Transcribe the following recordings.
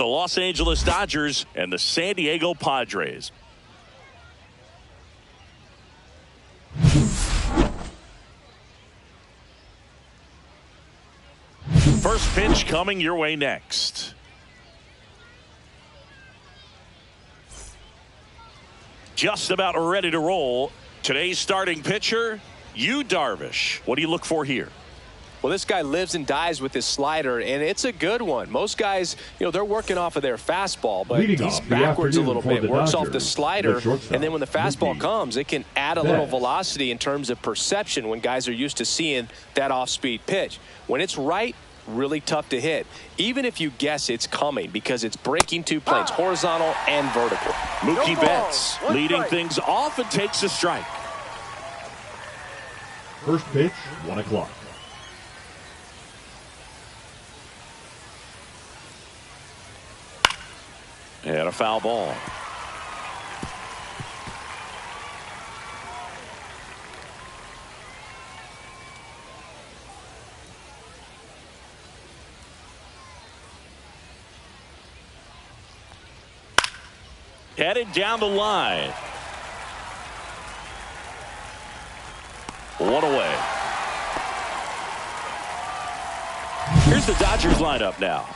the Los Angeles Dodgers and the San Diego Padres. First pitch coming your way next. Just about ready to roll. Today's starting pitcher, Yu Darvish. What do you look for here? Well, this guy lives and dies with his slider, and it's a good one. Most guys, they're working off of their fastball, but he's backwards a little bit, works off the slider, and then when the fastball comes, it can add a little velocity in terms of perception when guys are used to seeing that off-speed pitch. When it's right, really tough to hit, even if you guess it's coming, because it's breaking two planes, horizontal and vertical. Mookie Betts leading things off and takes a strike. First pitch, 1 o'clock. And a foul ball. Headed down the line. One away. Here's the Dodgers lineup now.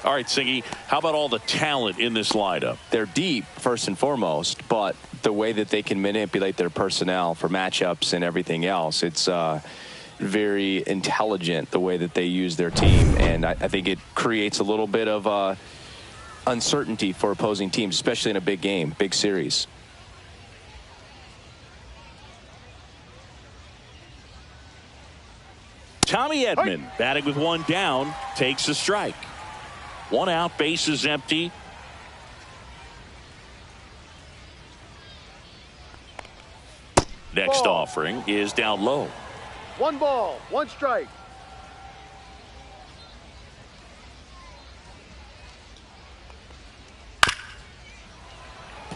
All right, Siggy, how about all the talent in this lineup? They're deep, first and foremost, but the way that they can manipulate their personnel for matchups and everything else, it's very intelligent the way that they use their team. And I think it creates a little bit of uncertainty for opposing teams, especially in a big game, big series. Tommy Edman batting with one down, takes a strike. One out, base is empty. Next offering is down low. 1 ball, 1 strike.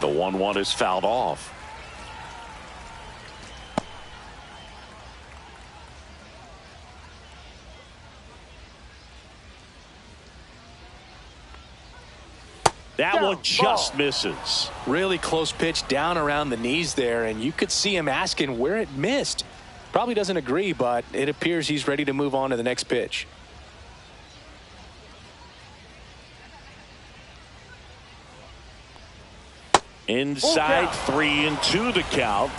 The 1-1 is fouled off. That one just misses. Really close pitch down around the knees there, and you could see him asking where it missed. Probably doesn't agree, but it appears he's ready to move on to the next pitch. Inside 3-2 the count.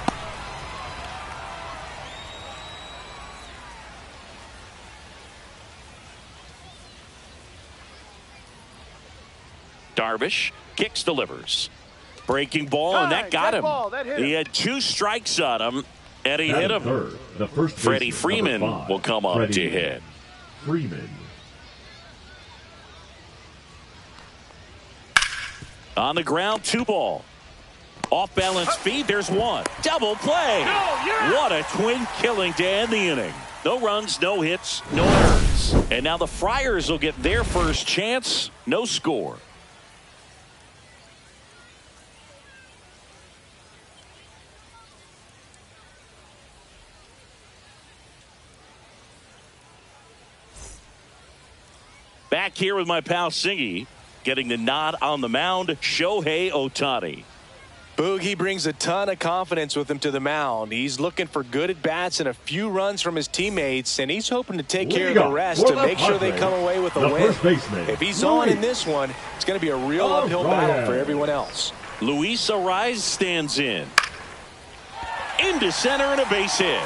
Darvish kicks, delivers. Breaking ball, and that got him. He had 2 strikes on him, and he hit him. Freddie Freeman will come up to hit. Freeman. On the ground, 2 ball. Off balance feed, there's 1. Double play. What a twin killing to end the inning. No runs, no hits, no errors. And now the Friars will get their first chance. No score. Back here with my pal Singy, getting the nod on the mound, Shohei Ohtani. Boogie brings a ton of confidence with him to the mound. He's looking for good at-bats and a few runs from his teammates, and he's hoping to take care of the rest to make sure they come away with a win. If he's on in this one, it's going to be a real uphill battle for everyone else. Luis Arraez stands in. Into center and a base hit.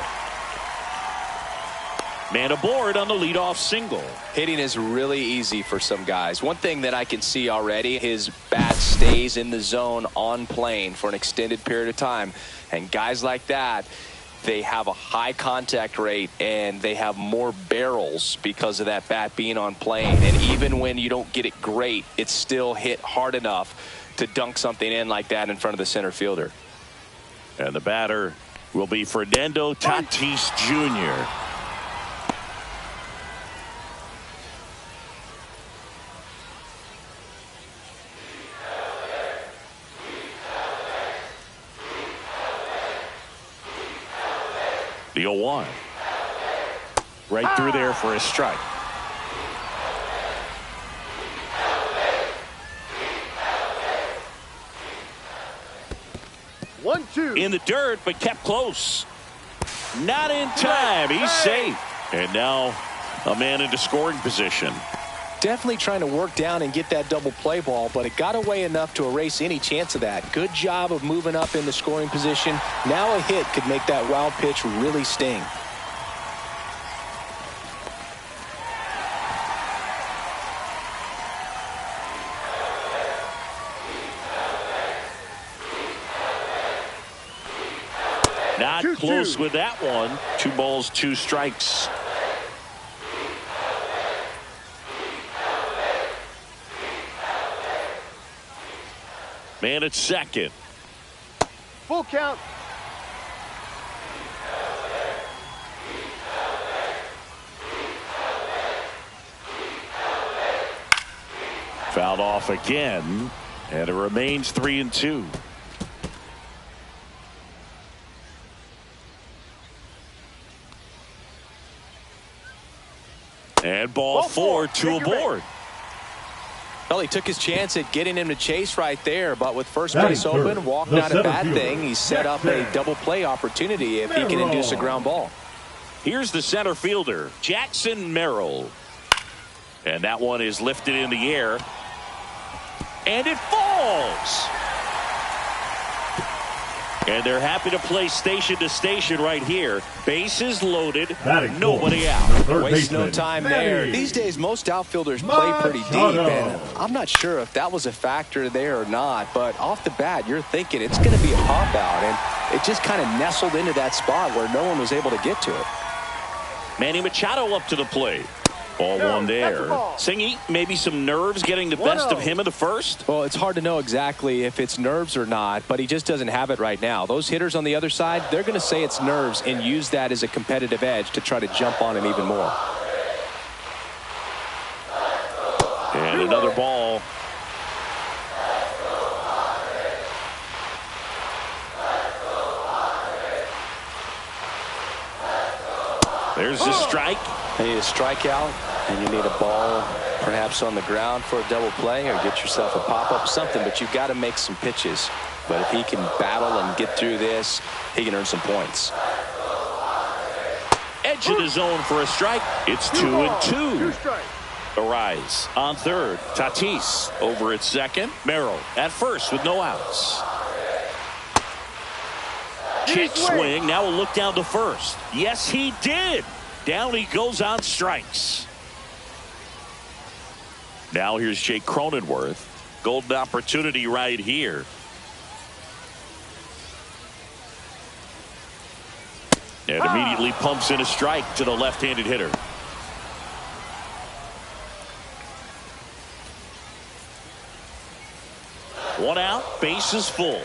Man aboard on the leadoff single. Hitting is really easy for some guys. One thing that I can see already, his bat stays in the zone on plane for an extended period of time. And guys like that, they have a high contact rate and they have more barrels because of that bat being on plane. And even when you don't get it great, it's still hit hard enough to dunk something in like that in front of the center fielder. And the batter will be Fernando Tatis Jr. The 0-1. Right through there for a strike. 1-2. In the dirt, but kept close. Not in time. He's safe. And now a man into scoring position. Definitely trying to work down and get that double play ball, but it got away enough to erase any chance of that. Good job of moving up in the scoring position. Now a hit could make that wild pitch really sting. Not close with that one. 2 balls, 2 strikes. Man at second. Full count. Fouled off again, and it remains 3-2. And ball 4, 2 aboard. Well, he took his chance at getting him to chase right there, but with first base open, walk not a bad thing. He set up a double play opportunity if he can induce a ground ball. Here's the center fielder, Jackson Merrill. And that one is lifted in the air. And it falls. And they're happy to play station to station right here. Bases loaded, nobody out. Waste no time there. These days, most outfielders play pretty deep, and I'm not sure if that was a factor there or not, but off the bat, you're thinking it's going to be a pop out, and it just kind of nestled into that spot where no one was able to get to it. Manny Machado up to the plate. Ball 1 there. Singy, maybe some nerves getting the best of him in the first? Well, it's hard to know exactly if it's nerves or not, but he just doesn't have it right now. Those hitters on the other side, they're going to say it's nerves and use that as a competitive edge to try to jump on him even more. And another ball. There's a strike. You need a strikeout, and you need a ball perhaps on the ground for a double play, or get yourself a pop-up or something, but you've got to make some pitches. But if he can battle and get through this, he can earn some points. Edge of the zone for a strike. It's 2-2. Arise on third. Tatis over at second. Merrill at first with no outs. Check swing. Now a look down to first. Yes, he did. Down he goes on strikes. Now here's Jake Cronenworth. Golden opportunity right here. And immediately pumps in a strike to the left-handed hitter. One out, bases full.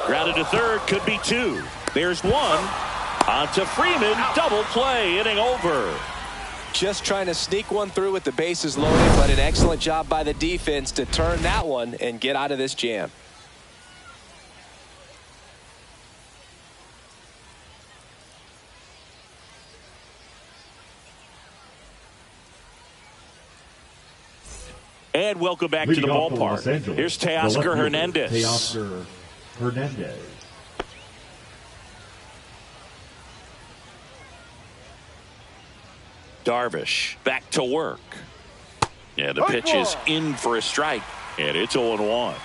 Grounded to third, could be 2. There's 1. On to Freeman, double play, inning over. Just trying to sneak one through with the bases loaded, but an excellent job by the defense to turn that one and get out of this jam. And welcome back to the ballpark. Here's Teoscar Hernandez. Teoscar Hernandez. Darvish back to work. And the pitch is in for a strike. And it's 0-1.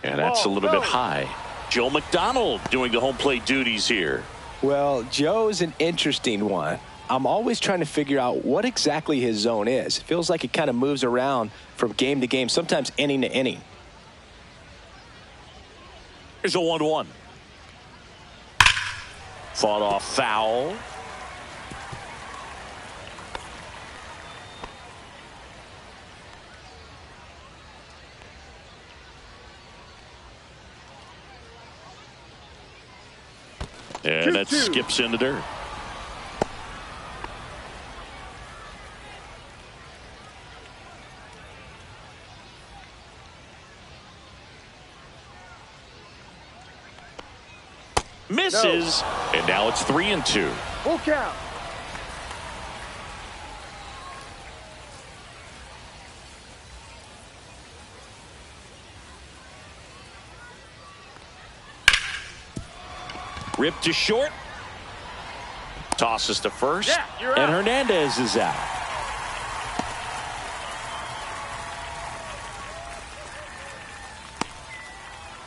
And that's a little bit high. Joe McDonald doing the home plate duties here. Well, Joe's an interesting one. I'm always trying to figure out what exactly his zone is. It feels like it kind of moves around from game to game, sometimes inning to inning. Here's a 1-1. Fought off foul. And that skips in the dirt. Misses. No. And now it's 3-2. Full count. Ripped to short. Tosses to first. Yeah, you're and out. Hernandez is out.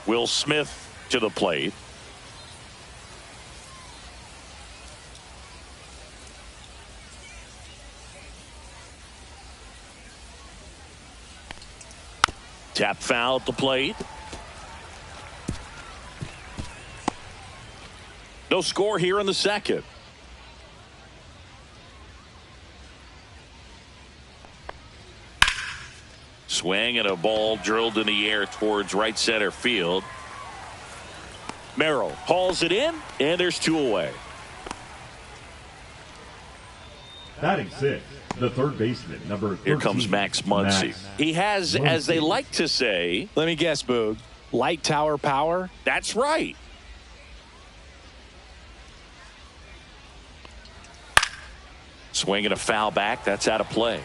Will Smith to the plate. Tap foul at the plate. No score here in the second. Swing and a ball drilled in the air towards right center field. Merrill hauls it in, and there's 2 away. Batting 6, the third baseman, number 13. Here comes Max Muncy. He has, as they like to say, let me guess, Boog, light tower power? That's right. Swing and a foul back. That's out of play.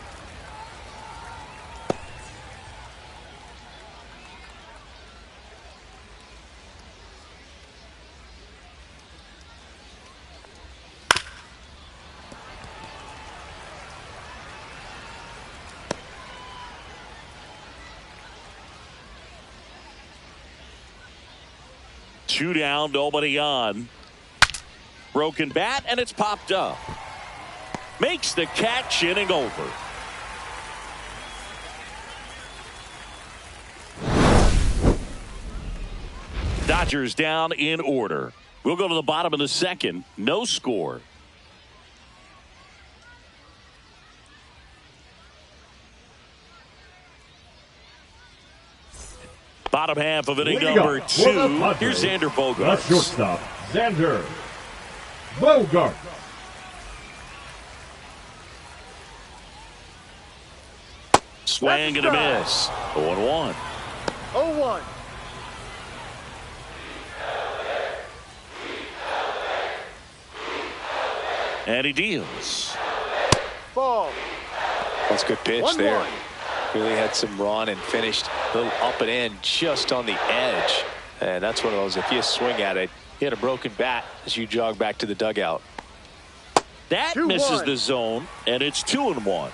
Two down, nobody on. Broken bat, and it's popped up. Makes the catch, inning over. Dodgers down in order. We'll go to the bottom of the second. No score. Bottom half of inning number 2. Here's Xander Bogaerts. The shortstop, Xander Bogaerts. Swing and a miss. 0-1. 0-1. And he deals. Ball. That's a good pitch 1-1. there. Really had some run and finished a little up and in just on the edge. And that's one of those, if you swing at it, you had a broken bat as you jog back to the dugout. That 2-1. misses the zone, and it's 2-1.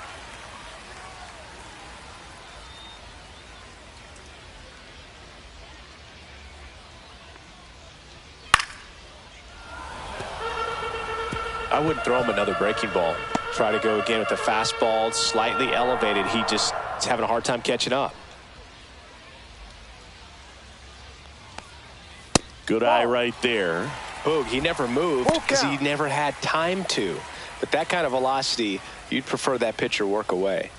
I wouldn't throw him another breaking ball. Try to go again with the fastball, slightly elevated. He just is having a hard time catching up. Good eye right there. Boog, he never moved because he never had time to. But that kind of velocity, you'd prefer that pitcher work away.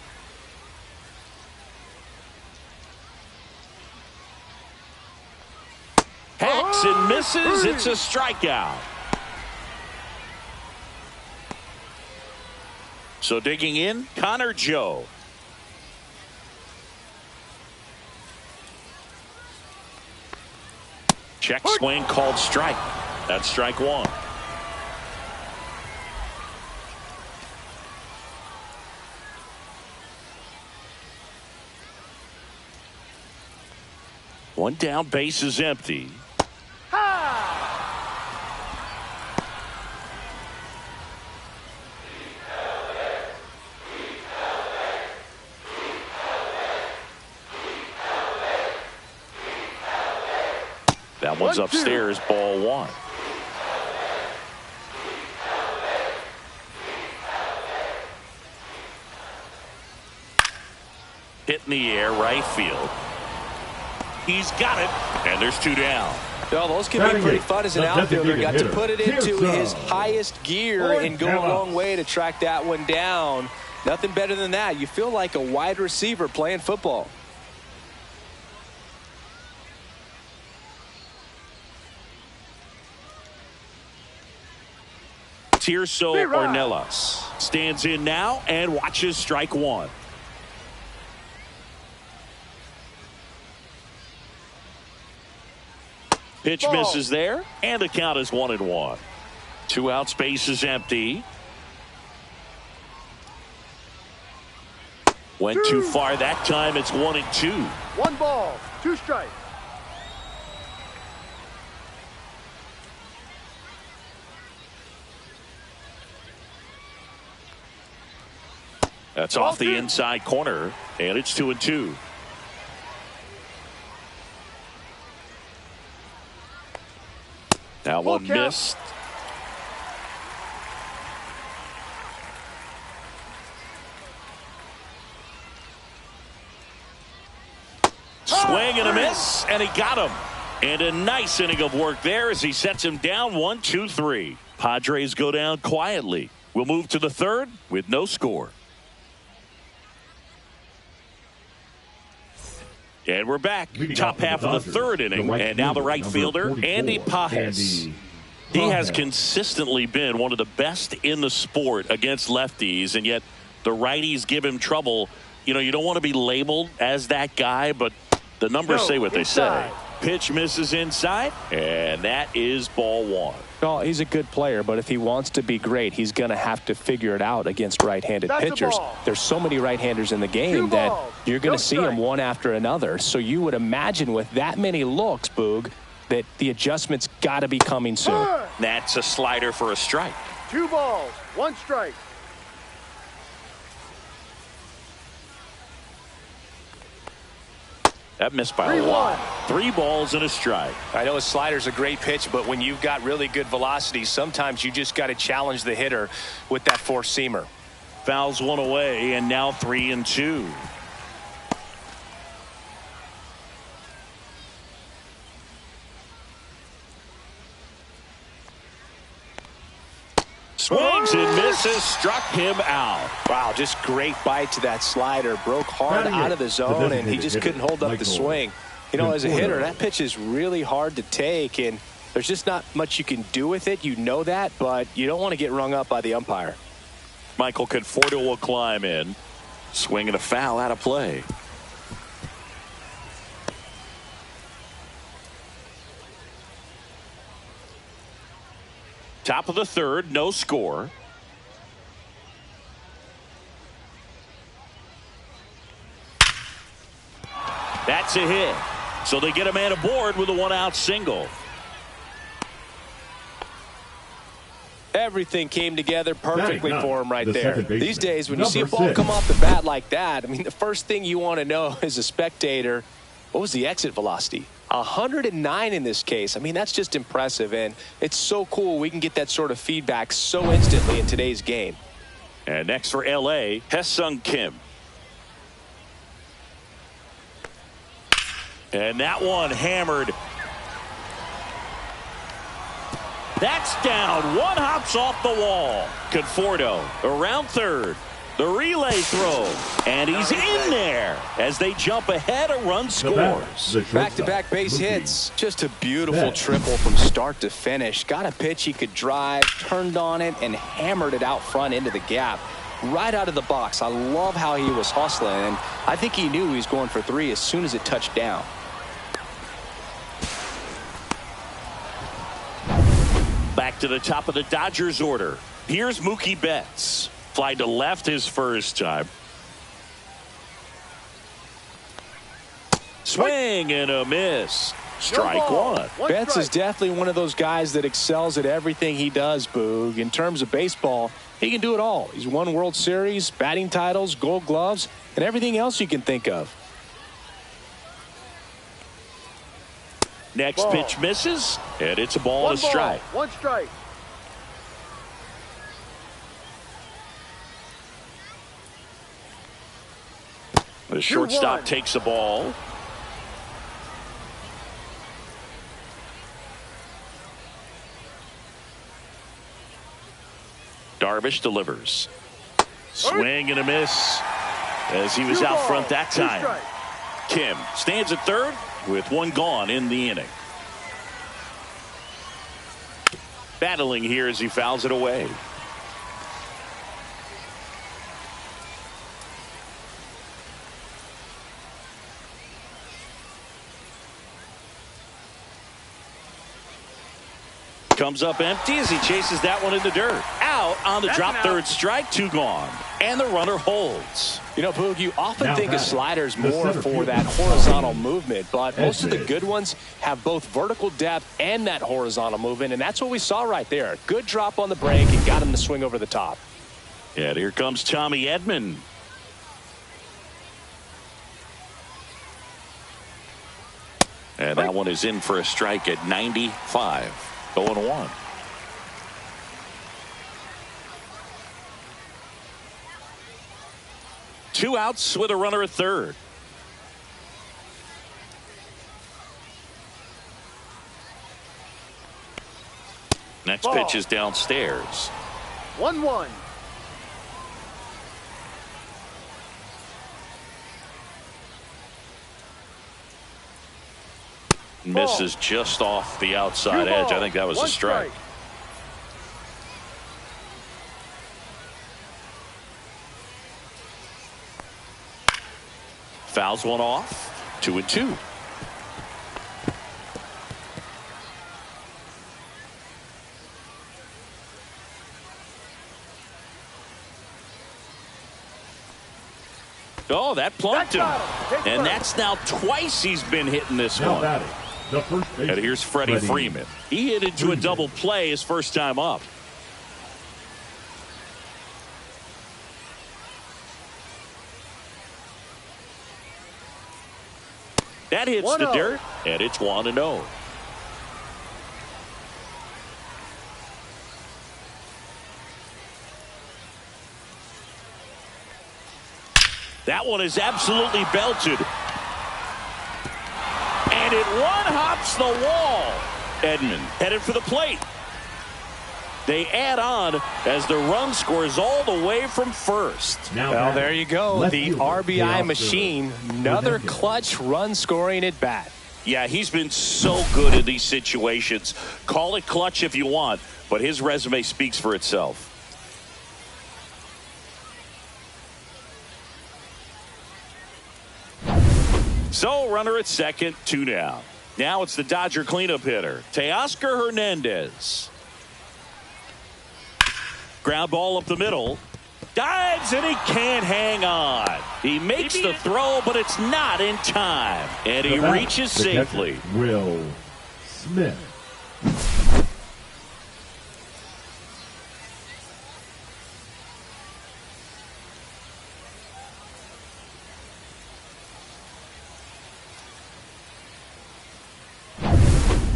Hacks and misses. It's a strikeout. So digging in, Connor Joe. Check swing called strike. That's strike 1. One down, base is empty. That one's upstairs, ball 1. Hit in the air, right field. He's got it, and there's 2 down. Well, those can be pretty fun as an outfielder. Got to put it into his highest gear and go a long way to track that one down. Nothing better than that. You feel like a wide receiver playing football. Tirso Ornelas stands in now and watches strike 1. Pitch Ball. misses there, and the count is 1-1. 2 outs, base is empty. Went too far that time. It's 1-2. 1 ball, 2 strikes. That's off the inside corner, and it's 2-2. That one missed. Swing and a miss, and he got him. And a nice inning of work there as he sets him down 1-2-3. Padres go down quietly. We'll move to the third with no score. And we're back. Top half of the third inning. And now the right fielder, Andy Pages. He has consistently been one of the best in the sport against lefties, and yet the righties give him trouble. You know, you don't want to be labeled as that guy, but the numbers say what they say. Pitch misses inside, and that is ball 1. Oh, he's a good player, but if he wants to be great, he's going to have to figure it out against right-handed pitchers. There's so many right-handers in the game that you're going to see them one after another. So you would imagine with that many looks, Boog, that the adjustment's got to be coming soon. That's a slider for a strike. 2 balls, 1 strike. That missed by a lot. 3 balls and a strike. I know a slider's a great pitch, but when you've got really good velocity, sometimes you just got to challenge the hitter with that four-seamer. Fouls one away, and now 3-2. Swings and misses, struck him out. Wow, just great bite to that slider. Broke hard out of the zone, and he just couldn't hold up the swing. You know, as a hitter, that pitch is really hard to take, and there's just not much you can do with it. You know that, but you don't want to get rung up by the umpire. Michael Conforto will climb in. Swing and a foul out of play. Top of the third, no score. That's a hit. So they get a man aboard with a 1-out single. Everything came together perfectly for him right there. These days, when you see a ball 6. come off the bat like that, I mean, the first thing you want to know as a spectator, what was the exit velocity? 109 in this case. I mean, that's just impressive, and it's so cool we can get that sort of feedback so instantly in today's game. And next for L.A., Hesung Kim. And that one hammered. That's down. One hops off the wall. Conforto around third. The relay throw. And he's in there as they jump ahead. A run scores. Back-to-back base hits. Just a beautiful triple from start to finish. Got a pitch he could drive, turned on it, and hammered it out front into the gap. Right out of the box. I love how he was hustling, and I think he knew he was going for 3 as soon as it touched down. Back to the top of the Dodgers order. Here's Mookie Betts. Fly to left his first time. Swing and a miss. Strike 1. Betts is definitely one of those guys that excels at everything he does, Boog. In terms of baseball, he can do it all. He's won World Series, batting titles, Gold Gloves, and everything else you can think of. Next pitch misses, and it's a ball and a strike. 1 strike. The shortstop takes the ball. Darvish delivers. Swing and a miss as he was out front that time. Kim stands at third with 1 gone in the inning. Battling here as he fouls it away. Comes up empty as he chases that one in the dirt. Out on the drop, third strike, 2 gone. And the runner holds. You know, Boog, you often think of sliders more for that horizontal movement, but most of the good ones have both vertical depth and that horizontal movement, and that's what we saw right there. Good drop on the break and got him to swing over the top. Yeah, here comes Tommy Edman. And that one is in for a strike at 95. 0-1. Two outs with a runner at third. Next pitch is downstairs. 1-1. Misses just off the outside edge. I think that was a strike. Fouls one off. 2-2. Oh, that plunked him. And that's now twice he's been hitting this one. The first baseman, and here's Freddie Freeman. He hit into a double play his first time up. That hits the dirt, and it's 1-0. That one is absolutely belted. And it one-hops the wall. Edman headed for the plate. They add on as the run scores all the way from first. Well, there you go. The RBI machine. Another clutch run scoring at bat. Yeah, he's been so good in these situations. Call it clutch if you want, but his resume speaks for itself. So, runner at second, 2 down. Now it's the Dodger cleanup hitter, Teoscar Hernandez. Ground ball up the middle. Dives, and he can't hang on. He makes the throw, but it's not in time. And he reaches safely. Will Smith.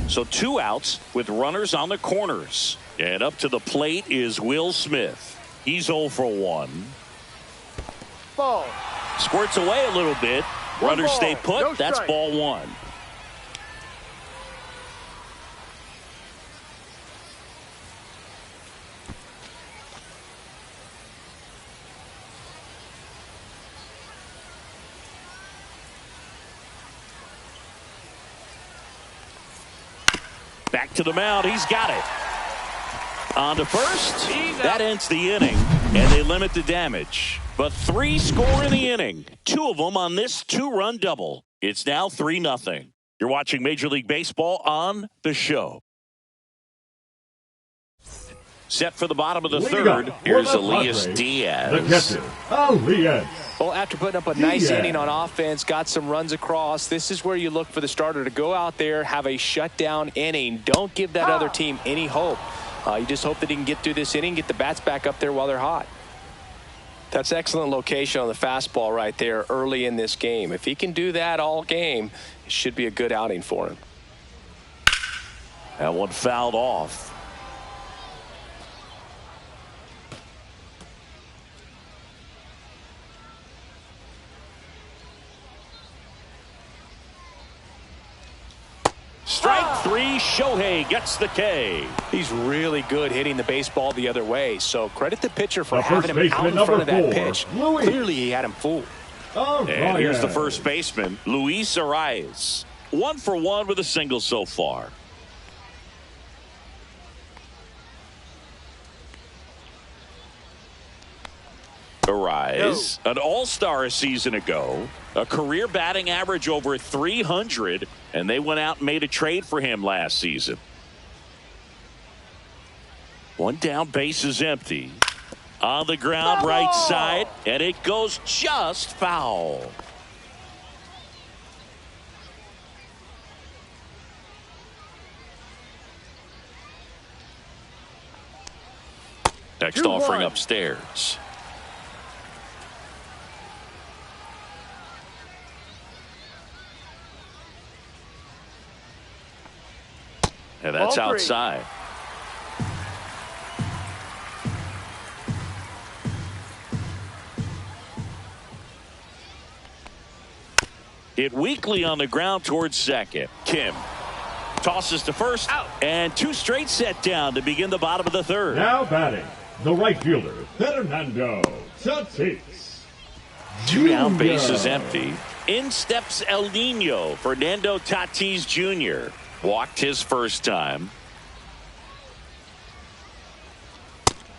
So 2 outs with runners on the corners. And up to the plate is Will Smith. He's 0 for 1. Ball. Squirts away a little bit. Runners stay put. No, that's ball 1. Back to the mound. He's got it. On to first. That ends the inning, and they limit the damage. But 3 score in the inning. 2 of them on this 2-run double. It's now 3-0. You're watching Major League Baseball on the show. Set for the bottom of the third. Here's Elias Diaz. The catcher, Elias. Well, after putting up a nice inning on offense, got some runs across, this is where you look for the starter to go out there, have a shutdown inning. Don't give that other team any hope. You just hope that he can get through this inning, get the bats back up there while they're hot. That's excellent location on the fastball right there early in this game. If he can do that all game, it should be a good outing for him. That one fouled off. Strike 3, Shohei gets the K. He's really good hitting the baseball the other way, so credit the pitcher for having him out in front of that pitch. Clearly he had him fooled. And here's the first baseman, Luis Arias. 1 for 1 with a single so far. Arias, an all-star a season ago, a career batting average over 300, and they went out and made a trade for him last season. One down, base is empty. On the ground, right side, and it goes just foul. Next offering upstairs. And that's outside. Hit weakly on the ground towards second. Kim tosses to first. Out. And two straight set down to begin the bottom of the third. Now batting, the right fielder, Fernando Tatis. Two down, bases empty. In steps El Nino, Fernando Tatis Jr. Walked his first time.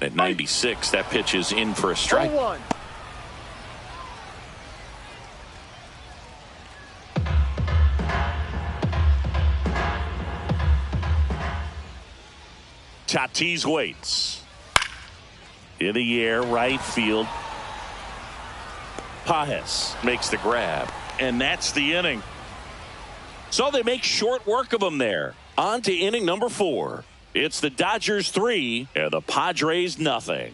At 96, that pitch is in for a strike. 0-1. Tatis waits. In the air, right field. Padres makes the grab. And that's the inning. So they make short work of him there. On to inning number 4. It's the Dodgers 3 and the Padres nothing.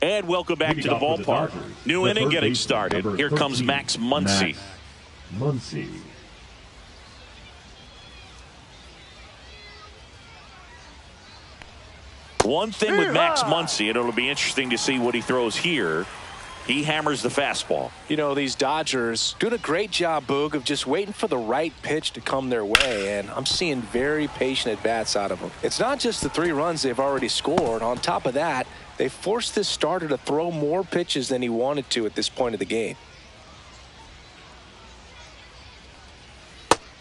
And welcome back to the ballpark. New inning getting started. Here comes Max Muncy. One thing with Max Muncy, and it'll be interesting to see what he throws here. He hammers the fastball. You know, these Dodgers doing a great job, Boog, of just waiting for the right pitch to come their way, and I'm seeing very patient at-bats out of them. It's not just the 3 runs they've already scored. On top of that, they forced this starter to throw more pitches than he wanted to at this point of the game.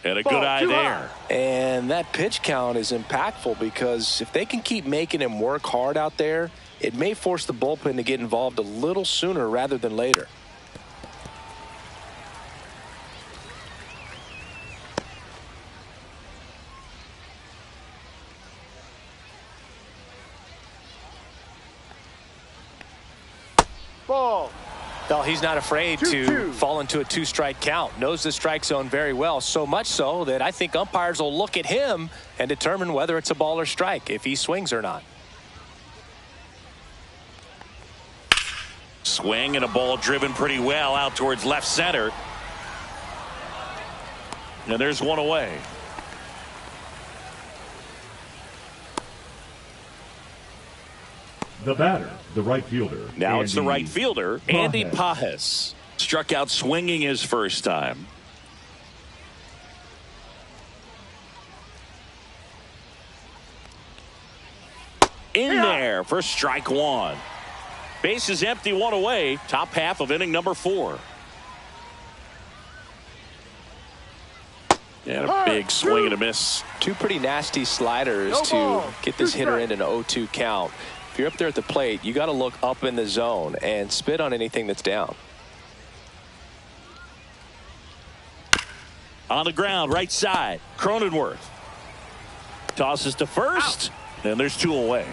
And a good eye there. And that pitch count is impactful because if they can keep making him work hard out there, it may force the bullpen to get involved a little sooner rather than later. Ball. Well, he's not afraid to fall into a 2-strike count. Knows the strike zone very well. So much so that I think umpires will look at him and determine whether it's a ball or strike, if he swings or not. Swing and a ball driven pretty well out towards left center. And there's one away. The batter, the right fielder. Now it's the right fielder, Andy Pages. Struck out swinging his first time. In there for strike 1. Base is empty, 1 away. Top half of inning number 4. And a big swing and a miss. 2 pretty nasty sliders to get this hitter in an 0-2 count. If you're up there at the plate, you got to look up in the zone and spit on anything that's down. On the ground, right side, Cronenworth. Tosses to first, and there's 2 away.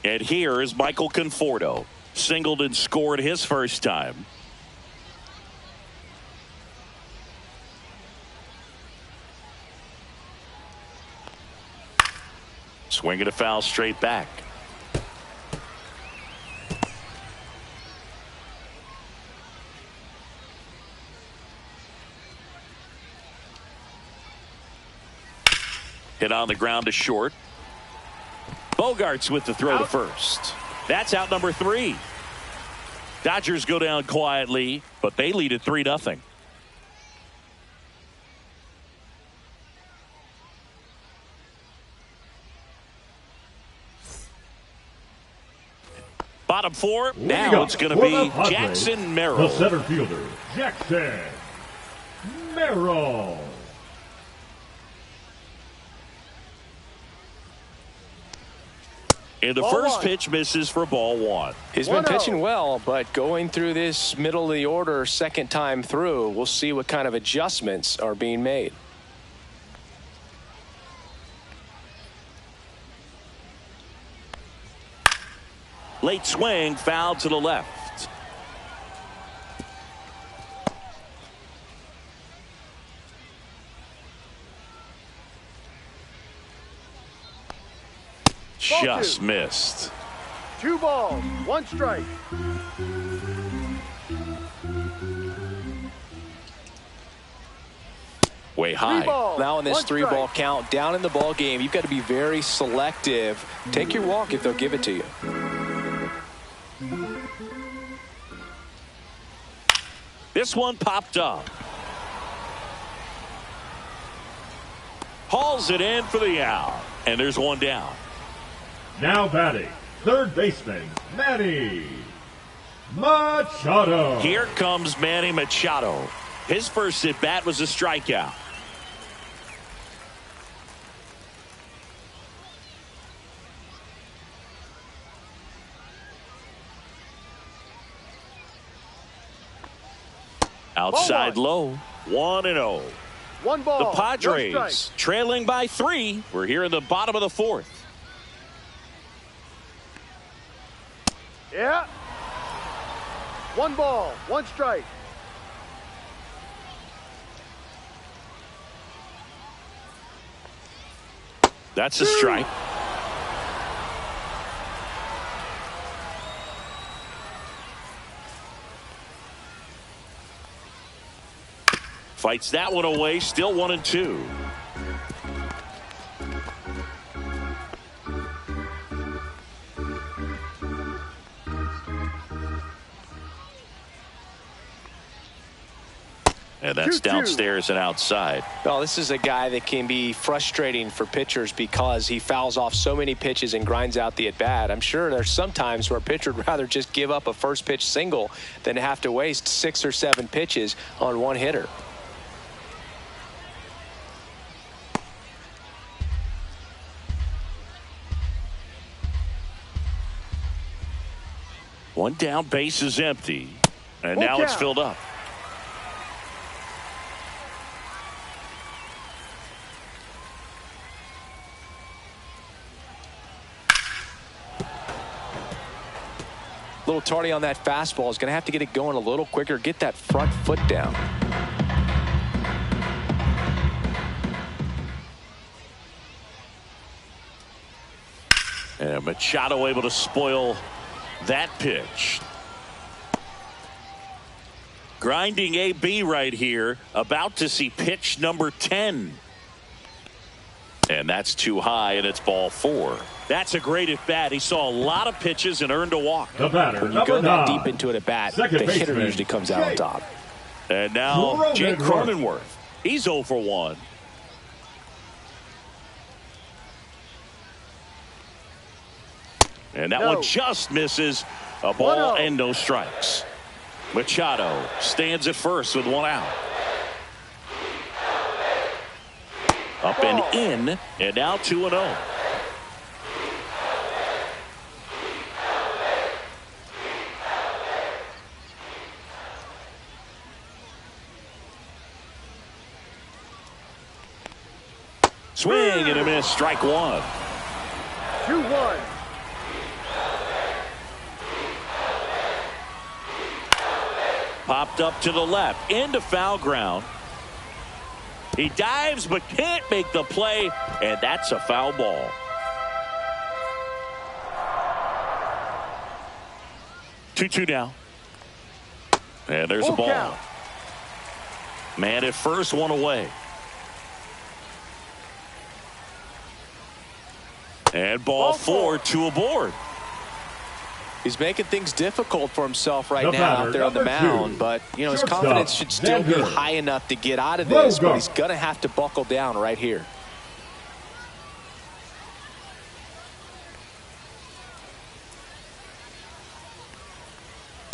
And here is Michael Conforto. Singled and scored his first time. Swing and a foul straight back. Hit on the ground to short. Bogarts with the throw to first. That's out number 3. Dodgers go down quietly, but they lead at 3-0. Bottom 4. Now it's going to be Jackson Merrill. The center fielder, Jackson Merrill. And the first pitch misses for ball one. He's been pitching well, but going through this middle of the order second time through, we'll see what kind of adjustments are being made. Late swing, foul to the left. Just missed. 2 balls, 1 strike. Way high. Now in this 3-ball count, down in the ball game, you've got to be very selective. Take your walk if they'll give it to you. This one popped up. Hauls it in for the out. And there's one down. Now batting, third baseman, Manny Machado. Here comes Manny Machado. His first at-bat was a strikeout. Outside low, 1-0. 1 ball. The Padres trailing by 3. We're here in the bottom of the 4th. Yeah. 1 ball, 1 strike. That's a strike. Fights that one away, still 1-2. And that's downstairs and outside. Well, this is a guy that can be frustrating for pitchers because he fouls off so many pitches and grinds out the at-bat. I'm sure there's some times where a pitcher would rather just give up a first pitch single than to have to waste 6 or 7 pitches on one hitter. One down, base is empty. And now it's filled up. A little tardy on that fastball. Is going to have to get it going a little quicker. Get that front foot down. And Machado able to spoil that pitch. Grinding AB right here. About to see pitch number 10. And that's too high, and it's ball 4. That's a great at-bat. He saw a lot of pitches and earned a walk. The batter, when you go that deep into an at-bat, the hitter usually comes out on top. And now Jake Cronenworth. He's 0 for 1. And that one just misses. A ball and no strikes. Machado stands at first with 1 out. Up and in, and now 2-0. Swing and a miss, strike 1. 2-1. Popped up to the left, into foul ground. He dives but can't make the play, and that's a foul ball. Two now. And there's a ball. Count. Man at first, 1 away. And ball 4, 2 aboard. He's making things difficult for himself right now out there on the mound, but you know his confidence should still be high enough to get out of this, but he's going to have to buckle down right here.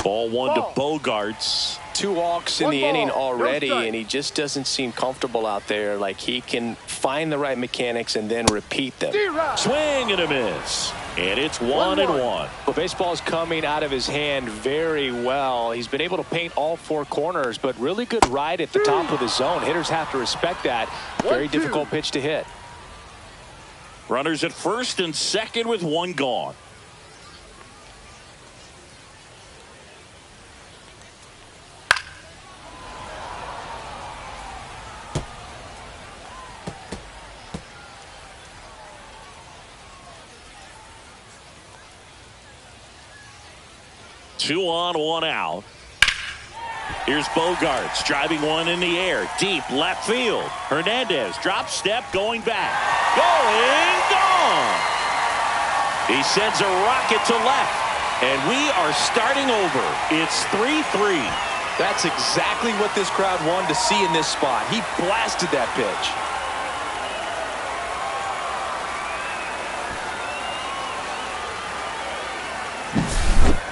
Ball 1 to Bogarts. 2 walks in the inning already, and he just doesn't seem comfortable out there. Like he can find the right mechanics and then repeat them. Swing and a miss. And it's 1-1. Well, baseball is coming out of his hand very well. He's been able to paint all four corners, but really good ride at the top of the zone. Hitters have to respect that. Very difficult pitch to hit. Runners at first and second with one gone. Two on, one out. Here's Bogarts driving one in the air. Deep left field. Hernandez drop step going back. Going gone. He sends a rocket to left. And we are starting over. It's 3-3. That's exactly what this crowd wanted to see in this spot. He blasted that pitch.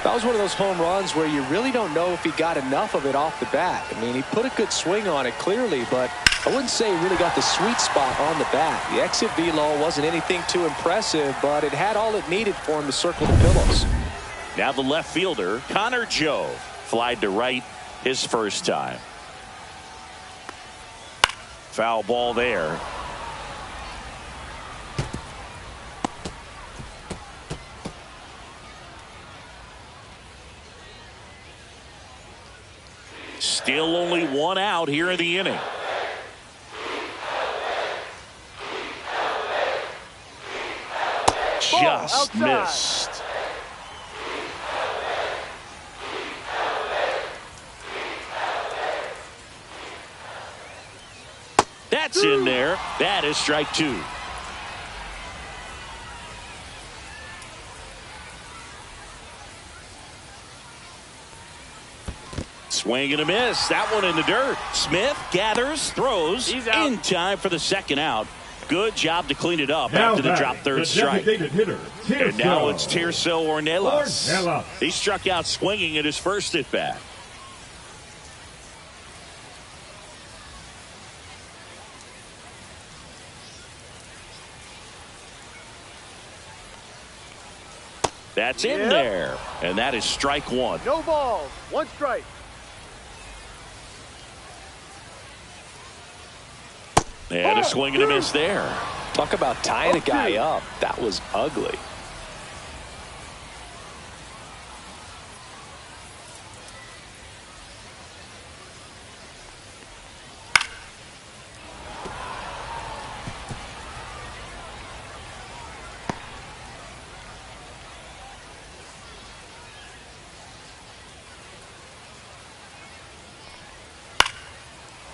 That was one of those home runs where you really don't know if he got enough of it off the bat. I mean, he put a good swing on it clearly, but I wouldn't say he really got the sweet spot on the bat. The exit velo wasn't anything too impressive, but it had all it needed for him to circle the pillows. Now the left fielder, Connor Joe, flied to right his first time. Foul ball there. Still only one out here in the inning. Just missed. That's in there. That is strike two. Swing and a miss. That one in the dirt. Smith gathers, throws in time for the second out. Good job to clean it up now after the drop third strike. Hitter, and now it's Tirso Ornelas. He struck out swinging at his first at bat. That's in there. And that is strike one. No balls. One strike. And a swing and a miss there. Talk about tying a guy up. That was ugly.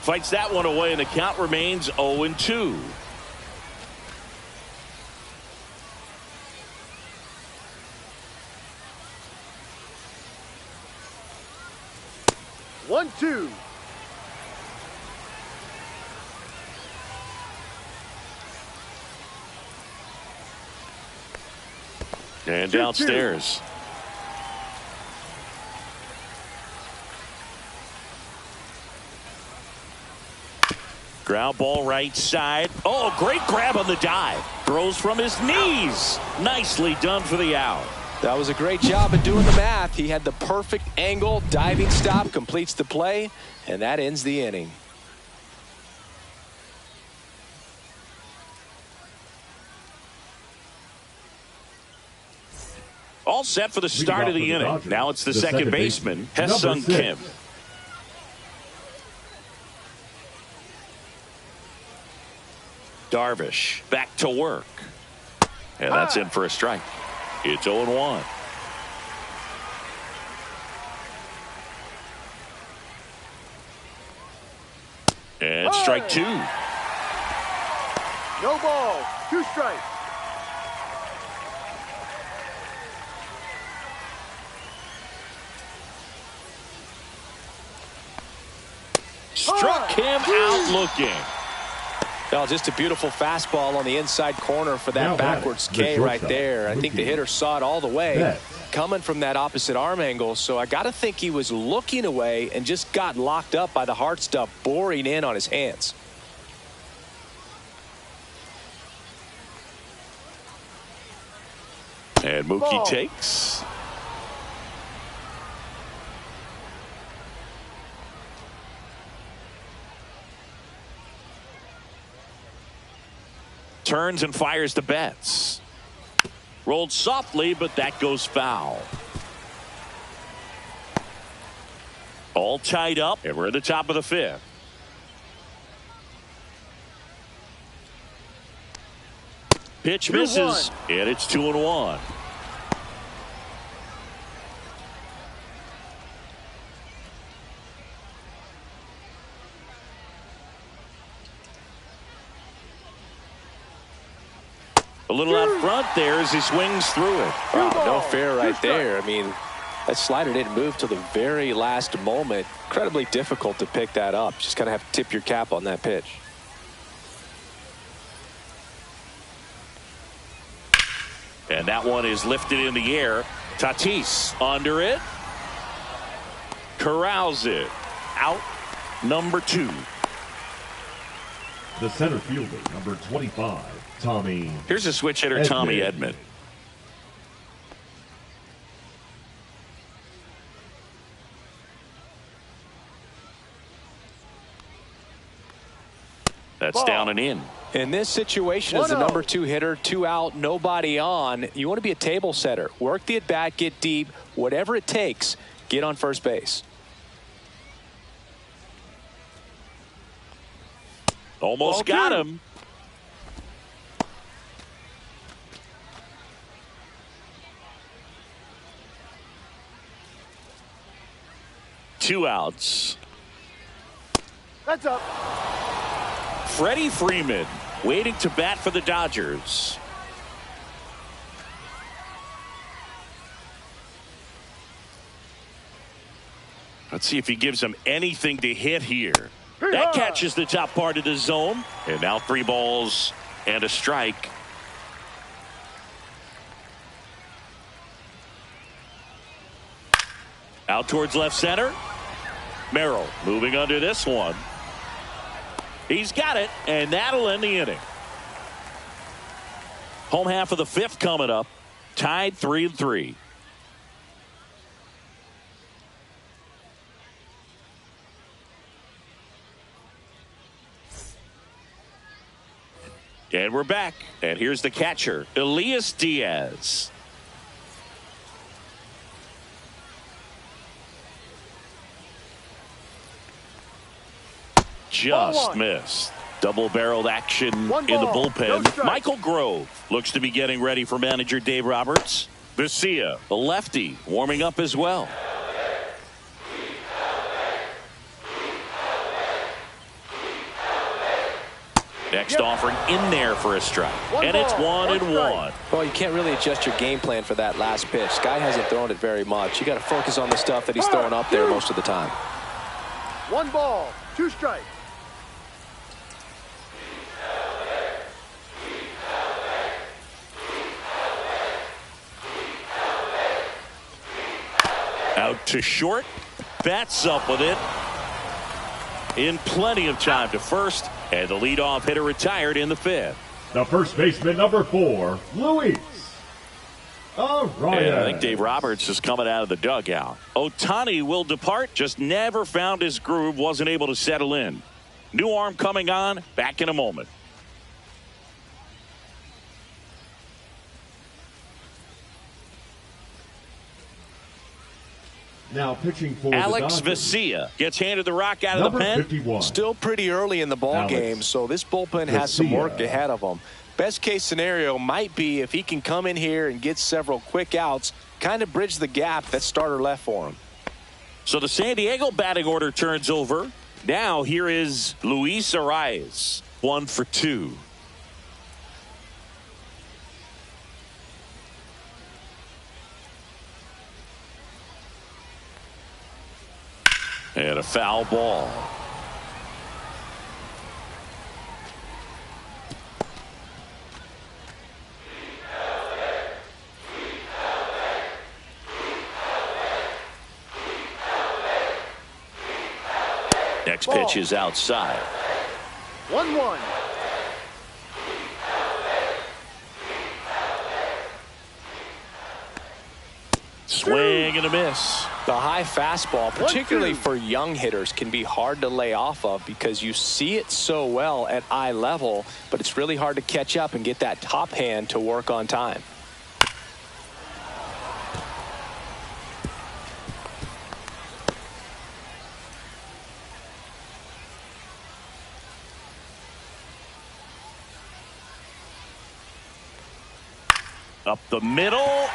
Fights that one away, and the count remains 0-2. One, two. And downstairs. Ground ball right side. Oh, great grab on the dive. Throws from his knees. Nicely done for the out. That was a great job of doing the math. He had the perfect angle. Diving stop completes the play, and that ends the inning. All set for the start of the inning. Dodgers. Now it's the second baseman, Hesung Kim. Darvish back to work. And that's in for a strike. It's 0-1. And strike two. No ball. Two strikes. Struck him out looking. Well, just a beautiful fastball on the inside corner for that backwards K right there. I think the hitter saw it all the way coming from that opposite arm angle. So I got to think he was looking away and just got locked up by the hard stuff boring in on his hands. Mookie Ball. takes. Turns and fires the bats. Rolled softly, but that goes foul. All tied up, and we're at the top of the fifth. Pitch misses, and it's 2-1. A little out front there as he swings through it. Wow, no fair right there. I mean, that slider didn't move till the very last moment. Incredibly difficult to pick that up. Just kind of have to tip your cap on that pitch. And that one is lifted in the air. Tatis under it. Corrals it. Out number 2. The center fielder, number 25, Tommy. Here's a switch hitter, Tommy Edman. That's down and in. In this situation, as the number 2 hitter, 2 out, nobody on, you want to be a table setter. Work the at-bat, get deep, whatever it takes, get on first base. Almost got him. Two outs. That's up. Freddie Freeman waiting to bat for the Dodgers. Let's see if he gives them anything to hit here. That catches the top part of the zone. And now 3 balls and a strike. Out towards left center. Merrill moving under this one. He's got it, and that'll end the inning. Home half of the 5th coming up. Tied 3-3. And we're back. And here's the catcher, Elias Diaz. Just missed. Double-barreled action in the bullpen. No Michael Grove looks to be getting ready for manager Dave Roberts. Vesia, the lefty, warming up as well. Next offering in there for a strike. And it's 1-1. Well, you can't really adjust your game plan for that last pitch. Guy hasn't thrown it very much. You got to focus on the stuff that he's throwing up there most of the time. 1 ball, 2 strikes. Out to short. Bats up with it. In plenty of time to first. And the leadoff hitter retired in the 5th. The first baseman, number 4, Luis. And I think Dave Roberts is coming out of the dugout. Ohtani will depart. Just never found his groove. Wasn't able to settle in. New arm coming on. Back in a moment. Now pitching for Alex the Vesia gets handed the rock out of the pen. 51. Still pretty early in the ball game, so this bullpen has some work ahead of them. Best case scenario might be if he can come in here and get several quick outs, kind of bridge the gap that starter left for him. So the San Diego batting order turns over. Now here is Luis Arias, 1 for 2. And a foul ball. Next pitch is outside. 1-1. and a miss. The high fastball, particularly for young hitters, can be hard to lay off of because you see it so well at eye level, but it's really hard to catch up and get that top hand to work on time. Up the middle.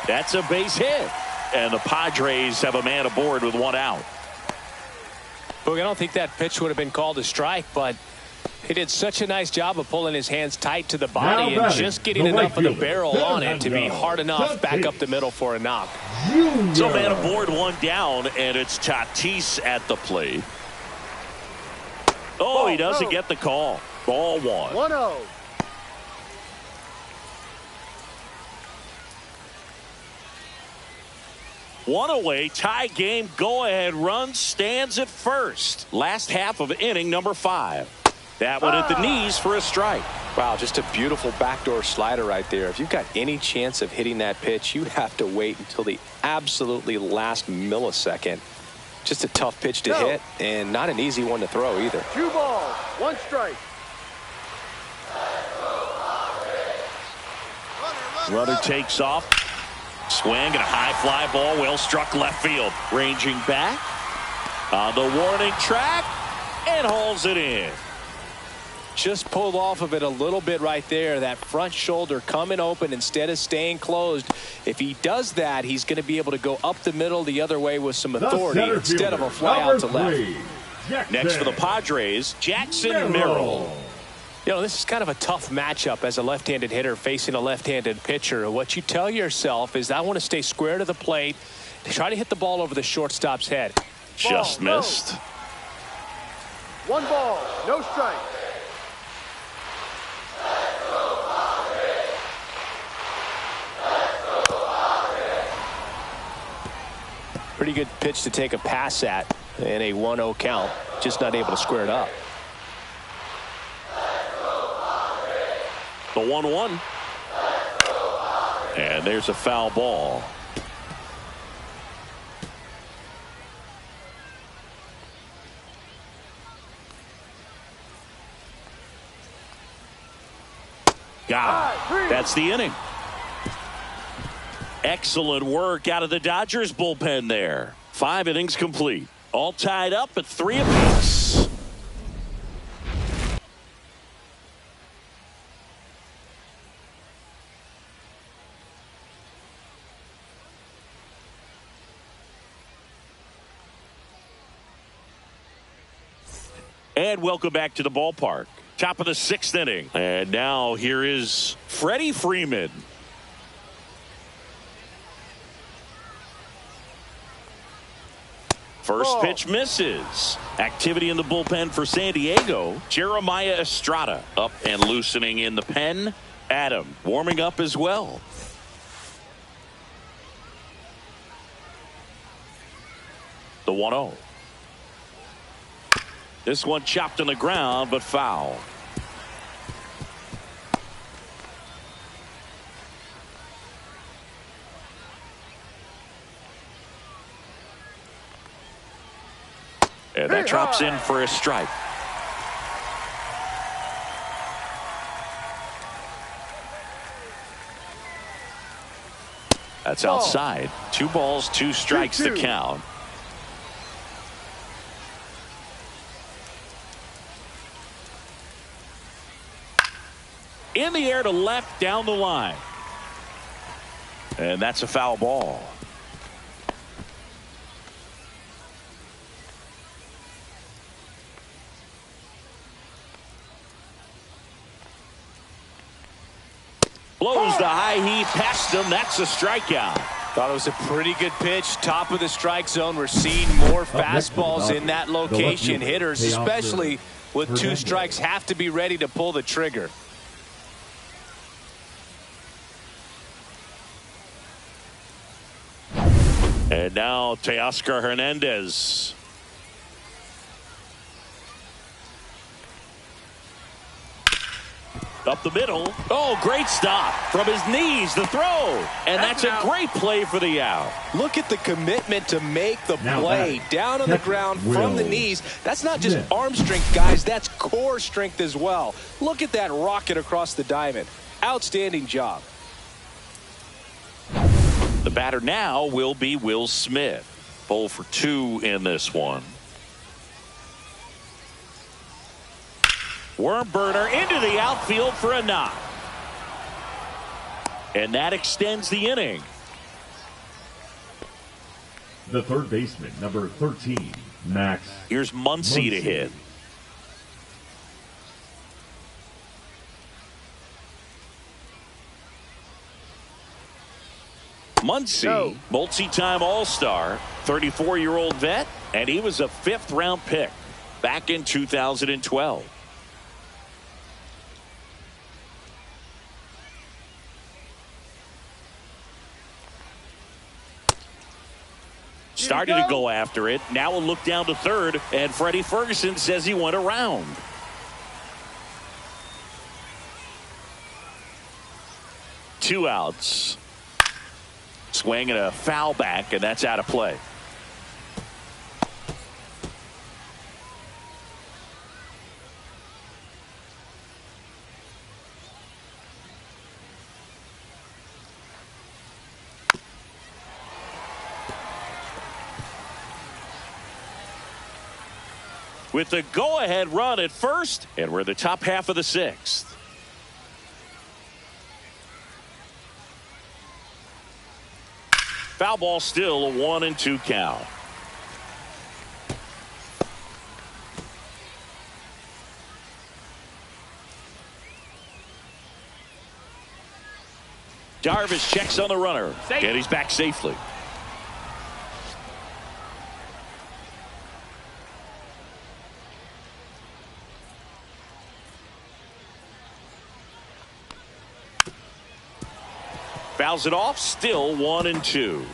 That's a base hit. And the Padres have a man aboard with one out. Boog, I don't think that pitch would have been called a strike, but he did such a nice job of pulling his hands tight to the body and just getting enough of the barrel on it to be hard enough back up the middle for a knock. So man aboard, one down, and it's Tatis at the plate. Oh, he doesn't get the call. Ball one. 1-0. One away, tie game, go-ahead run stands at first. Last half of inning number 5. That one at the knees for a strike. Wow, just a beautiful backdoor slider right there. If you've got any chance of hitting that pitch, you have to wait until the absolutely last millisecond. Just a tough pitch to hit and not an easy one to throw either. 2 balls, 1 strike. Runner takes off. Swing and a high fly ball, well struck left field. Ranging back on the warning track and hauls it in. Just pulled off of it a little bit right there. That front shoulder coming open instead of staying closed. If he does that, he's going to be able to go up the middle the other way with some authority instead of a fly out to left. Next for the Padres, Jackson Merrill. You know, this is kind of a tough matchup as a left-handed hitter facing a left-handed pitcher. What you tell yourself is, I want to stay square to the plate, try to hit the ball over the shortstop's head. Just missed. 1 ball, no strike. Pretty good pitch to take a pass at in a 1-0 count. Just not able to square it up. The 1-1. And there's a foul ball. Got it. That's the inning. Excellent work out of the Dodgers bullpen there. 5 innings complete. All tied up at 3 apiece. And welcome back to the ballpark. Top of the 6th inning. And now here is Freddie Freeman. First pitch misses. Activity in the bullpen for San Diego. Jeremiah Estrada up and loosening in the pen. Adam warming up as well. The 1-0. This one chopped on the ground, but foul. And that drops in for a strike. That's outside. 2 balls, 2 strikes to count. In the air to left, down the line. And that's a foul ball. Blows the high heat past him. That's a strikeout. Thought it was a pretty good pitch. Top of the strike zone. We're seeing more fastballs in that location. Hitters, especially with 2 strikes, have to be ready to pull the trigger. And now Teoscar Hernandez. Up the middle. Oh, great stop. From his knees, the throw. And that's a great play for the out. Look at the commitment to make the play down on the ground from the knees. That's not just arm strength, guys. That's core strength as well. Look at that rocket across the diamond. Outstanding job. The batter now will be Will Smith. 0 for 2 in this one. Worm burner into the outfield for a knock. And that extends the inning. The third baseman, number 13, Max. Here's Muncy to hit. Muncy, multi-time All-Star, 34-year-old vet, and he was a 5th-round pick back in 2012. Started to go after it. Now a look down to third, and Freddie Ferguson says he went around. Two outs. Swing and a foul back, and that's out of play. With the go-ahead run at first, and we're in the top half of the 6th. Foul ball, still a 1-2 count. Darvish checks on the runner, and he's back safely. Fouls it off, still 1-2.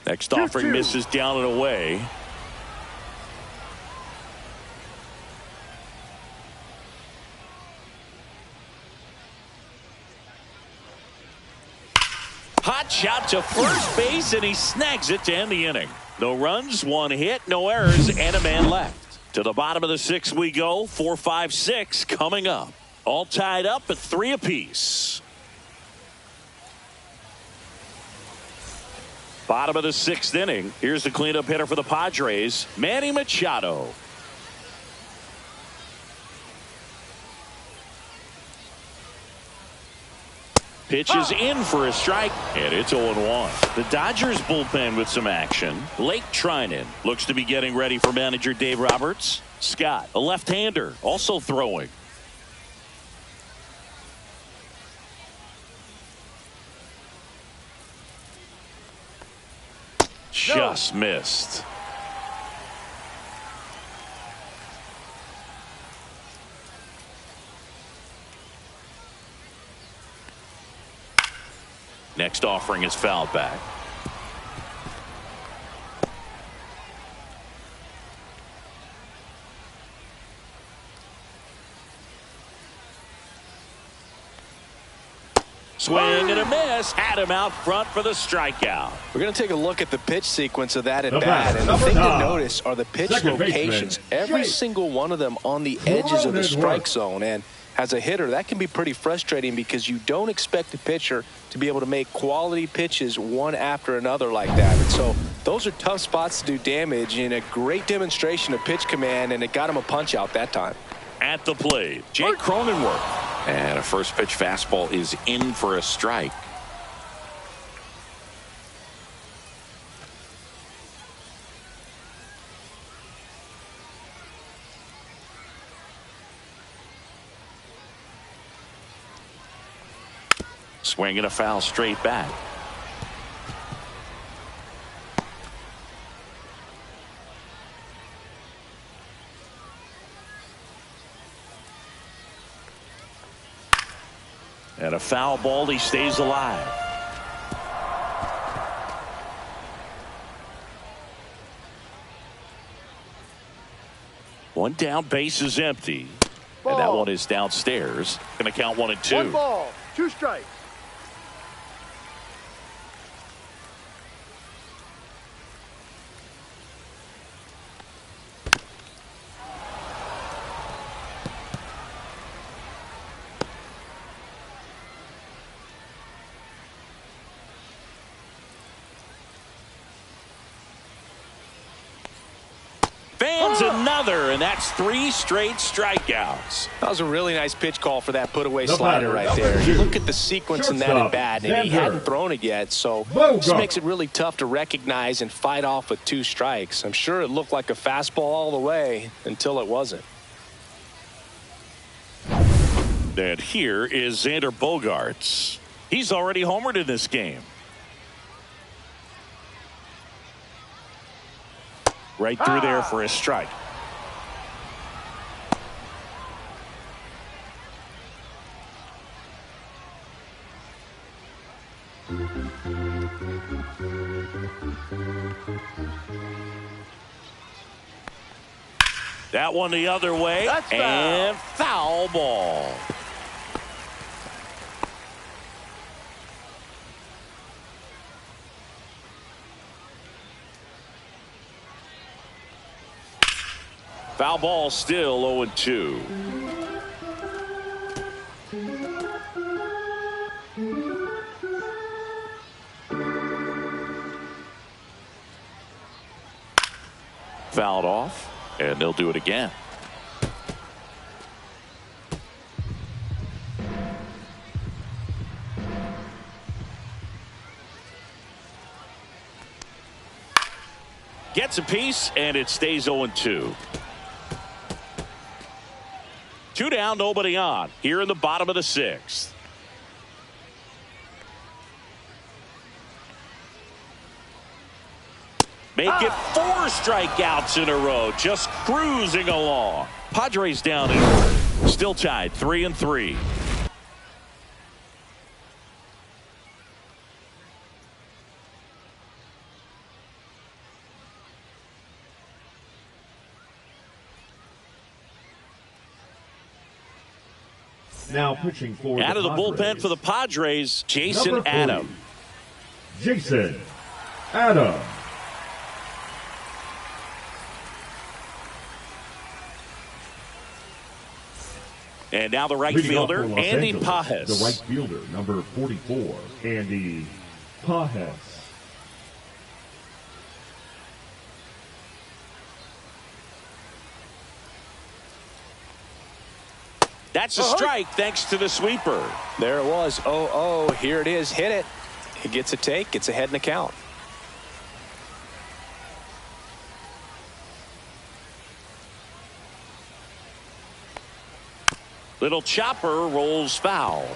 Next offering misses down and away. Hot shot to first base, and he snags it to end the inning. No runs, 1 hit, no errors, and a man left. To the bottom of the 6th we go. 4, 5, 6 coming up. All tied up at 3 apiece. Bottom of the 6th inning. Here's the cleanup hitter for the Padres, Manny Machado. Pitch is in for a strike, and it's 0-1. The Dodgers bullpen with some action. Blake Trinan looks to be getting ready for manager Dave Roberts. Scott, a left-hander, also throwing. Just missed. Next offering is fouled back. Swing and a miss. Had him out front for the strikeout. We're going to take a look at the pitch sequence of that at bat. And the thing to notice are the pitch locations. Every single one of them on the edges of the strike zone. And as a hitter, that can be pretty frustrating because you don't expect a pitcher to be able to make quality pitches one after another like that. And so those are tough spots to do damage, and a great demonstration of pitch command, and it got him a punch out that time. At the plate, Jake Cronenworth. And a first pitch fastball is in for a strike. Swing and a foul straight back. And a foul ball, he stays alive. One down, base is empty. Ball. And that one is downstairs. Going to count 1 and 2. 1 ball, 2 strikes. Fans another, and that's 3 straight strikeouts. That was a really nice pitch call for that put-away slider right there. You look at the sequence in that at bat, and he hadn't thrown it yet, so this makes it really tough to recognize and fight off with 2 strikes. I'm sure it looked like a fastball all the way until it wasn't. And here is Xander Bogaerts. He's already homered in this game. Right through there for a strike. That one the other way. That's and foul ball. Foul ball, still 0-2. Fouled off, and they'll do it again. Gets a piece, and it stays 0-2. 2 down, nobody on. Here in the bottom of the 6th. Make it 4 strikeouts in a row. Just cruising along. Padres down in order. Still tied 3-3. Now pitching for out of the bullpen for the Padres, Jason Adam. Jason Adam. And now the right fielder, Andy Pajes. The right fielder, number 44, Andy Pajes. That's a strike thanks to the sweeper. There it was. 0-0. Here it is. Hit it. He gets a take. Gets ahead in the count. Little chopper rolls foul.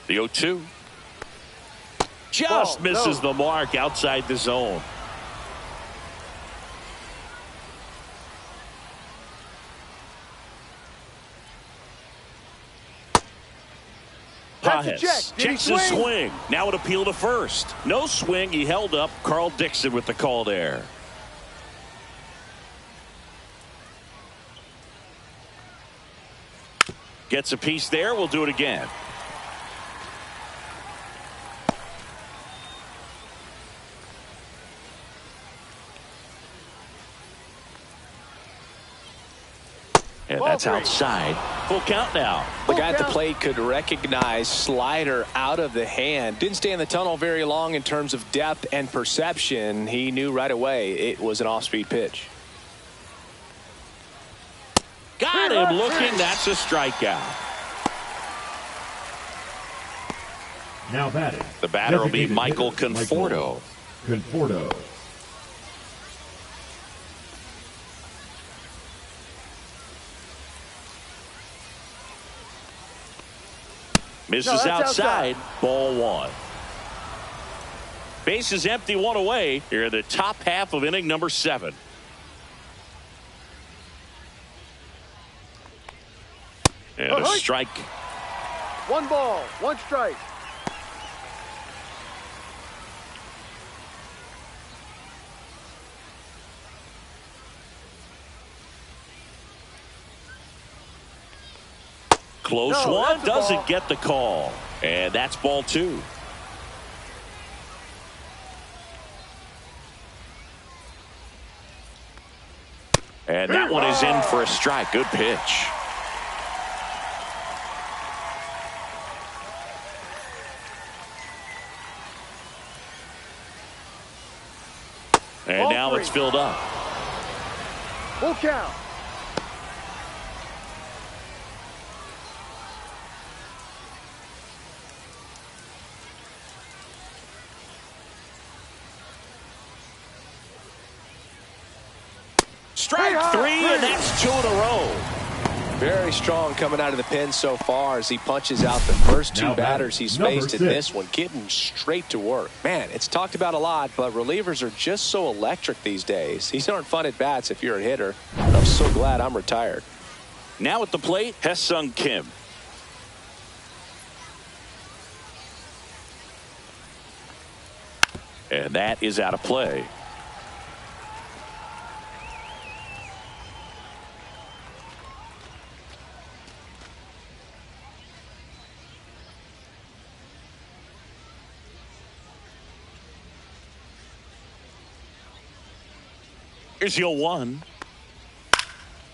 The 0-2. Just misses the mark outside the zone. Pajes checks his swing. Now an appeal to first. No swing. He held up. Carl Dixon with the call there. Gets a piece there. We'll do it again. And that's outside. Full count now. The guy at the plate could recognize slider out of the hand. Didn't stay in the tunnel very long in terms of depth and perception. He knew right away it was an off-speed pitch. Got him looking. That's a strikeout. Now batting. The batter will be Michael Conforto. Conforto. Misses outside. Ball 1. Base is empty, 1 away. Here in the top half of inning number 7. And a strike. 1 ball, 1 strike. Close one, doesn't get the call. And that's ball 2. And that one is in for a strike. Good pitch. And now it's filled up. Full count. Strike 3, and that's 2 in a row. Very strong coming out of the pen so far as he punches out the first 2 batters he's faced in this one, getting straight to work. Man, it's talked about a lot, but relievers are just so electric these days. These aren't fun at bats if you're a hitter. I'm so glad I'm retired. Now at the plate, Hye-Sung Kim. And that is out of play. Here's your 1.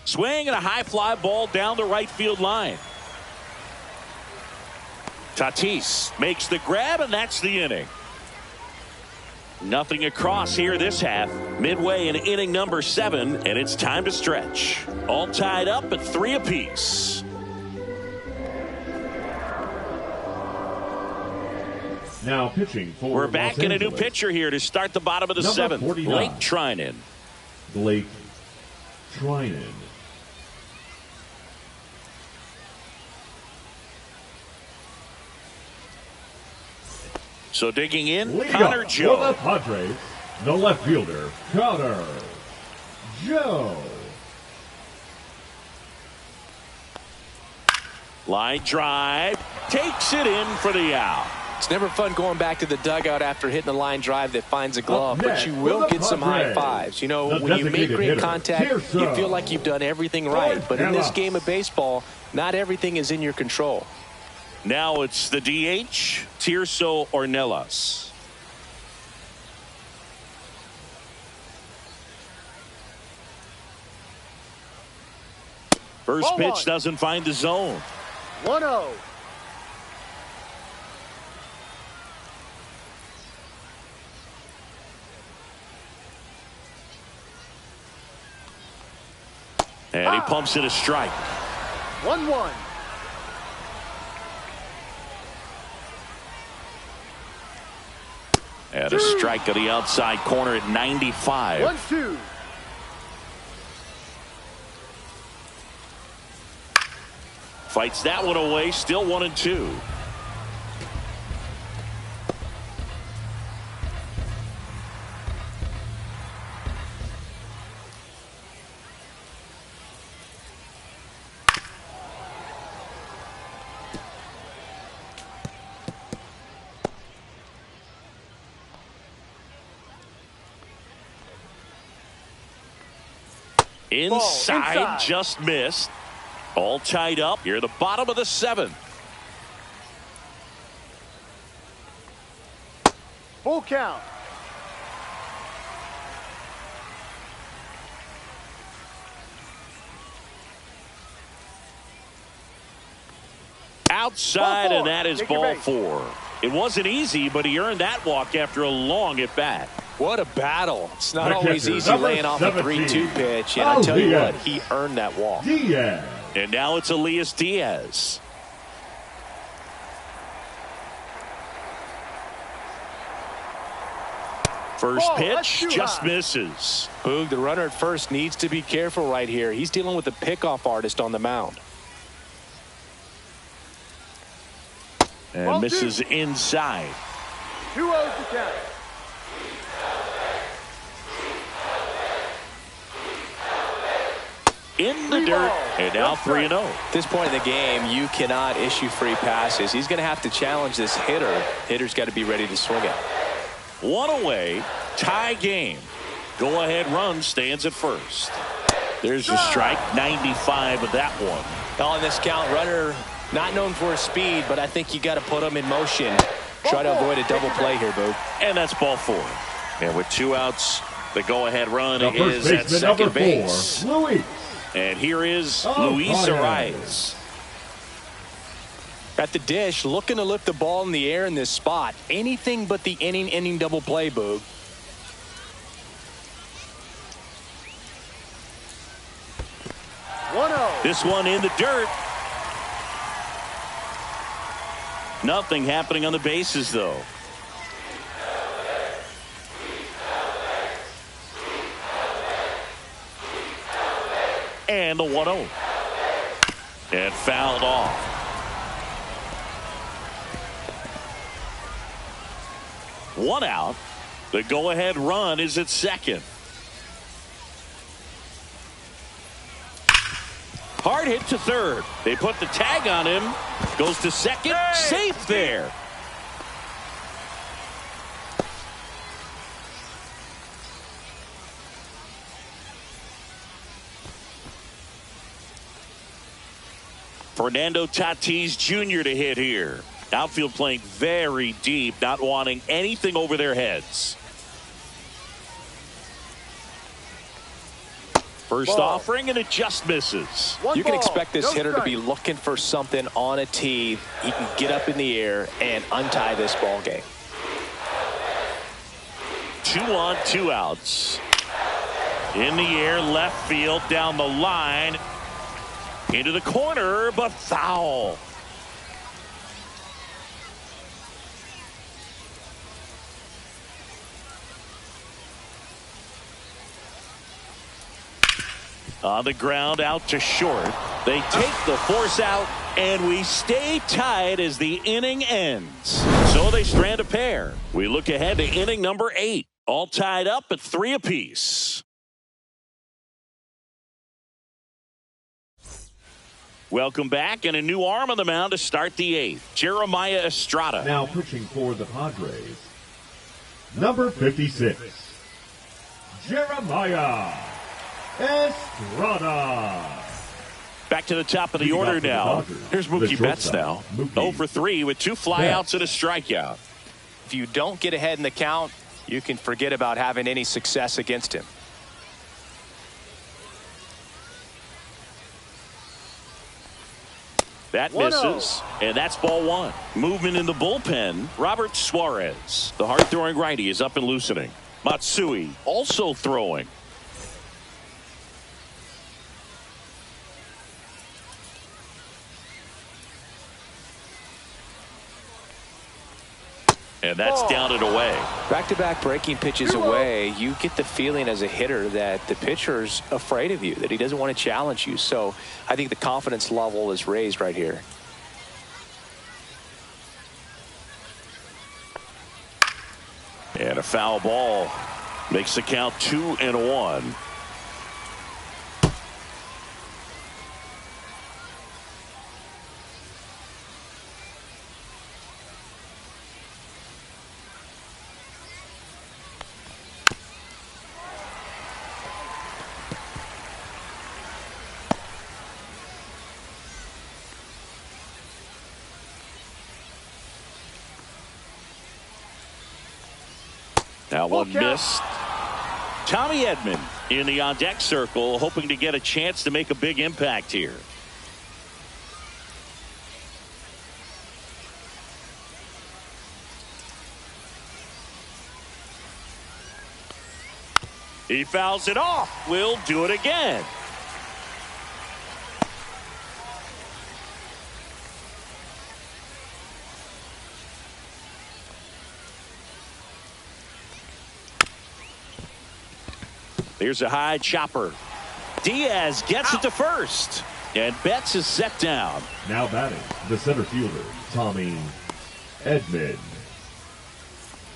Swing and a high fly ball down the right field line. Tatis makes the grab, and that's the inning. Nothing across here this half. Midway in inning number 7, and it's time to stretch. All tied up at 3 apiece. Now pitching for We're back Los in a new Angeles. pitcher here to start the bottom of the Number 7th. 49. Blake Trinan. Blake Trinan. So digging in, Leading Connor up Joe. for the Padres, the left fielder, Connor Joe. Line drive. Takes it in for the out. It's never fun going back to the dugout after hitting a line drive that finds a glove, but you next will for the get some high Padres, fives. You know, the when you make designated great hitter, contact, you Tirso. feel like you've done everything right. But in this Ornelas. game of baseball, not everything is in your control. Now it's the DH, Tirso Ornelas. First Ball pitch 1. doesn't find the zone. 1-0. And he pumps it a strike. 1-1. And a strike of the outside corner at 95. 1-2. Fights that one away. Still 1-2. Inside, just missed. All tied up here at the bottom of the 7th. Full count. Outside, Ball 4. and that is Take your ball base. 4. It wasn't easy, but he earned that walk after a long at bat. What a battle. It's not The always catcher, easy number laying off a 17. 3-2 pitch. And I tell you Diaz. what, he earned that walk. Diaz. And now it's Elias Diaz. First Ball, that's pitch too just high. misses. Boog, the runner at first needs to be careful right here. He's dealing with a pickoff artist on the mound. And Ball misses 2. inside. 2-0 to count. In the Free dirt, ball. and now One strike. 3-0. At this point in the game, you cannot issue free passes. He's going to have to challenge this hitter. Hitter's got to be ready to swing it. One away, tie game. Go ahead run stands at first. There's a strike, 95 of that one. On this count, runner Not known for his speed, but I think you got to put him in motion. Try to avoid a double play here, Boo. And that's ball 4. And with 2 outs, the go-ahead run The first is at baseman, second number 4, base. Luis. And here is Oh, Luis Padres. Arias. At the dish, looking to lift the ball in the air in this spot. Anything but the inning double play, Boo. This one in the dirt. Nothing happening on the bases, though. And the 1-0. And fouled off. One out. The go-ahead run is at second. Hard hit to third. They put the tag on him. Goes to second. Safe there. Fernando Tatis Jr. to hit here. Outfield playing very deep, not wanting anything over their heads. First offering, and it just misses. You can expect this hitter to be looking for something on a tee. He can get up in the air and untie this ball game. 2 on, 2 outs. In the air, left field, down the line. Into the corner, but foul. On the ground, out to short. They take the force out, and we stay tied as the inning ends. So they strand a pair. We look ahead to inning number 8. All tied up at 3 apiece. Welcome back, and a new arm on the mound to start the 8th. Jeremiah Estrada. Now pitching for the Padres, number 56, Jeremiah Estrada. Back to the top of the order now. Here's Mookie Betts now. 0 for 3 with 2 flyouts and a strikeout. If you don't get ahead in the count, you can forget about having any success against him. That misses, and that's ball 1. Movement in the bullpen. Robert Suarez, the hard-throwing righty, is up and loosening. Matsui also throwing. And that's down and away. Back-to-back breaking pitches away, you get the feeling as a hitter that the pitcher's afraid of you, that he doesn't want to challenge you. So I think the confidence level is raised right here. And a foul ball makes the count 2-1. That one missed. Tommy Edman in the on-deck circle, hoping to get a chance to make a big impact here. He fouls it off. We'll do it again. There's a high chopper. Diaz gets it to first. And Betts is set down. Now batting, the center fielder, Tommy Edman.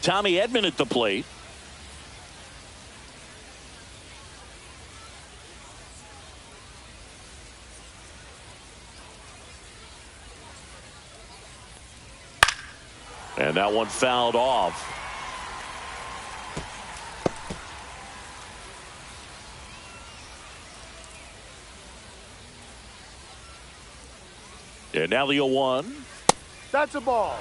Tommy Edman at the plate. And that one fouled off. And now the 0-1. That's a ball.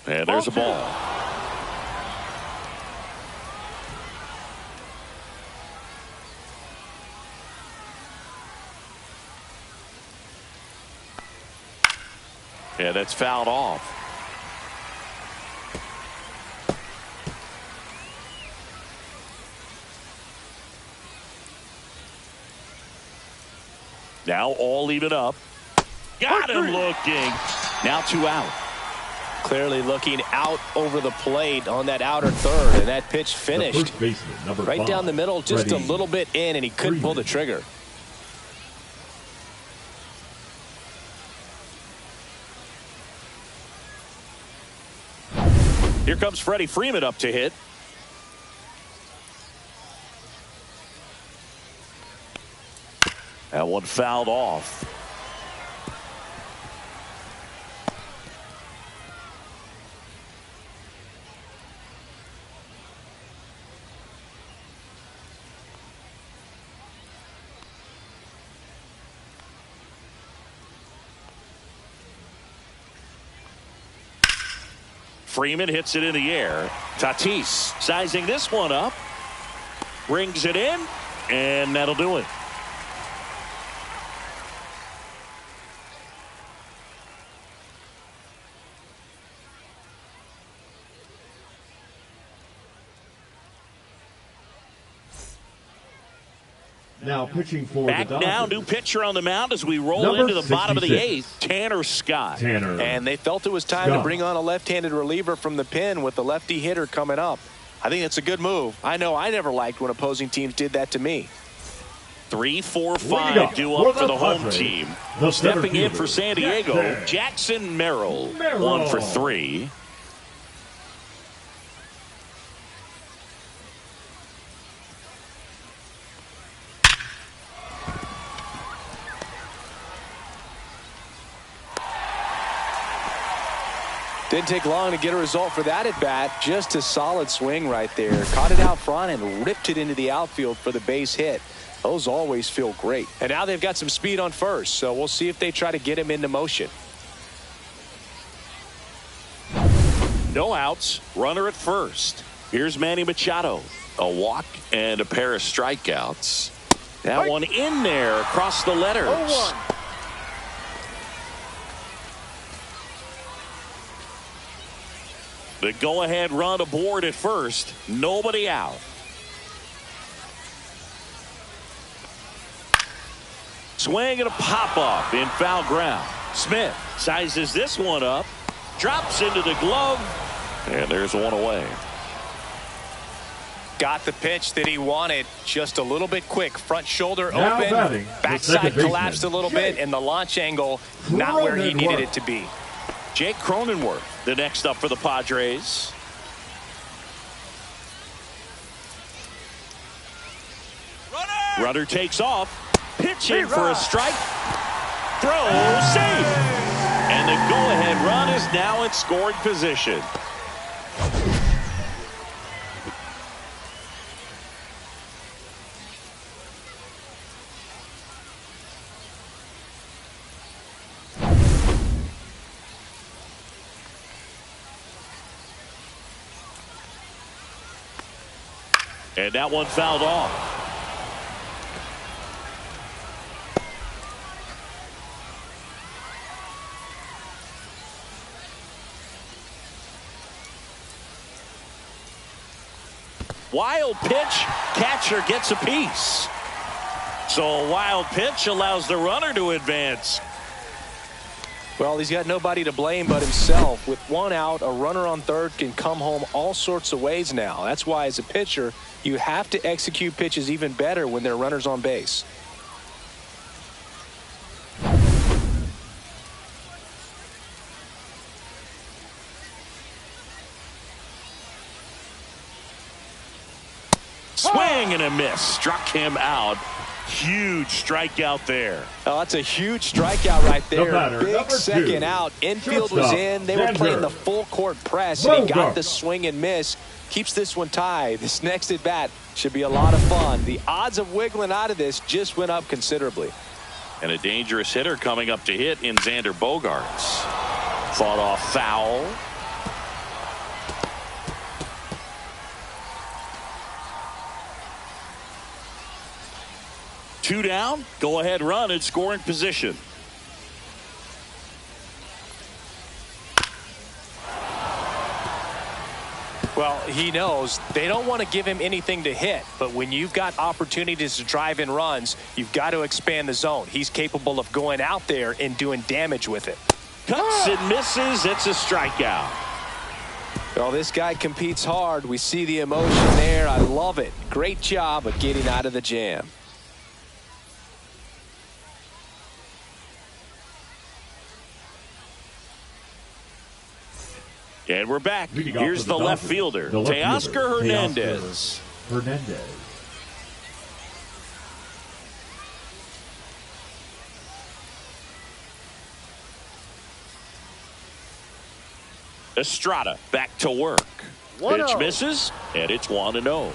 And there's a ball. Yeah, that's fouled off. Now all even up. Got him looking. Now 2 out. Clearly looking out over the plate on that outer third, and that pitch finished right 5, down the middle, just ready. a little bit in, and he couldn't pull the trigger. Here comes Freddie Freeman up to hit. That one fouled off. Freeman hits it in the air. Tatis sizing this one up. Brings it in, and that'll do it. Now pitching for Back the now, Dodgers. new pitcher on the mound as we roll Number into the bottom of the 66. 8th. Tanner Scott. Tanner. And they felt it was time to Scott. bring on a left-handed reliever from the pen with the lefty hitter coming up. I think that's a good move. I know I never liked when opposing teams did that to me. 3, 4, Leading 5 off due for up for the the home Padres, team. the Stepping center in fielder, for San Diego, Jackson Merrill. 1 for 3. Didn't take long to get a result for that at bat. Just a solid swing right there. Caught it out front and ripped it into the outfield for the base hit. Those always feel great. And now they've got some speed on first, so we'll see if they try to get him into motion. No outs. Runner at first. Here's Manny Machado. A walk and a pair of strikeouts. That one in there across the letters. 0-1. The go-ahead run aboard at first. Nobody out. Swing and a pop-up in foul ground. Smith sizes this one up. Drops into the glove. And there's one away. Got the pitch that he wanted, just a little bit quick. Front shoulder Now open, batting, the backside second baseman, collapsed a little bit, and the launch angle not where he needed it to be. Jake Cronenworth, the next up for the Padres. Runner takes off. Pitching for a strike. Throw, safe. And the go-ahead run is now in scoring position. And that one fouled off. Wild pitch. Catcher gets a piece. So a wild pitch allows the runner to advance. Well, he's got nobody to blame but himself. With one out, a runner on third can come home all sorts of ways now. That's why, as a pitcher, you have to execute pitches even better when there are runners on base. Swing and a miss. Struck him out. Huge strikeout there. Oh, that's a huge strikeout right there. batter, Big number 2. second out. Infield was Shortstop, in. They were Denver. playing the full court press, and he got Bogart. the swing and miss. keeps this one tied, this next at bat should be a lot of fun. The odds of wiggling out of this just went up considerably. And a dangerous hitter coming up to hit in Xander Bogaerts. Fought off foul. Two down. Go ahead run in scoring position. Well, he knows they don't want to give him anything to hit, but when you've got opportunities to drive in runs, you've got to expand the zone. He's capable of going out there and doing damage with it. Cuts and misses. It's a strikeout. Well, this guy competes hard. We see the emotion there. I love it. Great job of getting out of the jam. And we're back. Here's the left fielder, Teoscar Hernandez. Estrada back to work. Pitch misses, and it's 1-0.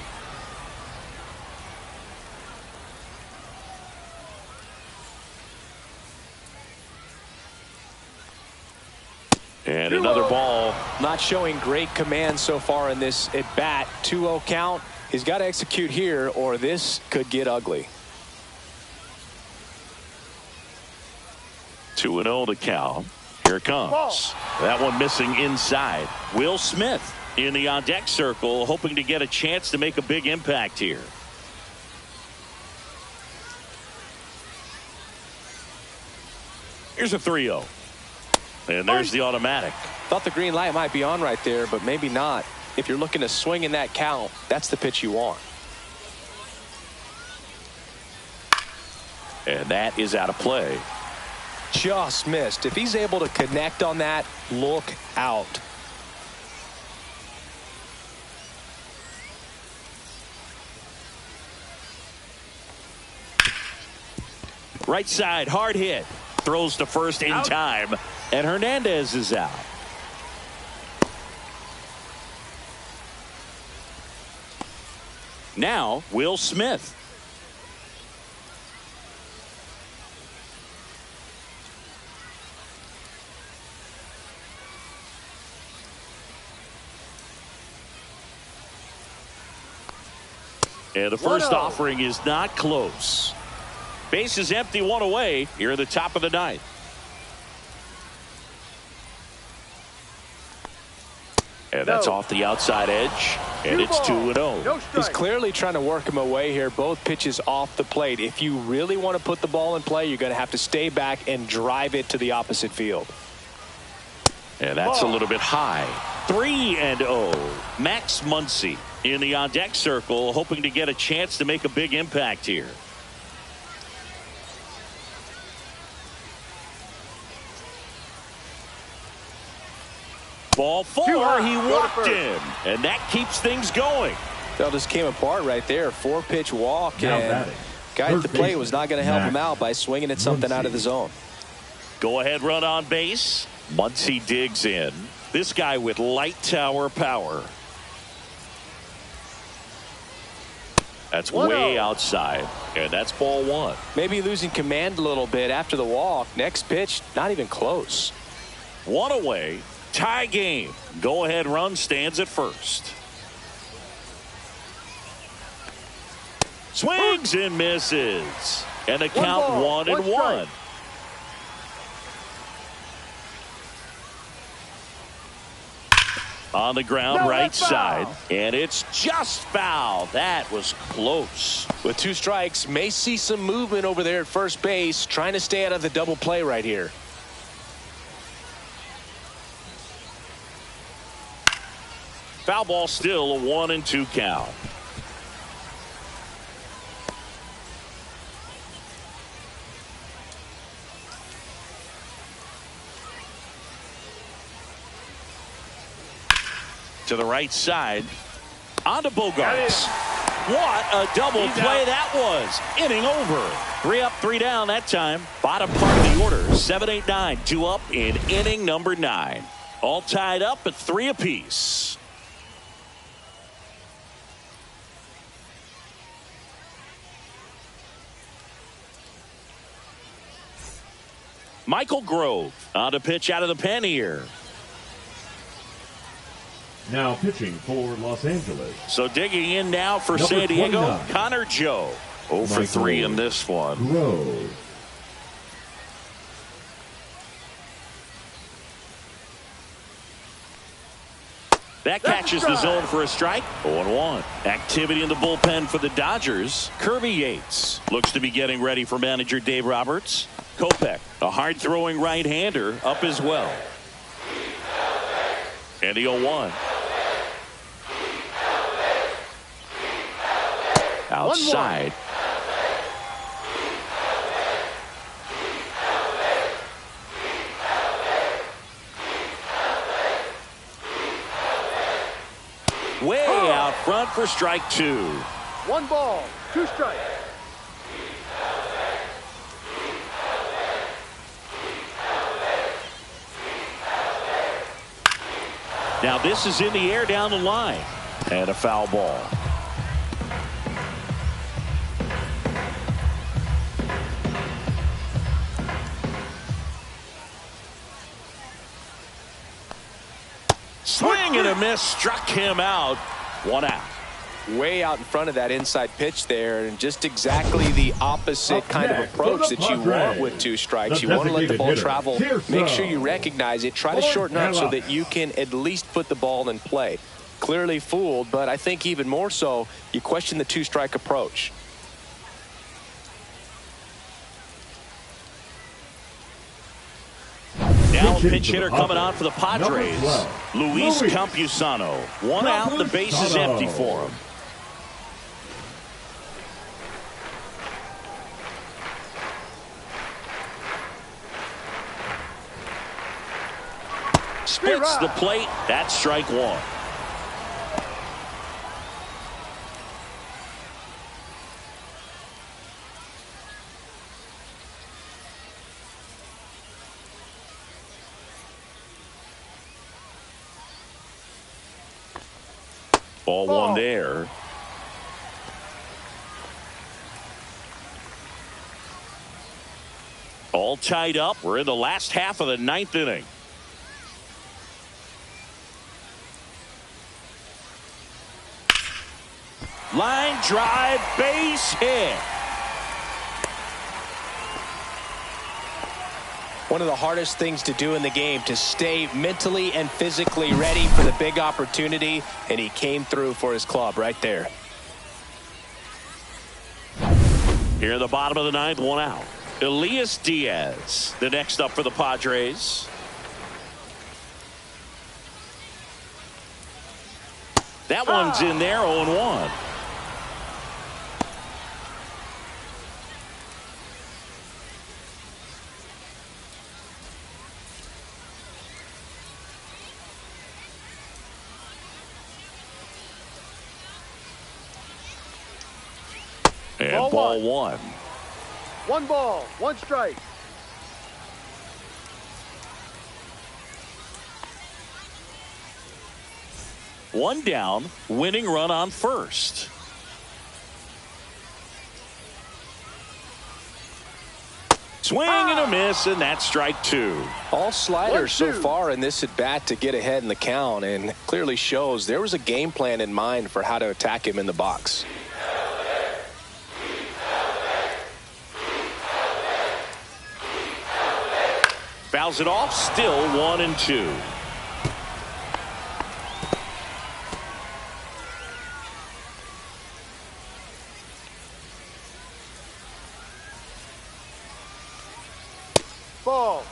And another ball. Not showing great command so far in this at bat. 2-0 count. He's got to execute here or this could get ugly. 2-0 to count. Here it comes. That one missing inside. Will Smith in the on deck circle, hoping to get a chance to make a big impact here. Here's a 3-0. And there's the automatic. Thought the green light might be on right there, but maybe not. If you're looking to swing in that count, that's the pitch you want. And that is out of play. Just missed. If he's able to connect on that, look out. Right side, hard hit. Throws to first in time, and Hernandez is out. Now, Will Smith. And the first offering is not close. Base is empty, one away here at the top of the ninth. And that's off the outside edge, and it's 2-0. He's clearly trying to work him away here. Both pitches off the plate. If you really want to put the ball in play, you're going to have to stay back and drive it to the opposite field. And that's a little bit high. 3-0. Max Muncy in the on deck circle, hoping to get a chance to make a big impact here. Ball 4, he walked him, and that keeps things going. That just came apart right there. 4-pitch walk, and guy at the plate was not going to help him out by swinging at something out of the zone. Go ahead run on base. Muncy digs in. This guy with light tower power. That's way outside, and that's ball 1. Maybe losing command a little bit after the walk. Next pitch, not even close. 1 away. Tie game. Go ahead run stands at first. Swings and misses. And the count 1-1. On the ground, right side. And it's just foul. That was close. With 2 strikes, may see some movement over there at first base, trying to stay out of the double play right here. Foul ball, still a 1-2 count. To the right side. On to Bogaerts. What a double play that was. Inning over. 3 up, 3 down that time. Bottom part of the order. 7, 8, 9. 2 up in inning number 9. All tied up at 3 apiece. Michael Grove on to pitch out of the pen here. Now pitching for Los Angeles. So digging in now for Number San Diego, 29. Connor Joe. 0 for 3 in this one. Grove. That catches the zone for a strike. 0-1. Activity in the bullpen for the Dodgers. Kirby Yates looks to be getting ready for manager Dave Roberts. Kopech, a hard-throwing right-hander, up as well. And the 0-1. Outside. Way out front for strike 2. 1 ball, 2 strikes. Now this is in the air down the line. And a foul ball. Swing and a miss, struck him out. 1 out. Way out in front of that inside pitch there, and just exactly the opposite kind of approach that you want with 2 strikes. You want to let the ball travel, make sure you recognize it, try to shorten up so that you can at least put the ball in play. Clearly fooled, but I think even more so, you question the 2-strike approach. Now a pinch hitter coming on for the Padres. Luis Campusano. 1 out, the base is empty for him. Spits the plate. That's strike 1. Ball 1 there. All tied up. We're in the last half of the 9th inning. Line drive, base hit. One of the hardest things to do in the game, to stay mentally and physically ready for the big opportunity, and he came through for his club right there. Here in the bottom of the 9th, 1 out. Elias Diaz, the next up for the Padres. That one's in there, 0-1. And ball 1. 1 ball, 1 strike. One down, winning run on first. Swing and a miss, and that's strike 2. All sliders so far in this at bat to get ahead in the count, and clearly shows there was a game plan in mind for how to attack him in the box. Fouls it off, still 1-2. Ball.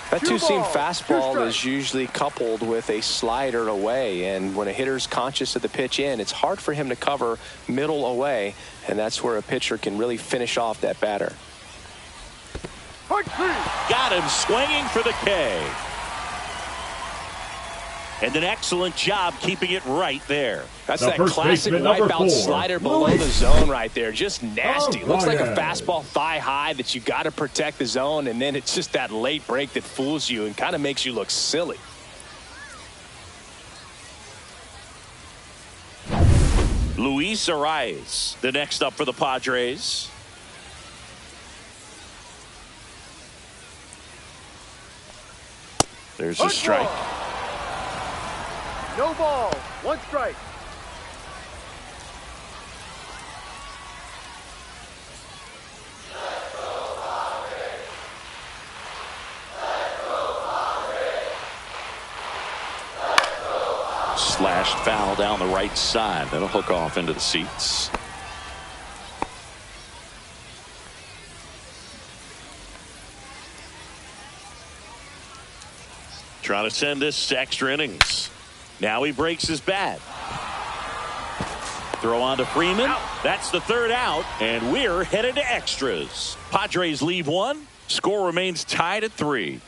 That 2-seam fastball 2 strikes. is usually coupled with a slider away, and when a hitter's conscious of the pitch in, it's hard for him to cover middle away, and that's where a pitcher can really finish off that batter. Got him swinging for the K. And an excellent job keeping it right there. That's The that first classic baseman, number wipeout 4, slider below Luis. the zone right there. Just nasty. Oh, Looks like a Ryan. fastball thigh high that you got to protect the zone, and then it's just that late break that fools you and kind of makes you look silly. Luis Arias, the next up for the Padres. There's a strike. No ball. One strike. Slashed foul down the right side. That'll hook off into the seats. Trying to send this to extra innings. Now he breaks his bat. Throw on to Freeman. That's the third out, and we're headed to extras. Padres leave one. Score remains tied at 3.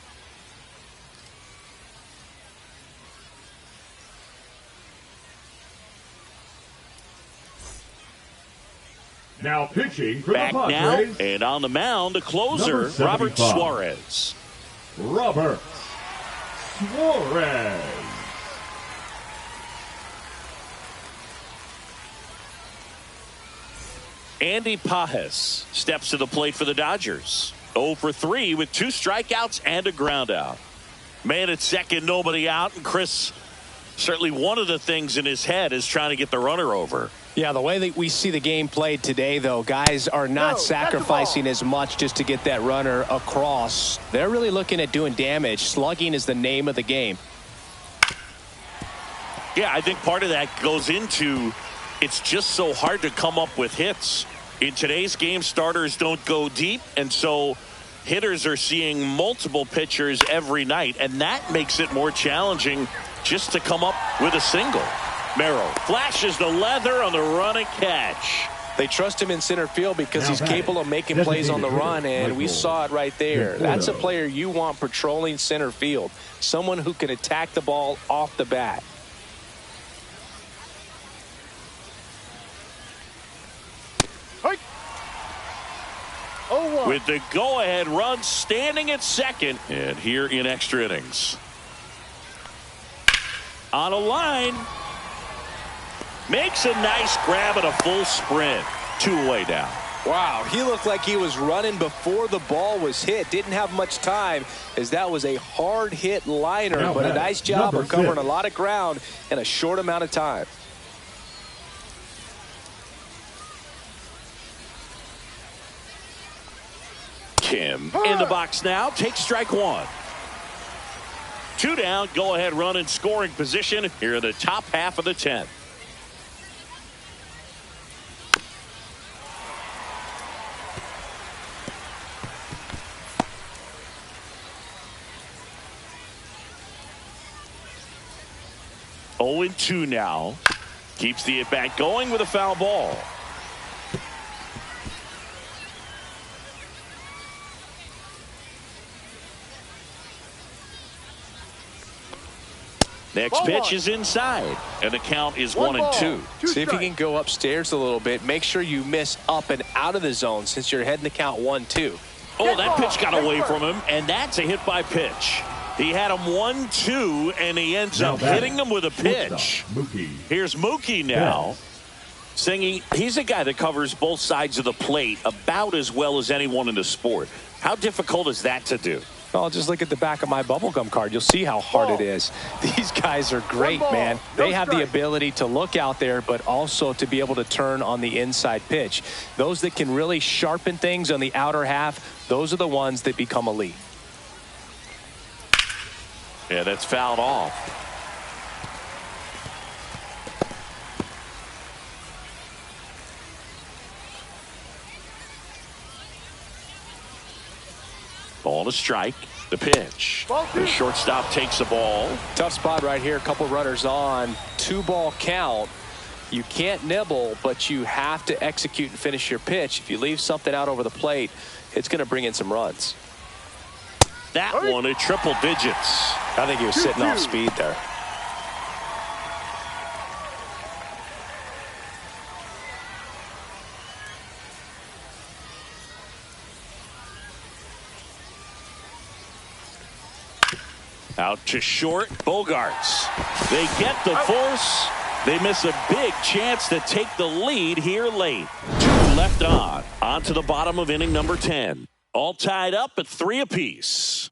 Now pitching for Back the now, Padres. and on the mound, the closer, Robert Suarez. Robert Suarez. Andy Pajes steps to the plate for the Dodgers. 0 for 3 with 2 strikeouts and a ground out. Man at second, nobody out, and Chris, certainly one of the things in his head is trying to get the runner over. Yeah, the way that we see the game played today, though, guys are not sacrificing as much just to get that runner across. They're really looking at doing damage. Slugging is the name of the game. Yeah, I think part of that goes into it's just so hard to come up with hits. In today's game, starters don't go deep, and so hitters are seeing multiple pitchers every night, and that makes it more challenging just to come up with a single. Merrill flashes the leather on the run and catch. They trust him in center field because he's capable of making plays on the run, and we saw it right there. That's a player you want patrolling center field, someone who can attack the ball off the bat. With the go-ahead run standing at second, and here in extra innings. On a line. Makes a nice grab at a full sprint. 2 away down. Wow, he looked like he was running before the ball was hit. Didn't have much time as that was a hard hit liner, but a nice job of covering a lot of ground in a short amount of time. Kim in the box now. Takes strike 1. 2 down. Go ahead run in scoring position here in the top half of the 10th. Oh and 2 now. Keeps the at bat going with a foul ball. Next pitch is inside, and the count is 1 and 2. See if you can go upstairs a little bit. Make sure you miss up and out of the zone since you're heading to count 1-2. Oh, that pitch got away from him, and that's a hit by pitch. He had him 1-2, and he ends up hitting him with a pitch. Here's Mookie now. Singing, he's a guy that covers both sides of the plate about as well as anyone in the sport. How difficult is that to do? Well, just look at the back of my bubblegum card. You'll see how hard it is. These guys are great, man. They have the ability to look out there, but also to be able to turn on the inside pitch. Those that can really sharpen things on the outer half, those are the ones that become elite. Yeah, that's fouled off. Ball to strike. The pitch. The shortstop takes the ball. Tough spot right here. A couple runners on. 2-ball count. You can't nibble, but you have to execute and finish your pitch. If you leave something out over the plate, it's going to bring in some runs. That one at triple digits. I think he was sitting off speed there. Out to short, Bogarts. They get the force. They miss a big chance to take the lead here late. 2 left on to the bottom of inning number 10. All tied up at 3 apiece.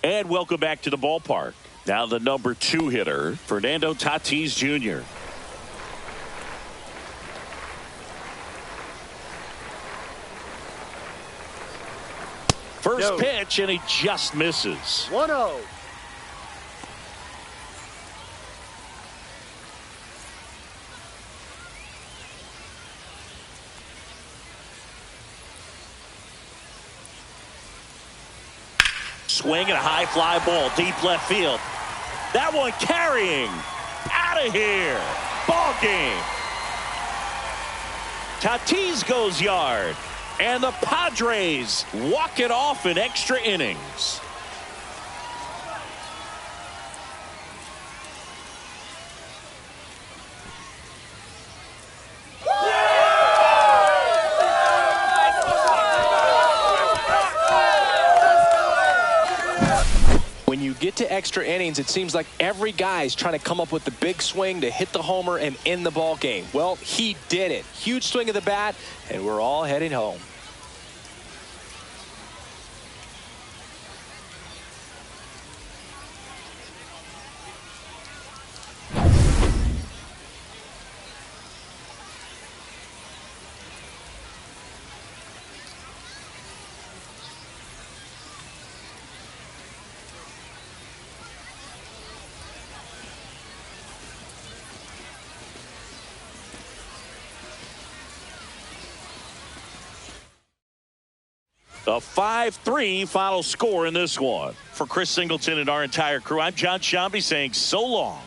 And welcome back to the ballpark. Now the number 2 hitter, Fernando Tatis Jr. First pitch, and he just misses. 1-0. Swing and a high fly ball deep left field. That one carrying. Out of here. Ball game. Tatis goes yard. And the Padres walk it off in extra innings. When you get to extra innings, it seems like every guy's trying to come up with the big swing to hit the homer and end the ball game. Well, he did it. Huge swing of the bat, and we're all heading home. A 5-3 final score in this one. For Chris Singleton and our entire crew, I'm John Shambi saying so long.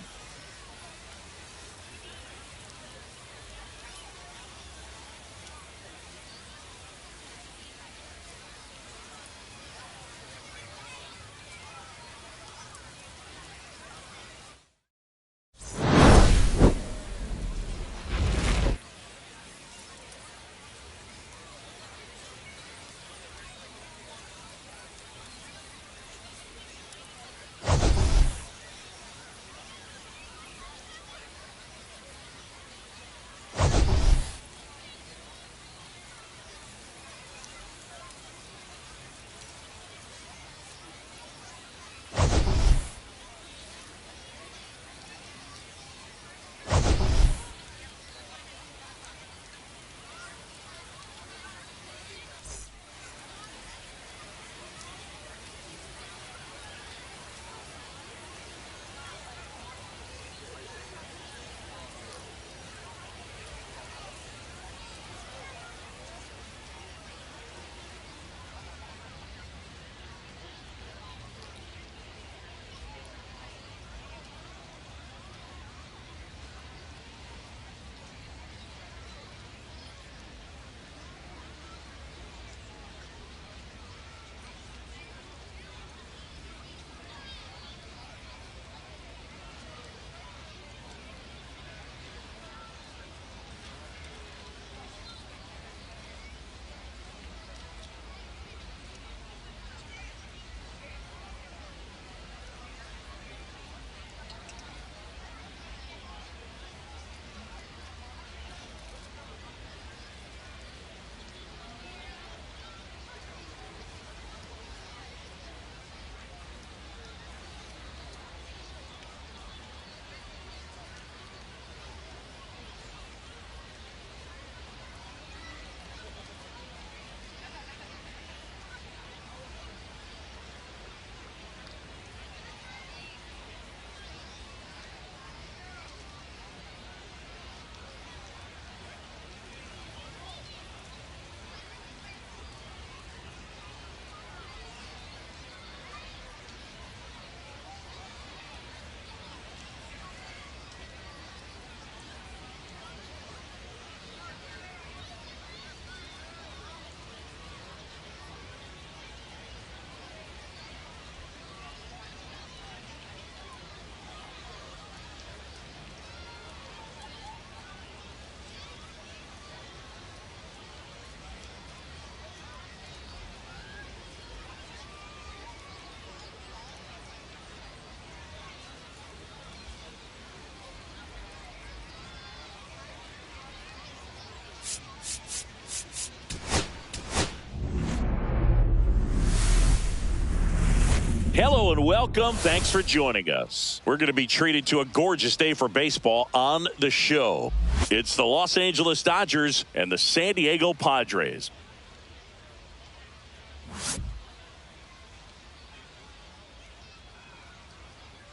Hello and welcome. Thanks for joining us. We're going to be treated to a gorgeous day for baseball on the show. It's the Los Angeles Dodgers and the San Diego Padres.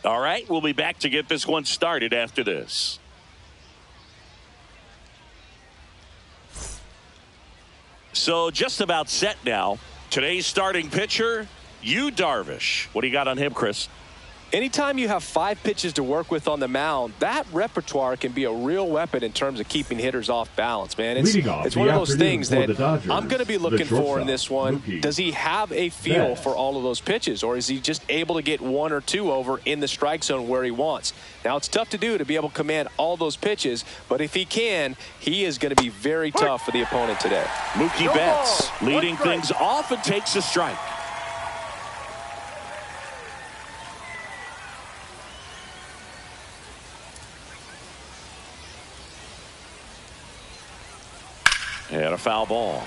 All right, we'll be back to get this one started after this. So just about set now. Today's starting pitcher, Yu Darvish. What do you got on him, Chris? Anytime you have 5 pitches to work with on the mound, that repertoire can be a real weapon in terms of keeping hitters off balance, man. It's one of those things that I'm going to be looking for in this one. Does he have a feel for all of those pitches, or is he just able to get 1 or 2 over in the strike zone where he wants? Now, it's tough to do to be able to command all those pitches, but if he can, he is going to be very tough for the opponent today. Mookie Betts leading things off and takes a strike. And a foul ball.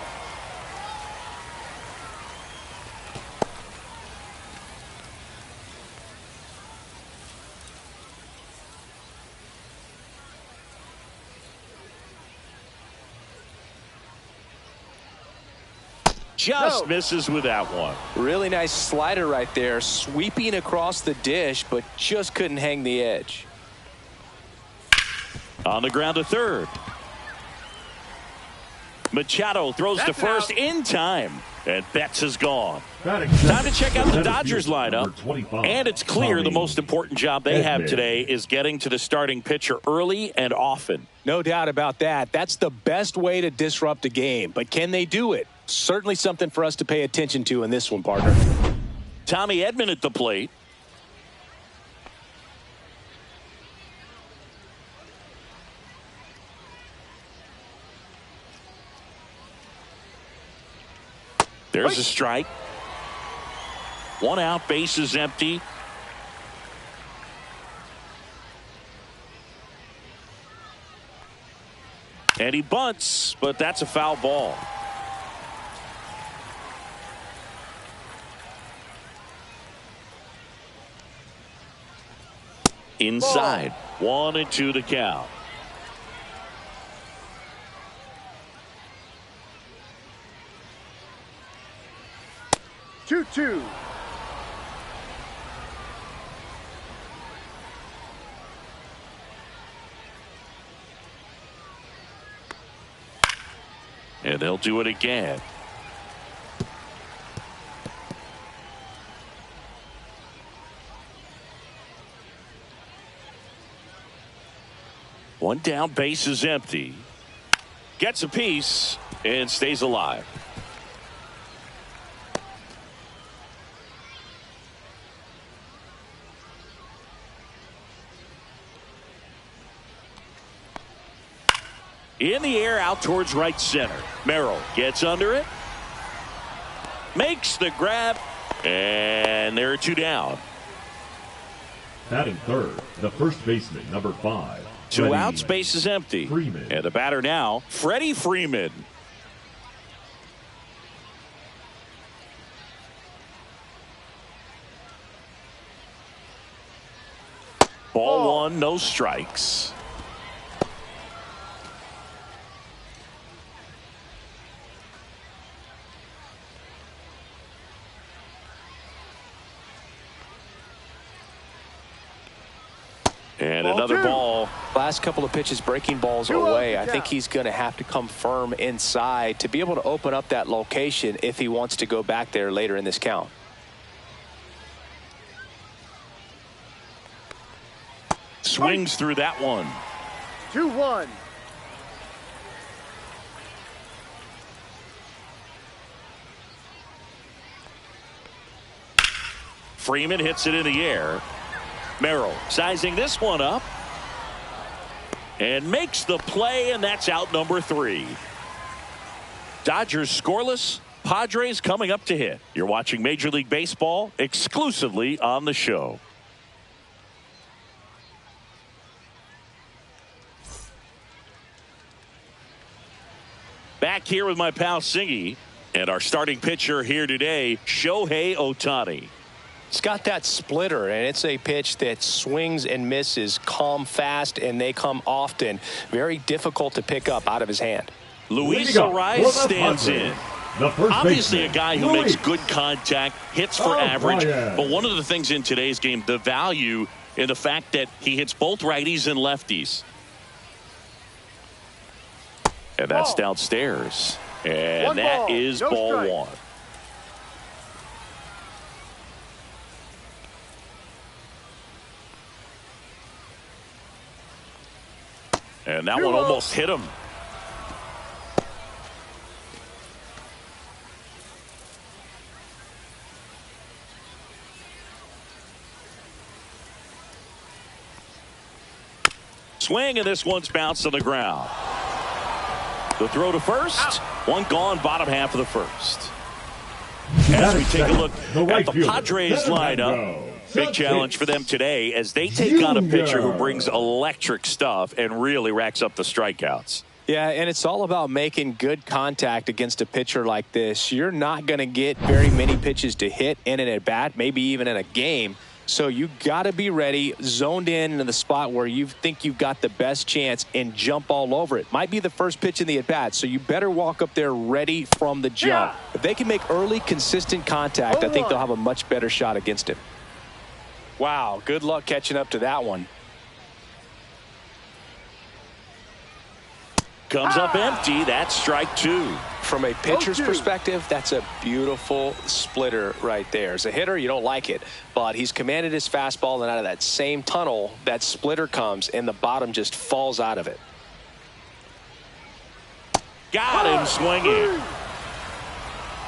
Just misses with that one. Really nice slider right there, sweeping across the dish, but just couldn't hang the edge. On the ground to third. Machado throws to first in time, and Betts is gone. Time to check out the Dodgers lineup, and it's clear the most important job they have today is getting to the starting pitcher early and often. No doubt about that. That's the best way to disrupt a game, but can they do it? Certainly something for us to pay attention to in this one, partner. Tommy Edman at the plate. There's a strike. 1 out, base is empty. And he bunts, but that's a foul ball. Inside. 1-2 the count. Two. And they'll do it again. One down, base is empty. Gets a piece and stays alive. In the air out towards right center. Merrill gets under it. Makes the grab. And there are 2 down. Batting third, the first baseman, number 5. 2 outs, base is empty. Freeman. And the batter now, Freddie Freeman. Ball 1, no strikes. And another ball. Last couple of pitches breaking balls away. I think he's going to have to come firm inside to be able to open up that location if he wants to go back there later in this count. Swings through that one. 2-1. Freeman hits it in the air. Merrill sizing this one up and makes the play, and that's out number 3. Dodgers scoreless. Padres coming up to hit. You're watching Major League Baseball exclusively on the show. Back here with my pal Singy, and our starting pitcher here today, Shohei Ohtani. It's got that splitter, and it's a pitch that swings and misses, come fast, and they come often. Very difficult to pick up out of his hand. Luis Ariz stands in. Obviously a guy who makes good contact, hits for average, but one of the things in today's game, the value in the fact that he hits both righties and lefties. And that's downstairs. And that is ball one. And that one almost hit him. Swing, and this one's bounced on the ground. The throw to first. One gone, bottom half of the first. As we take a look at the Padres lineup, big challenge for them today as they take on a pitcher who brings electric stuff and really racks up the strikeouts. Yeah, and it's all about making good contact against a pitcher like this. You're not going to get very many pitches to hit in an at-bat, maybe even in a game. So you got to be ready, zoned in the spot where you think you've got the best chance and jump all over it. Might be the first pitch in the at-bat, so you better walk up there ready from the jump. If they can make early, consistent contact, I think they'll have a much better shot against him. Wow, good luck catching up to that one. Comes up empty. That's strike two. From a pitcher's perspective, that's a beautiful splitter right there. As a hitter, you don't like it, but he's commanded his fastball, and out of that same tunnel, that splitter comes, and the bottom just falls out of it. Got him swinging.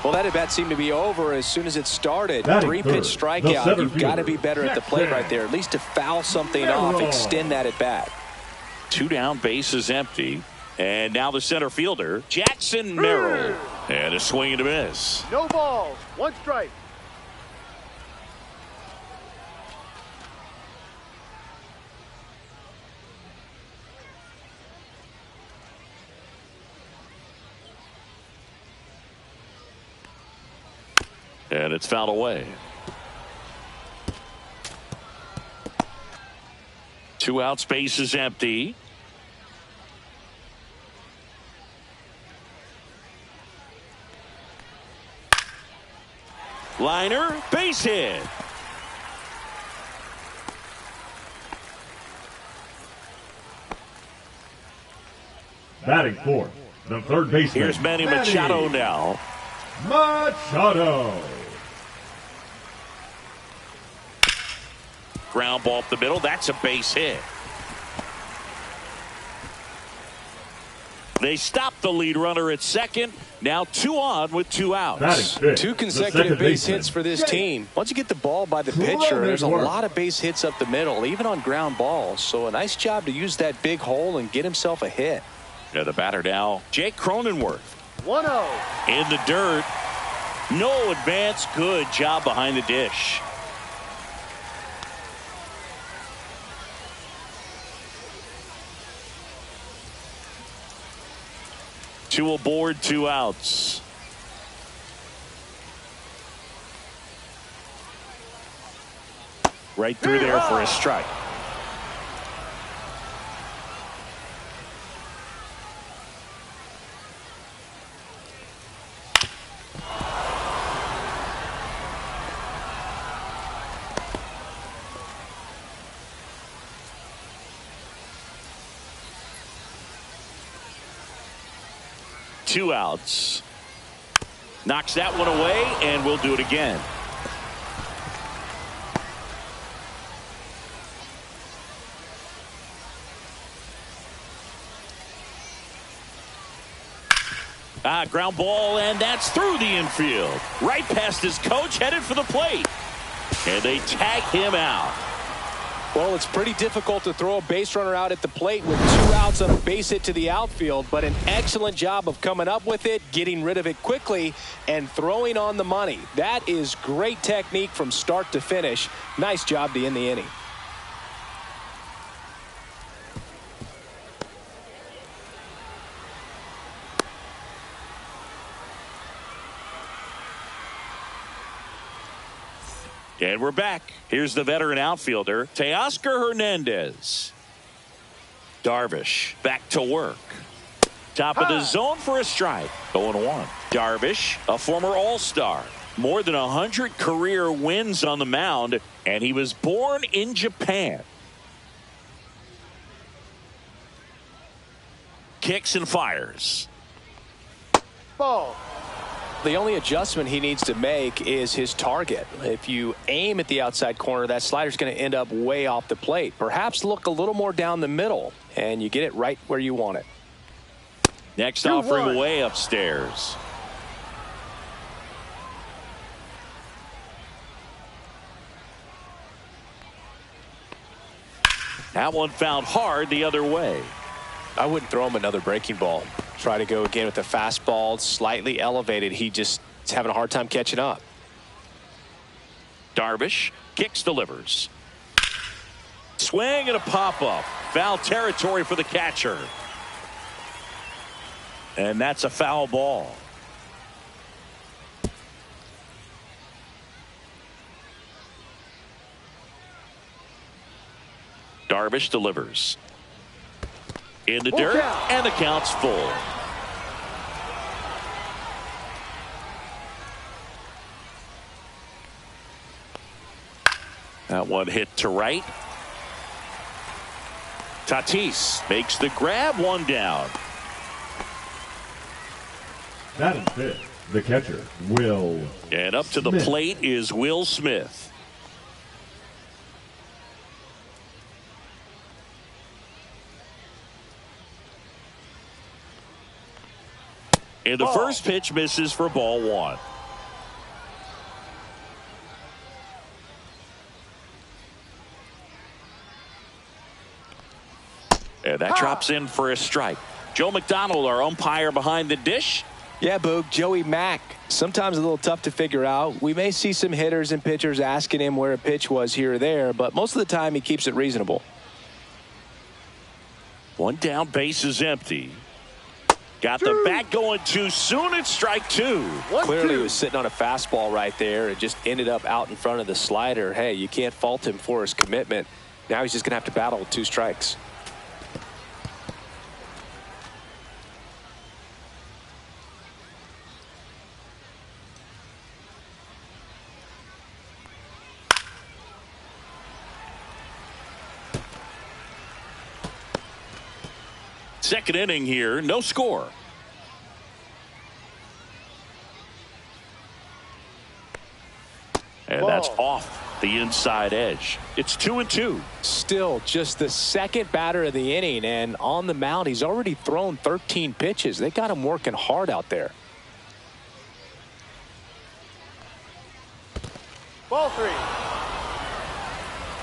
Well, that at-bat seemed to be over as soon as it started. Three-pitch strikeout. You've got to be better at the plate right there, at least to foul something off, extend that at-bat. Two down, bases empty. And now the center fielder, Jackson Merrill. And a swing and a miss. No balls, one strike. And it's fouled away. 2 outs, bases empty. Liner, base hit. Batting fourth, the third baseman. Here's Manny Machado now. Machado. Ground ball up the middle. That's a base hit. They stopped the lead runner at second. Now 2 on with 2 outs. 2 consecutive base hits for this team. Once you get the ball by the pitcher, there's a lot of base hits up the middle, even on ground balls. So a nice job to use that big hole and get himself a hit. Yeah, the batter now, Jake Cronenworth. 1-0. In the dirt. No advance. Good job behind the dish. Two aboard, 2 outs. Right through there for a strike. Two outs. Knocks that one away, and we'll do it again. Ground ball, and that's through the infield. Right past his coach, headed for the plate. And they tag him out. Well, it's pretty difficult to throw a base runner out at the plate with 2 outs on a base hit to the outfield, but an excellent job of coming up with it, getting rid of it quickly, and throwing on the money. That is great technique from start to finish. Nice job to end the inning. And we're back. Here's the veteran outfielder, Teoscar Hernandez. Darvish back to work. Top of the zone for a strike. 0-1. Darvish, a former All-Star. More than 100 career wins on the mound, and he was born in Japan. Kicks and fires. Ball. The only adjustment he needs to make is his target. If you aim at the outside corner, that slider's going to end up way off the plate. Perhaps look a little more down the middle, and you get it right where you want it. Next offering way upstairs. That one found hard the other way. I wouldn't throw him another breaking ball. Try to go again with the fastball, slightly elevated. He just is having a hard time catching up. Darvish kicks, delivers. Swing and a pop-up. Foul territory for the catcher. And that's a foul ball. Darvish delivers. In the dirt, and the count's full. That one hit to right. Tatis makes the grab, one down. That is it. The catcher, Will. And up to the plate is Will Smith. And the first pitch misses for ball one. And that drops in for a strike. Joe McDonald, our umpire behind the dish. Yeah, Boog, Joey Mack. Sometimes a little tough to figure out. We may see some hitters and pitchers asking him where a pitch was here or there, but most of the time he keeps it reasonable. One down, base is empty. Got the bat going too soon. It's strike two. Clearly he was sitting on a fastball right there and just ended up out in front of the slider. Hey, you can't fault him for his commitment. Now he's just going to have to battle with 2 strikes. Second inning here, no score. And that's off the inside edge. It's 2-2. Still just the second batter of the inning, and on the mound he's already thrown 13 pitches. They got him working hard out there. Ball 3.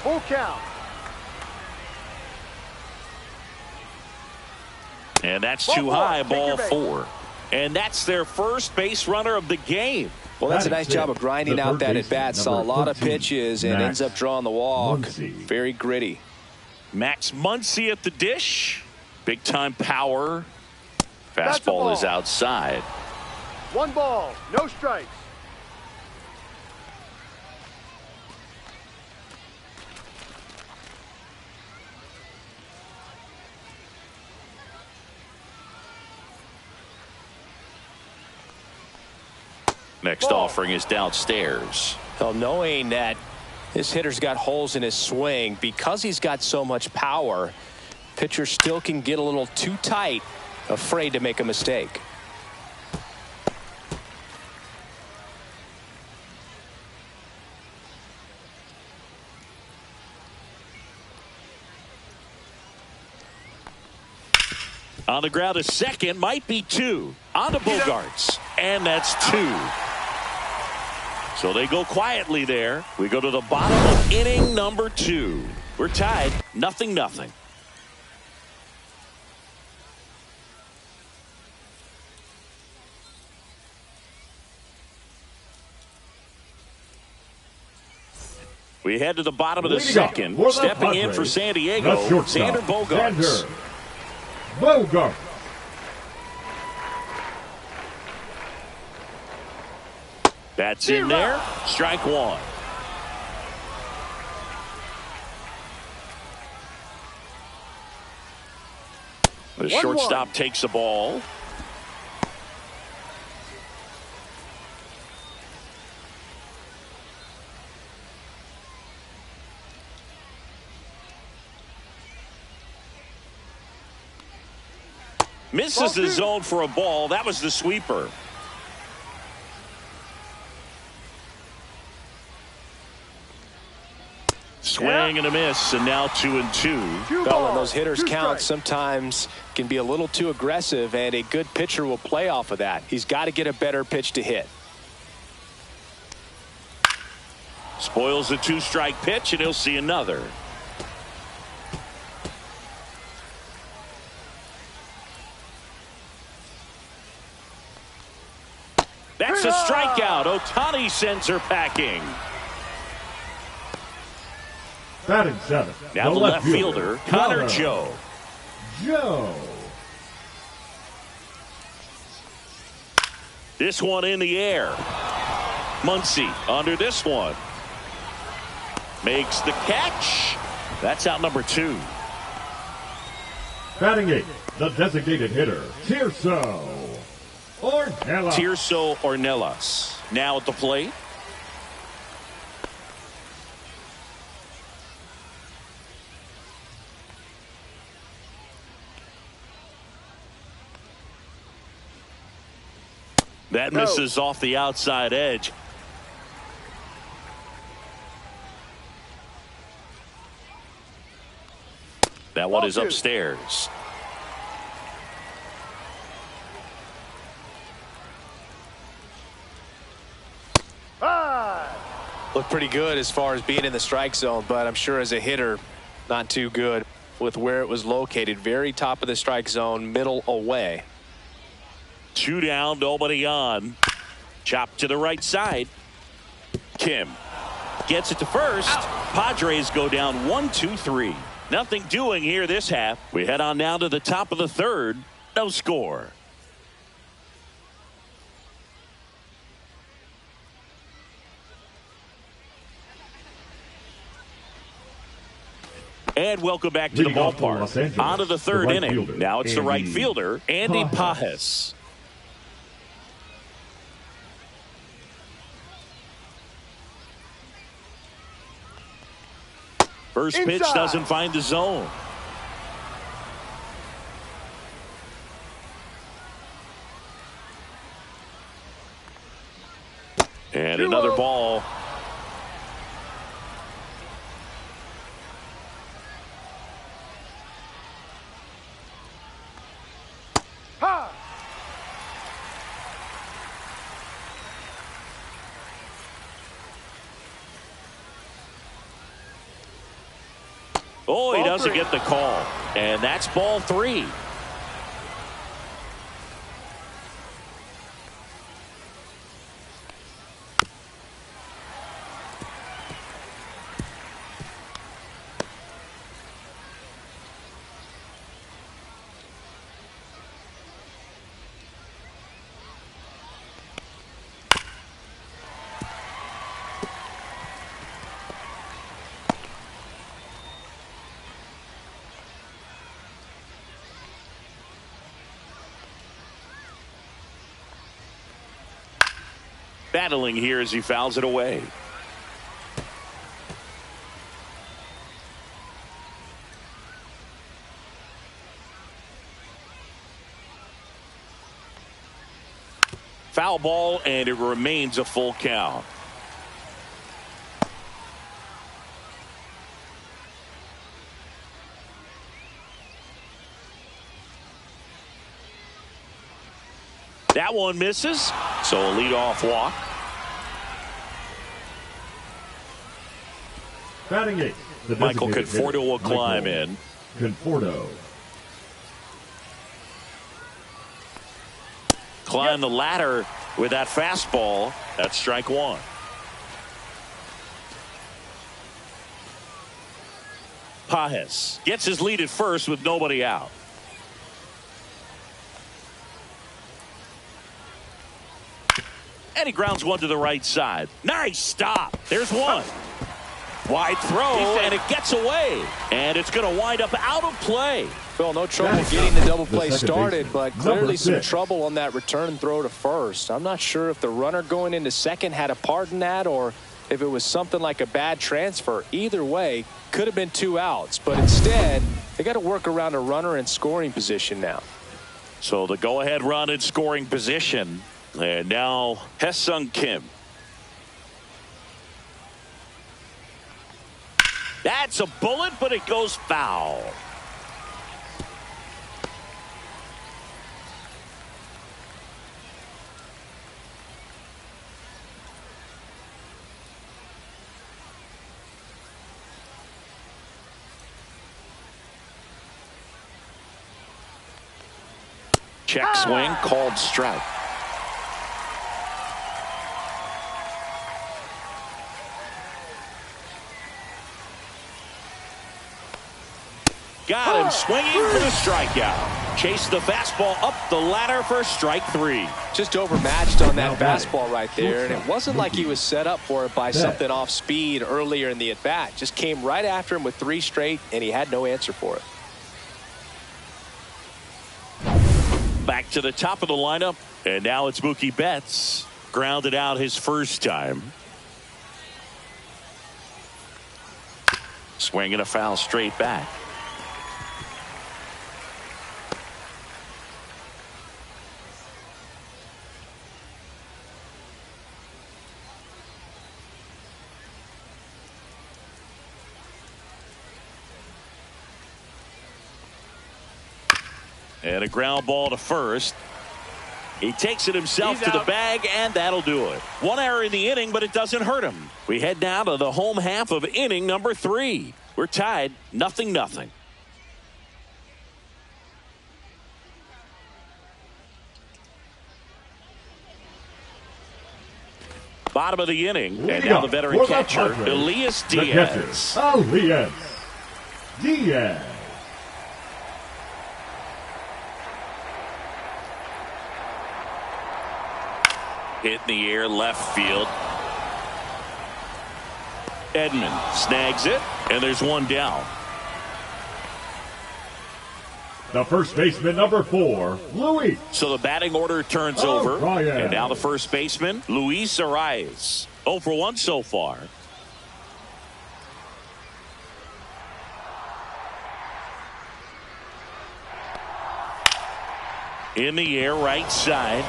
Full count. And that's too high, ball 4. And that's their first base runner of the game. Well, that's a nice job of grinding out that at bat. Saw a lot of pitches and ends up drawing the walk. Very gritty. Max Muncy at the dish. Big time power. Fastball is outside. 1 ball, no strikes. Next offering is downstairs. Well, knowing that this hitter's got holes in his swing, because he's got so much power, pitcher still can get a little too tight, afraid to make a mistake. On the ground, a second, might be 2. On to Bogarts, and that's 2. So they go quietly there. We go to the bottom of inning number 2. We're tied, 0-0. We head to the bottom of the second. Stepping in for San Diego, Xander Bogaerts. Bogarts. That's in there. Strike 1. The shortstop takes the ball. Misses the zone for a ball. That was the sweeper. Swing and a miss, and now 2-2. Well, when those hitters count, sometimes can be a little too aggressive, and a good pitcher will play off of that. He's got to get a better pitch to hit. Spoils the 2-strike pitch, and he'll see another. That's a strikeout. Ohtani sends her packing. Batting seventh. Now the left fielder, Connor Joe. This one in the air. Muncy under this one. Makes the catch. That's out number 2. Batting eighth, the designated hitter, Tirso Ornelas. Now at the plate. That misses off the outside edge. That one is upstairs. Looked pretty good as far as being in the strike zone, but I'm sure as a hitter, not too good with where it was located. Very top of the strike zone, middle away. 2 down, nobody on. Chop to the right side. Kim gets it to first. Padres go down 1-2-3. Nothing doing here this half. We head on now to the top of the third. No score. And welcome back to the ballpark. On to the third inning. Now it's the right fielder, Andy Pajes. First pitch doesn't find the zone. And another ball. Oh, he doesn't get the call. And that's ball 3. Battling here as he fouls it away. Foul ball, and it remains a full count. That one misses, so a leadoff walk. Batting eighth, Michael Conforto will climb in. Conforto. Climb the ladder with that fastball. That's strike 1. Pajes gets his lead at first with nobody out. And he grounds one to the right side. Nice stop. There's one. Wide throw, and it gets away. And it's going to wind up out of play. Phil, no trouble getting the double play started, but clearly some trouble on that return throw to first. I'm not sure if the runner going into second had a part in that or if it was something like a bad transfer. Either way, could have been 2 outs, but instead they got to work around a runner in scoring position now. So the go-ahead run in scoring position, and now Hesung Kim. That's a bullet, but it goes foul. Check swing, called strike. Got him swinging for the strikeout. Chased the fastball up the ladder for strike 3. Just overmatched on that fastball right there, and it wasn't like he was set up for it by something off speed earlier in the at-bat. Just came right after him with 3 straight, and he had no answer for it. Back to the top of the lineup, and now it's Mookie Betts. Grounded out his first time. Swinging a foul straight back. And a ground ball to first. He takes it himself to the bag, and that'll do it. 1 error in the inning, but it doesn't hurt him. We head now to the home half of inning number 3. We're tied 0-0. Bottom of the inning, and now the veteran catcher, Elias Diaz. Elias Diaz. Hit in the air, left field. Edman snags it, and there's 1 down. The first baseman, number 4, Luis. So the batting order turns over, and now the first baseman, Luis Arias. 0 for 1 so far. In the air, right side.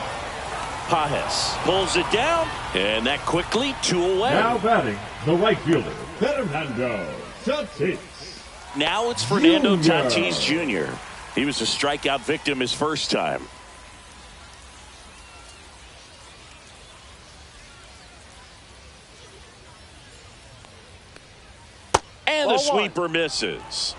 Pajes pulls it down, and that quickly 2 away. Now batting, the right fielder, Fernando Tatis. Now it's Fernando Tatis Jr. He was a strikeout victim his first time. And the sweeper misses.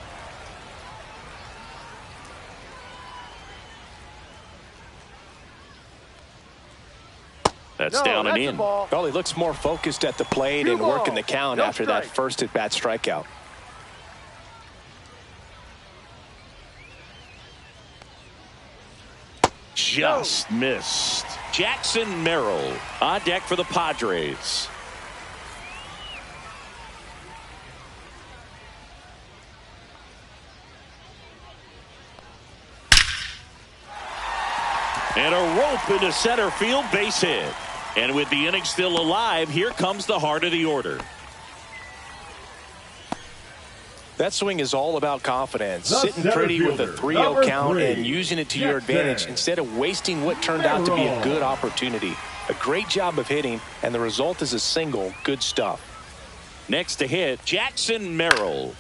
That's down and in. Well, he looks more focused at the plate and working the count after that first at-bat strikeout. Just missed. Jackson Merrill on deck for the Padres. And a rope into center field, base hit. And with the inning still alive, here comes the heart of the order. That swing is all about confidence. Sitting pretty with a 3-0 count and using it to your advantage instead of wasting what turned out to be a good opportunity. A great job of hitting, and the result is a single. Good stuff. Next to hit, Jackson Merrill.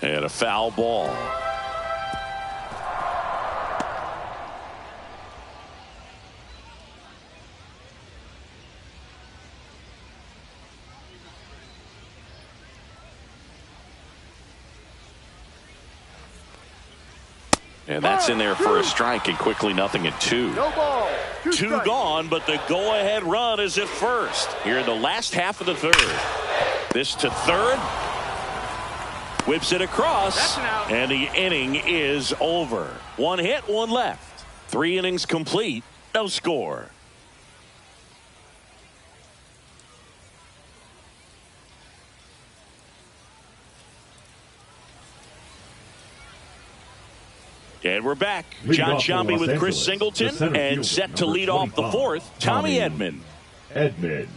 And a foul ball. And that's in there for a strike, and quickly 0-2. No ball. 2 gone, but the go-ahead run is at first. Here in the last half of the 3rd. This to 3rd. Whips it across, and the inning is over. 1 hit, 1 left. 3 innings complete, no score. And we're back. Leading John off for Sciambi Los with Chris Angeles, Singleton, the center and fielder, set to number lead off the 25, fourth, Tommy Edman. Edman.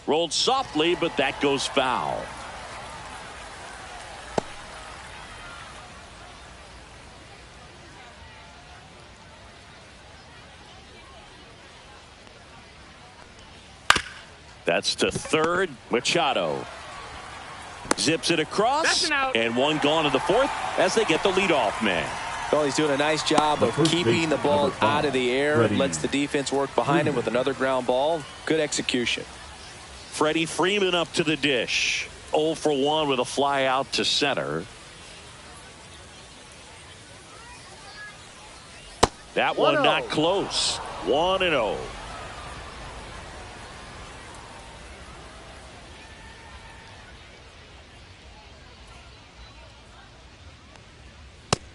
Rolled softly, but that goes foul. That's to third. Machado zips it across, and one gone to the fourth as they get the leadoff man. Well, he's doing a nice job of keeping the ball out of the air. Freddie. Lets the defense work behind him with another ground ball. Good execution. Freddie Freeman up to the dish. 0 for 1 with a fly out to center. That one 1-0. not close. 1-0.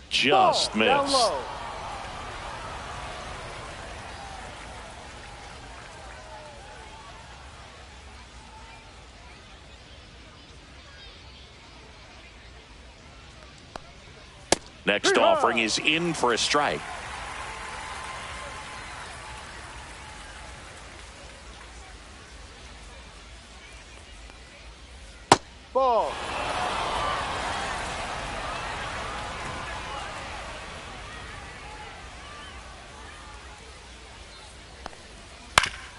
Just Ball, down missed. low. Next offering is in for a strike. Ball.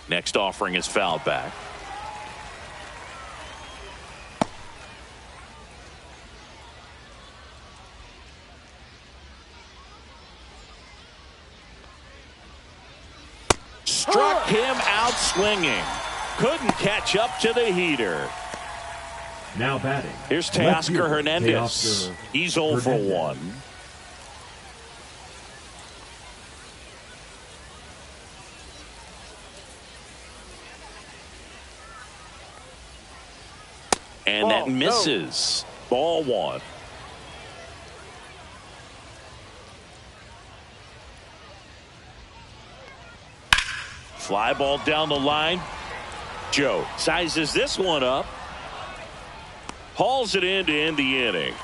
Next offering is fouled back. Struck him out swinging. Couldn't catch up to the heater. Now batting. Here's left Teoscar fielder, Hernandez. Teoscar He's 0 for Hernandez. 1. And Ball, that no. misses. Ball 1. Fly ball down the line. Joe sizes this one up. Hauls it in to end the inning.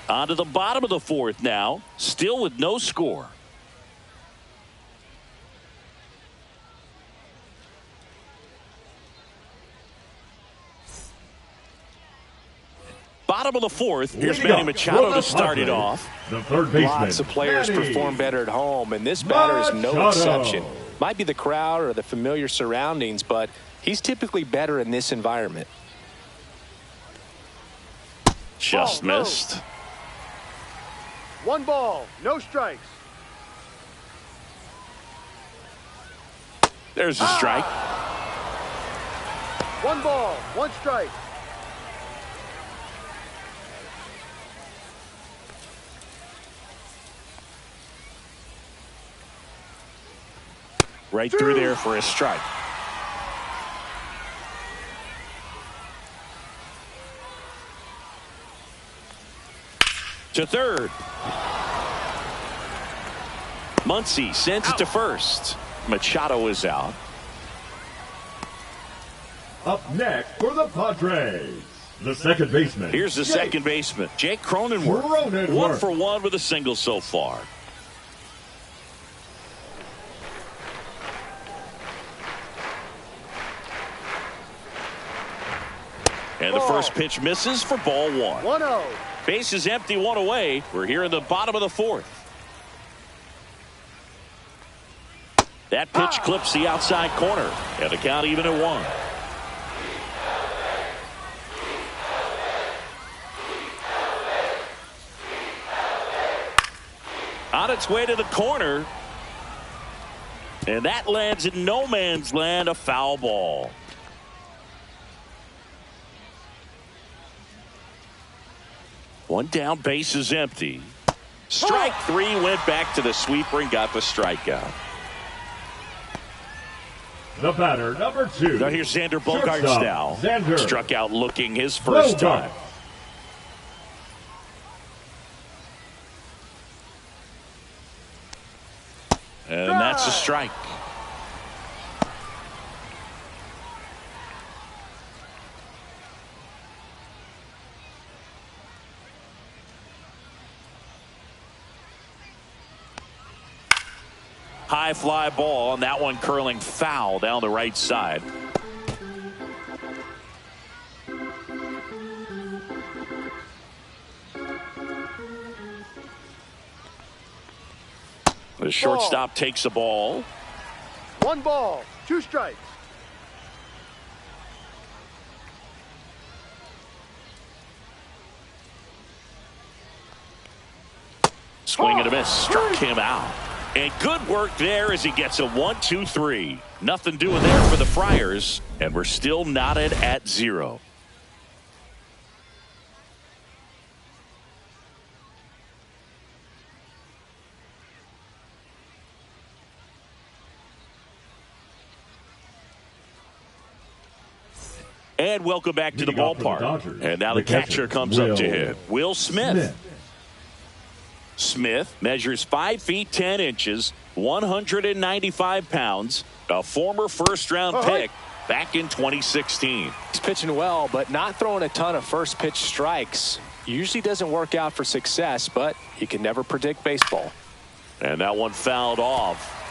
On to the bottom of the fourth now. Still with no score. Bottom of the fourth. Here's Leading Manny off Machado for to the start it Padres, off. The third baseman. Lots of players Manny perform better at home, and this batter is no Machado. exception. Might be the crowd or the familiar surroundings, but he's typically better in this environment. Just Ball, no. missed. 1 ball, no strikes. There's a strike. 1 ball, 1 strike. Right through there for a strike. To third. Muncy sends it to first. Machado is out. Up next for the Padres, the second baseman. Here's the second baseman, Jake Cronenworth. 1 Cronenworth. for 1 with a single so far. And the first pitch misses for ball 1. 1-0. Base is empty, 1 away. We're here in the bottom of the fourth. That pitch clips the outside corner, and the count even at 1. On its way to the corner, and that lands in no man's land, a foul ball. One down, base is empty. Strike 3, went back to the sweeper and got the strikeout. The batter, number 2. Now here's Xander Bogaerts Shortstop, now. Xander Struck out looking his first time. And that's a strike. High fly ball, and that one curling foul down the right side. The shortstop takes the ball. 1 ball, 2 strikes. Swing and a miss. Struck him out. And good work there as he gets a 1-2-3. Nothing doing there for the Friars, and we're still knotted at 0. And welcome back to the ballpark. And now the catcher comes up to hit. Will Smith. Smith measures 5 feet 10 inches, 195 pounds, a former first-round pick back in 2016. He's pitching well, but not throwing a ton of first-pitch strikes. Usually doesn't work out for success, but you can never predict baseball. And that one fouled off.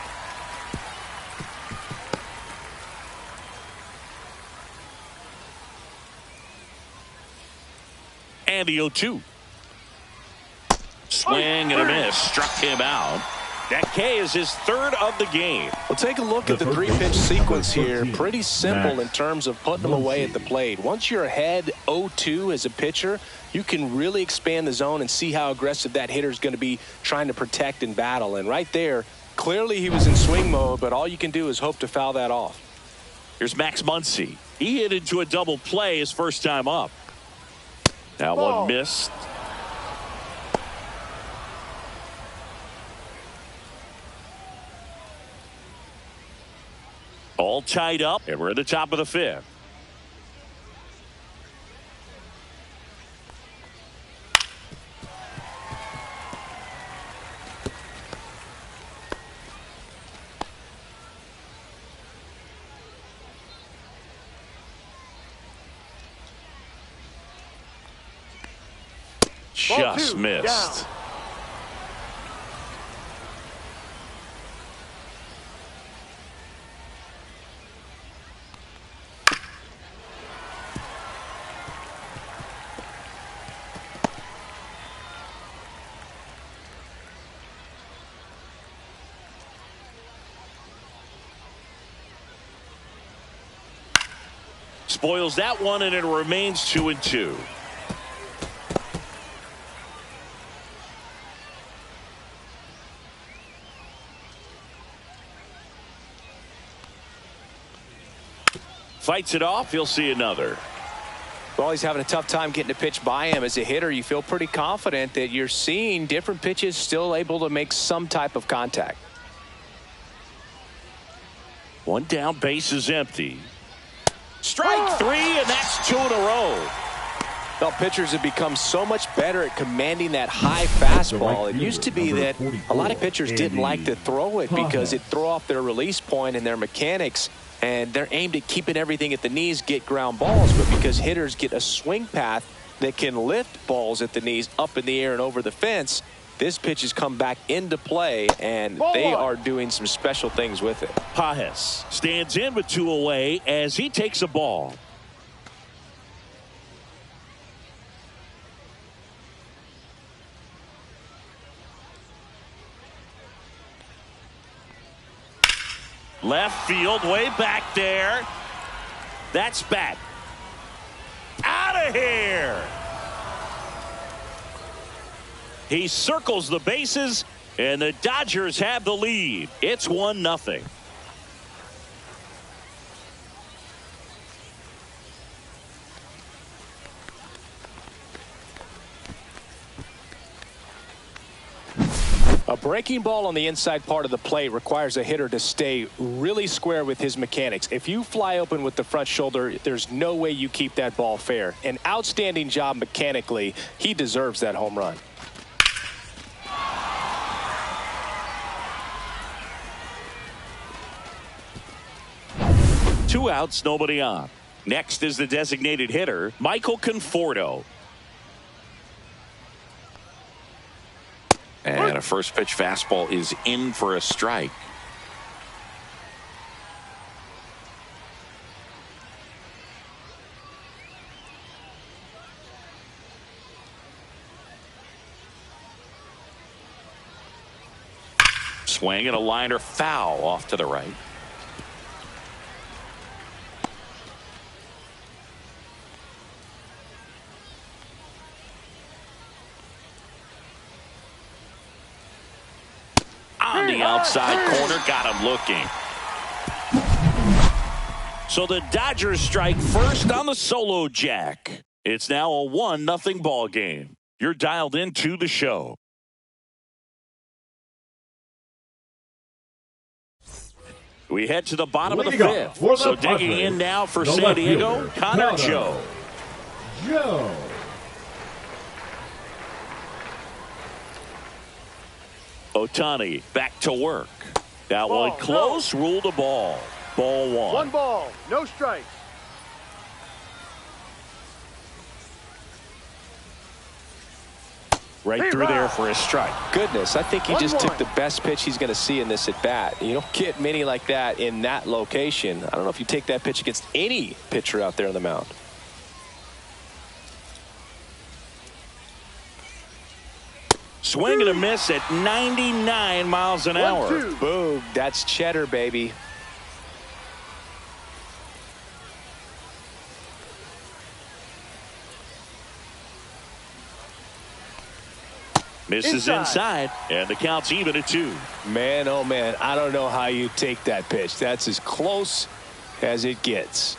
And the 0-2. Swing and a miss. Struck him out. That K is his 3rd of the game. Well, take a look at the 3-pitch sequence here. Pretty simple in terms of putting them away at the plate. Once you're ahead 0-2 as a pitcher, you can really expand the zone and see how aggressive that hitter is going to be trying to protect and battle. And right there, clearly he was in swing mode, but all you can do is hope to foul that off. Here's Max Muncy. He hit into a double play his first time up. That one missed. All tied up, and we're at the top of the 5th. Just missed. Down. Spoils that one, and it remains 2-2. Fights it off. He'll see another. Well, he's having a tough time getting a pitch by him. As a hitter, you feel pretty confident that you're seeing different pitches still able to make some type of contact. One down, base is empty. Strike 3, and that's 2 in a row. Well, pitchers have become so much better at commanding that high fastball. It used to be that a lot of pitchers didn't like to throw it because it'd throw off their release point and their mechanics. And they're aimed at keeping everything at the knees, get ground balls. But because hitters get a swing path that can lift balls at the knees up in the air and over the fence, this pitch has come back into play, and they are doing some special things with it. Pages stands in with 2 away as he takes a ball. Left field, way back there. That's back. Out of here. He circles the bases, and the Dodgers have the lead. It's 1-0. A breaking ball on the inside part of the plate requires a hitter to stay really square with his mechanics. If you fly open with the front shoulder, there's no way you keep that ball fair. An outstanding job mechanically. He deserves that home run. 2 outs, nobody on. Next is the designated hitter, Michael Conforto. And a first pitch fastball is in for a strike. Swing and a liner foul off to the right. On the outside corner, got him looking. So the Dodgers strike first on the solo jack. It's now a 1-0 ball game. You're dialed into the show. We head to the bottom of the fifth. So digging in now for San Diego, Connor Joe. Ohtani back to work. That one close, ruled a ball. Ball 1. 1 ball, no strikes. Right through there for a strike. Goodness, I think he just took the best pitch he's going to see in this at bat. You don't get many like that in that location. I don't know if you take that pitch against any pitcher out there on the mound. Swing and a miss at 99 miles an hour. Boom, that's cheddar, baby. Misses inside, and the count's even at 2. Man, oh man, I don't know how you take that pitch. That's as close as it gets.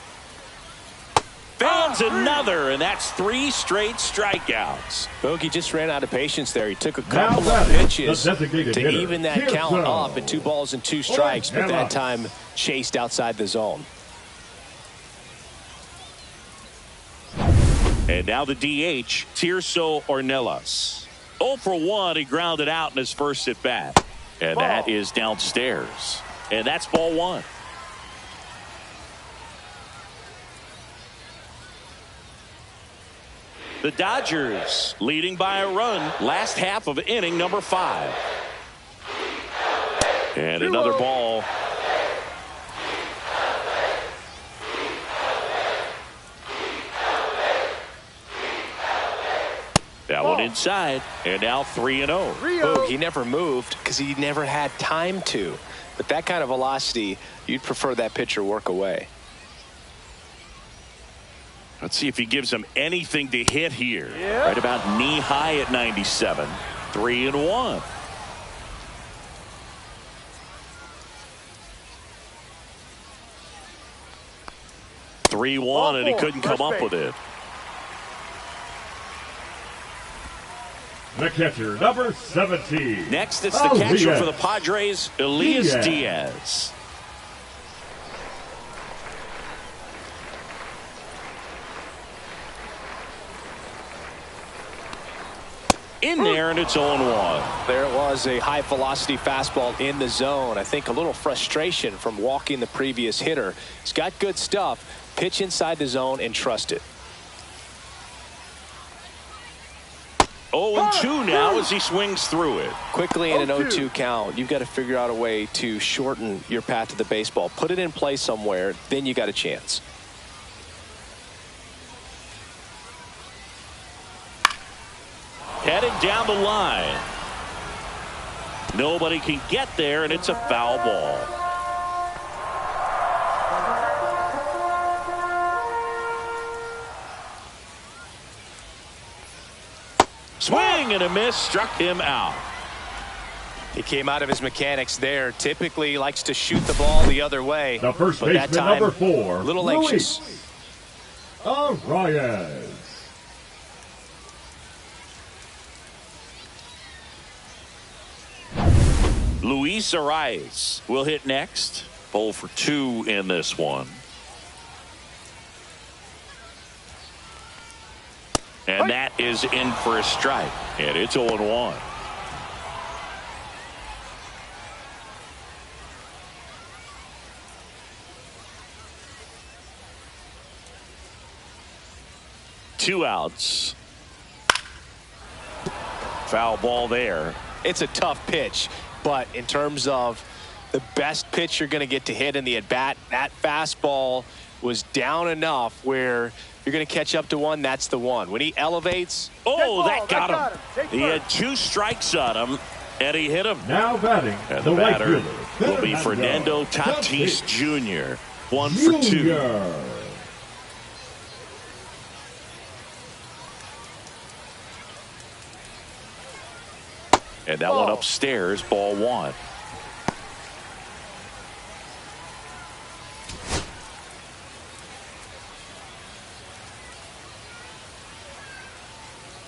Fans another, and that's 3 straight strikeouts. Bogey just ran out of patience there. He took a couple of pitches to even that count up at 2 balls and 2 strikes, but that time chased outside the zone. And now the DH, Tirso Ornelas. 0 for 1, he grounded out in his first at bat. And that is downstairs. And that's ball 1. The Dodgers leading by a run, last half of inning number 5. And another ball. That one inside, and now 3-0. Boog, he never moved because he never had time to. But that kind of velocity, you'd prefer that pitcher work away. Let's see if he gives him anything to hit here. Right about knee high at 97. 3-1. And he couldn't come up with it. The catcher, number 17. Next, it's the catcher for the Padres, Elias Diaz. In there, and it's 0-1. There was a high-velocity fastball in the zone. I think a little frustration from walking the previous hitter. He's got good stuff. Pitch inside the zone and trust it. 0-2 now as he swings through it. Quickly in an 0-2 count, you've got to figure out a way to shorten your path to the baseball. Put it in play somewhere, then you got a chance. Heading down the line. Nobody can get there, and it's a foul ball. Swing and a miss, struck him out. He came out of his mechanics there. Typically likes to shoot the ball the other way. The first baseman, number 4, a little anxious. Arias. Luis Arias will hit next. 0 for 2 in this one. And that is in for a strike. And it's 0-1. 2 outs. Foul ball there. It's a tough pitch, but in terms of the best pitch you're going to get to hit in the at-bat, that fastball was down enough where you're going to catch up to one. That's the one. When he elevates. Oh, that got him. He had 2 strikes on him, and he hit him. Now batting, and the batter will be Fernando Tatis Jr. 1 for 2. And that one upstairs, ball 1.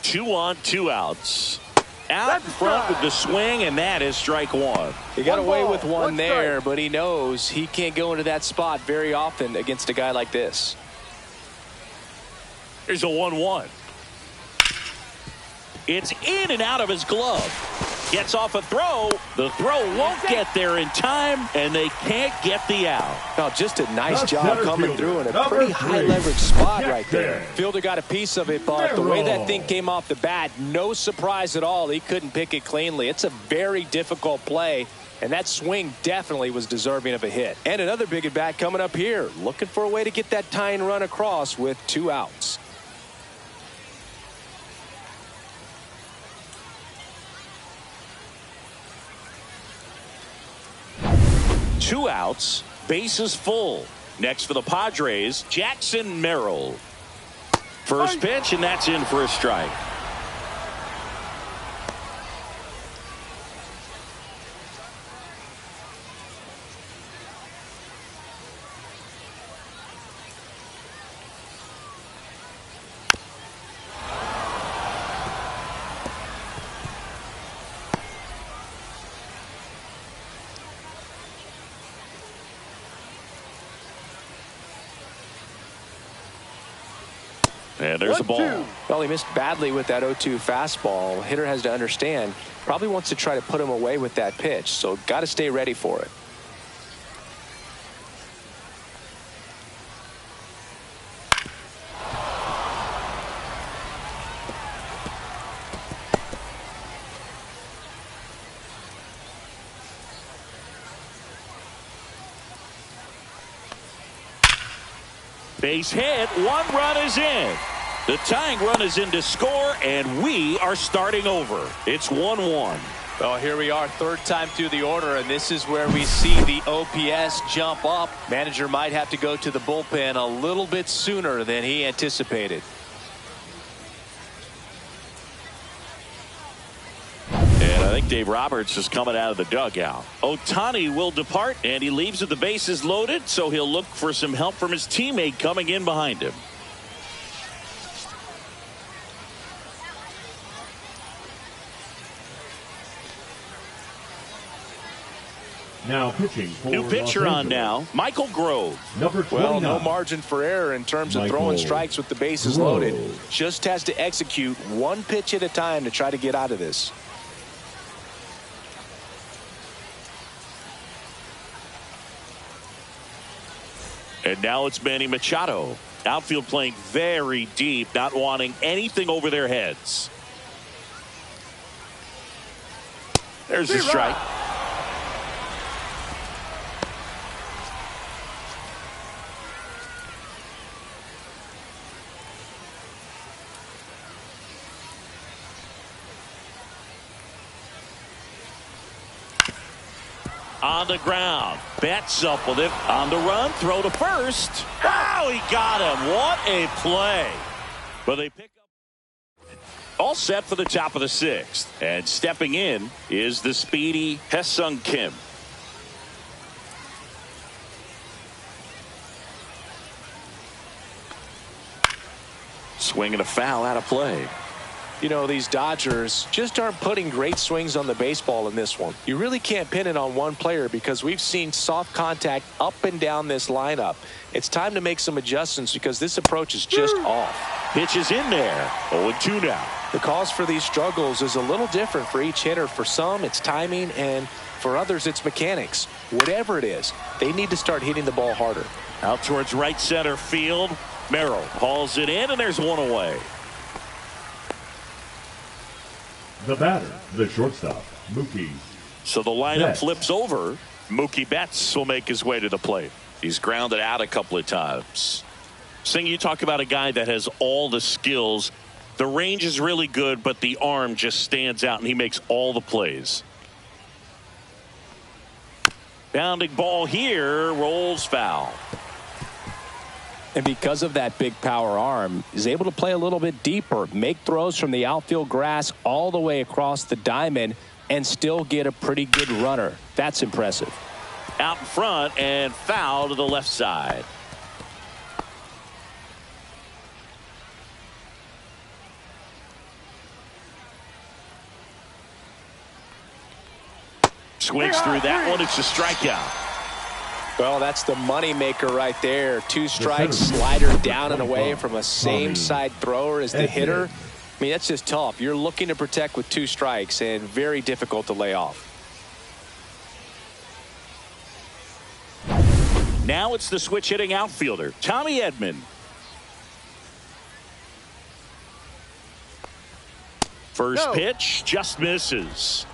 Two on, 2 outs. Out in front with the swing, and that is strike 1. He got away with one there, but he knows he can't go into that spot very often against a guy like this. Here's a 1-1. It's in and out of his glove. Gets off a throw. The throw won't get there in time, and they can't get the out. Now, just a nice job coming through in a pretty high leverage spot right there. Fielder got a piece of it, but the way that thing came off the bat, no surprise at all. He couldn't pick it cleanly. It's a very difficult play, and that swing definitely was deserving of a hit. And another big at bat coming up here, looking for a way to get that tying run across with 2 outs. Two outs, bases full. Next for the Padres, Jackson Merrill. First pitch, and that's in for a strike. And there's a ball. Well, he missed badly with that 0-2 fastball. Hitter has to understand, probably wants to try to put him away with that pitch, so got to stay ready for it. Base hit, 1 run is in. The tying run is in to score, and we are starting over. It's 1-1. Well, here we are, 3rd time through the order, and this is where we see the OPS jump up. Manager might have to go to the bullpen a little bit sooner than he anticipated. And I think Dave Roberts is coming out of the dugout. Ohtani will depart, and he leaves with the bases loaded, so he'll look for some help from his teammate coming in behind him. Now pitching for new pitcher on now, Michael Grove. Number 29. Well, no margin for error in terms of throwing strikes with the bases loaded. Just has to execute 1 pitch at a time to try to get out of this. And now it's Manny Machado. Outfield playing very deep, not wanting anything over their heads. There's the strike. On the ground, bats up with it. On the run, throw to first. Oh, he got him. What a play. But they pick up. All set for the top of the 6th. And stepping in is the speedy Haesung Kim. Swinging a foul out of play. You know, these Dodgers just aren't putting great swings on the baseball in this one. You really can't pin it on one player because we've seen soft contact up and down this lineup. It's time to make some adjustments because this approach is just off. Pitch is in there. 0-2 now. The cause for these struggles is a little different for each hitter. For some, it's timing, and for others, it's mechanics. Whatever it is, they need to start hitting the ball harder. Out towards right center field. Merrill hauls it in, and there's one away. The batter, the shortstop, Mookie. So the lineup Betts. flips over. Mookie Betts will make his way to the plate. He's grounded out a couple of times. Sing, you talk about a guy that has all the skills. The range is really good, but the arm just stands out, and he makes all the plays. Bounding ball here, rolls foul. And because of that big power arm, he's able to play a little bit deeper, make throws from the outfield grass all the way across the diamond, and still get a pretty good runner. That's impressive. Out in front and foul to the left side. Swings through that one. It's a strikeout. Well, that's the money maker right there. 2 strikes, slider down and away from a same side thrower as the hitter. I mean, that's just tough. You're looking to protect with 2 strikes and very difficult to lay off. Now it's the switch hitting outfielder, Tommy Edman. First pitch just misses.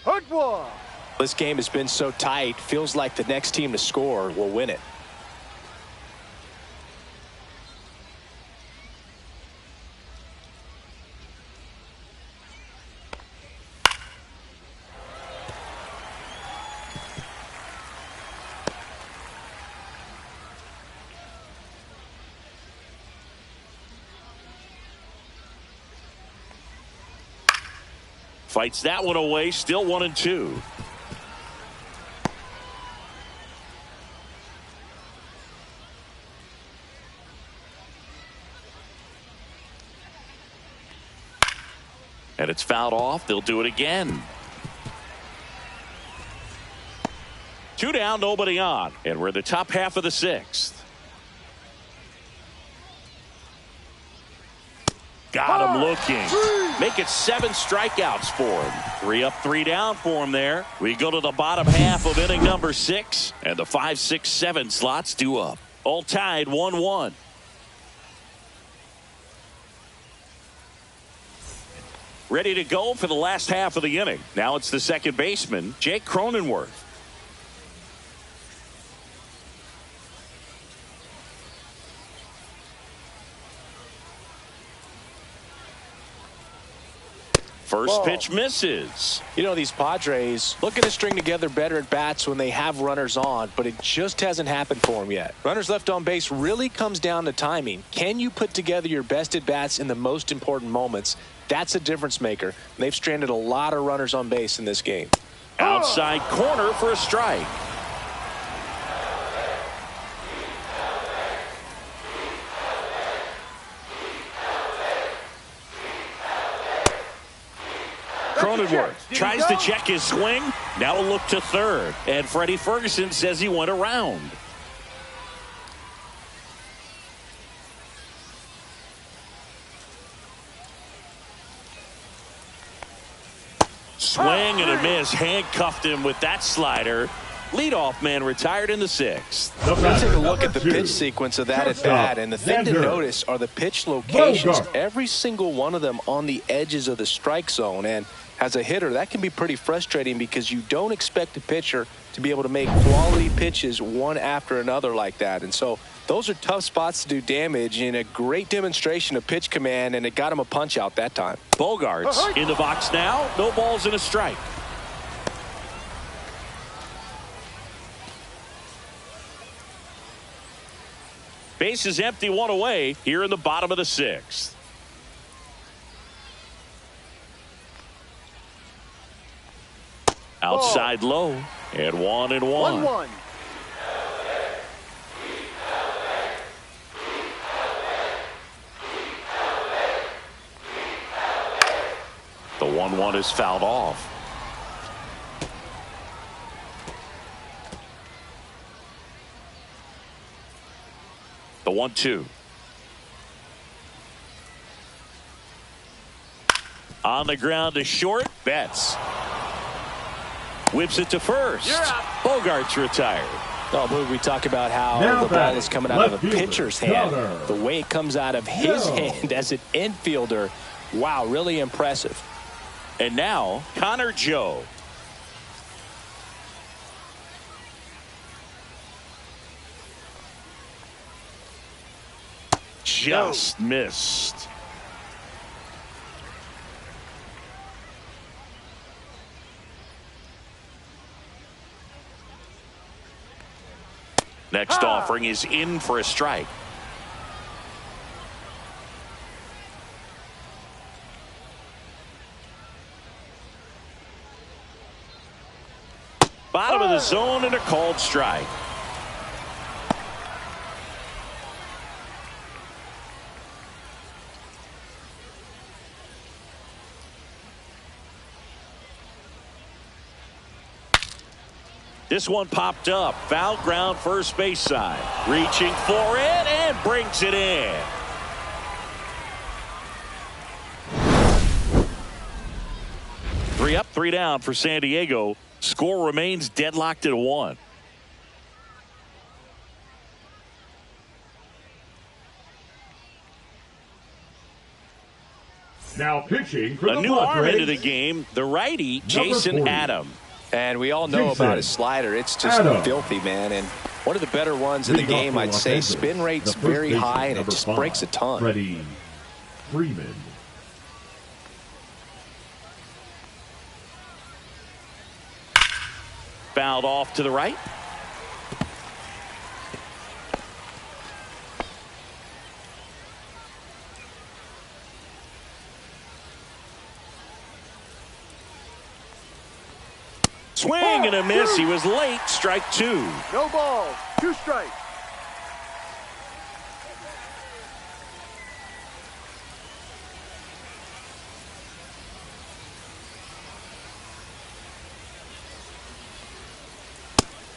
Hard ball. This game has been so tight, feels like the next team to score will win it. Fights that one away, still 1-2. And it's fouled off. They'll do it again. 2 down, nobody on. And we're in the top half of the 6th. Got him looking. Make it 7 strikeouts for him. 3 up, 3 down for him there. We go to the bottom half of inning number 6. And the 5, 6, 7 slots due up. All tied 1-1. Ready to go for the last half of the inning. Now it's the second baseman, Jake Cronenworth. First pitch misses. You know, these Padres looking to string together better at bats when they have runners on, but it just hasn't happened for them yet. Runners left on base really comes down to timing. Can you put together your best at bats in the most important moments? That's a difference maker. They've stranded a lot of runners on base in this game. Outside corner for a strike. Cronenworth tries to check his swing. Now a look to third. And Freddie Ferguson says he went around. Swing and a miss. Handcuffed him with that slider. Leadoff man retired in the 6th. Let's take a look at the pitch sequence of that at bat, and the thing to notice are the pitch locations. Every single one of them on the edges of the strike zone, and as a hitter, that can be pretty frustrating because you don't expect a pitcher to be able to make quality pitches one after another like that. And so those are tough spots to do damage, and a great demonstration of pitch command, and it got him a punch out that time. Bogarts in the box now. No balls and a strike. Base is empty, 1 away here in the bottom of the 6th. Outside low and 1-1. 1-1. The 1-1 is fouled off. The 1-2. On the ground to short. Betts whips it to first. Bogart's retired. Oh, Boog, we talk about how Now the ball is coming out of a fielder, pitcher's hand. Connor. The way it comes out of his hand as an infielder. Wow, really impressive. And now, Connor Joe. Just missed. Next offering is in for a strike. Bottom of the zone and a called strike. This one popped up. Foul ground first base side. Reaching for it and brings it in. Three up, three down for San Diego. Score remains deadlocked at 1. Now pitching for a the new arm Padres, into the game. The righty, Jason 40. Adam. And we all know about his slider. It's just filthy, man. And one of the better ones in the game, I'd say. Spin rate's very high, and it just breaks a ton. Freddie Freeman. Fouled off to the right. Swing and a miss. He was late. Strike 2. No ball. 2 strikes.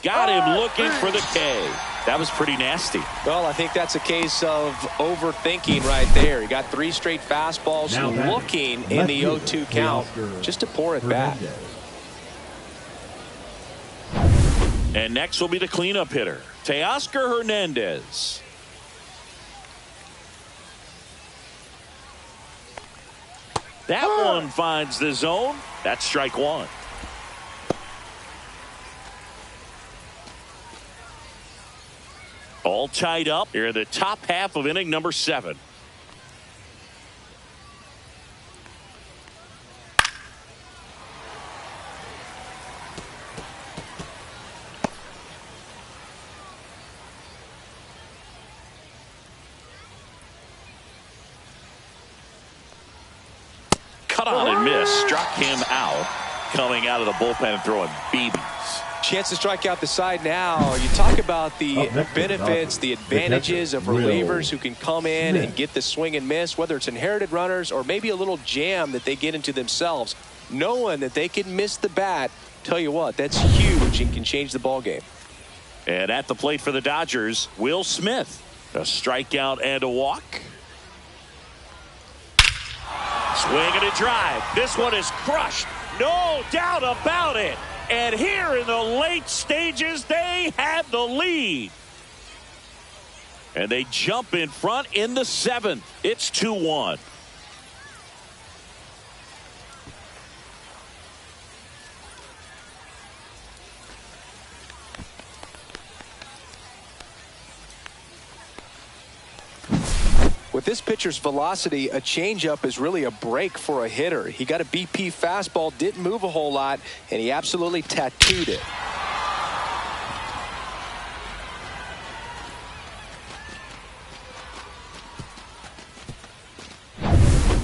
Got him looking for the K. That was pretty nasty. Well, I think that's a case of overthinking right there. He got 3 straight fastballs looking in the 0-2 count just to pour it back. And next will be the cleanup hitter, Teoscar Hernandez. That one finds the zone. That's strike 1. All tied up here in the top half of inning number 7. Cut on and miss. Struck him out. Coming out of the bullpen and throwing BBs. Chance to strike out the side now. You talk about the benefits, the advantages of relievers who can come in and get the swing and miss, whether it's inherited runners or maybe a little jam that they get into themselves. Knowing that they can miss the bat, tell you what, that's huge and can change the ball game. And at the plate for the Dodgers, Will Smith. A strikeout and a walk. Swing and a drive. This one is crushed. No doubt about it. And here in the late stages, they have the lead. And they jump in front in the 7th. It's 2-1. With this pitcher's velocity, a changeup is really a break for a hitter. He got a BP fastball, didn't move a whole lot, and he absolutely tattooed it.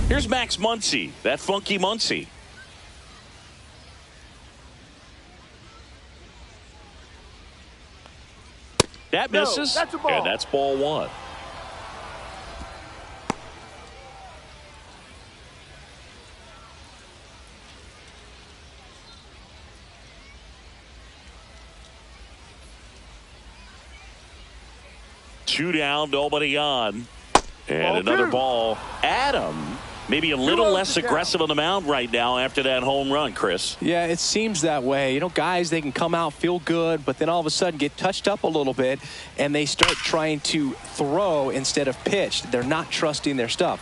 Here's Max Muncy, that funky Muncy. That misses, that's a ball. and that's ball 1. Two down, nobody on. And another ball. Adam Maybe a little less aggressive on the mound right now after that home run, Chris. Yeah, it seems that way. You know, guys, they can come out, feel good, but then all of a sudden get touched up a little bit, and they start trying to throw instead of pitch. They're not trusting their stuff.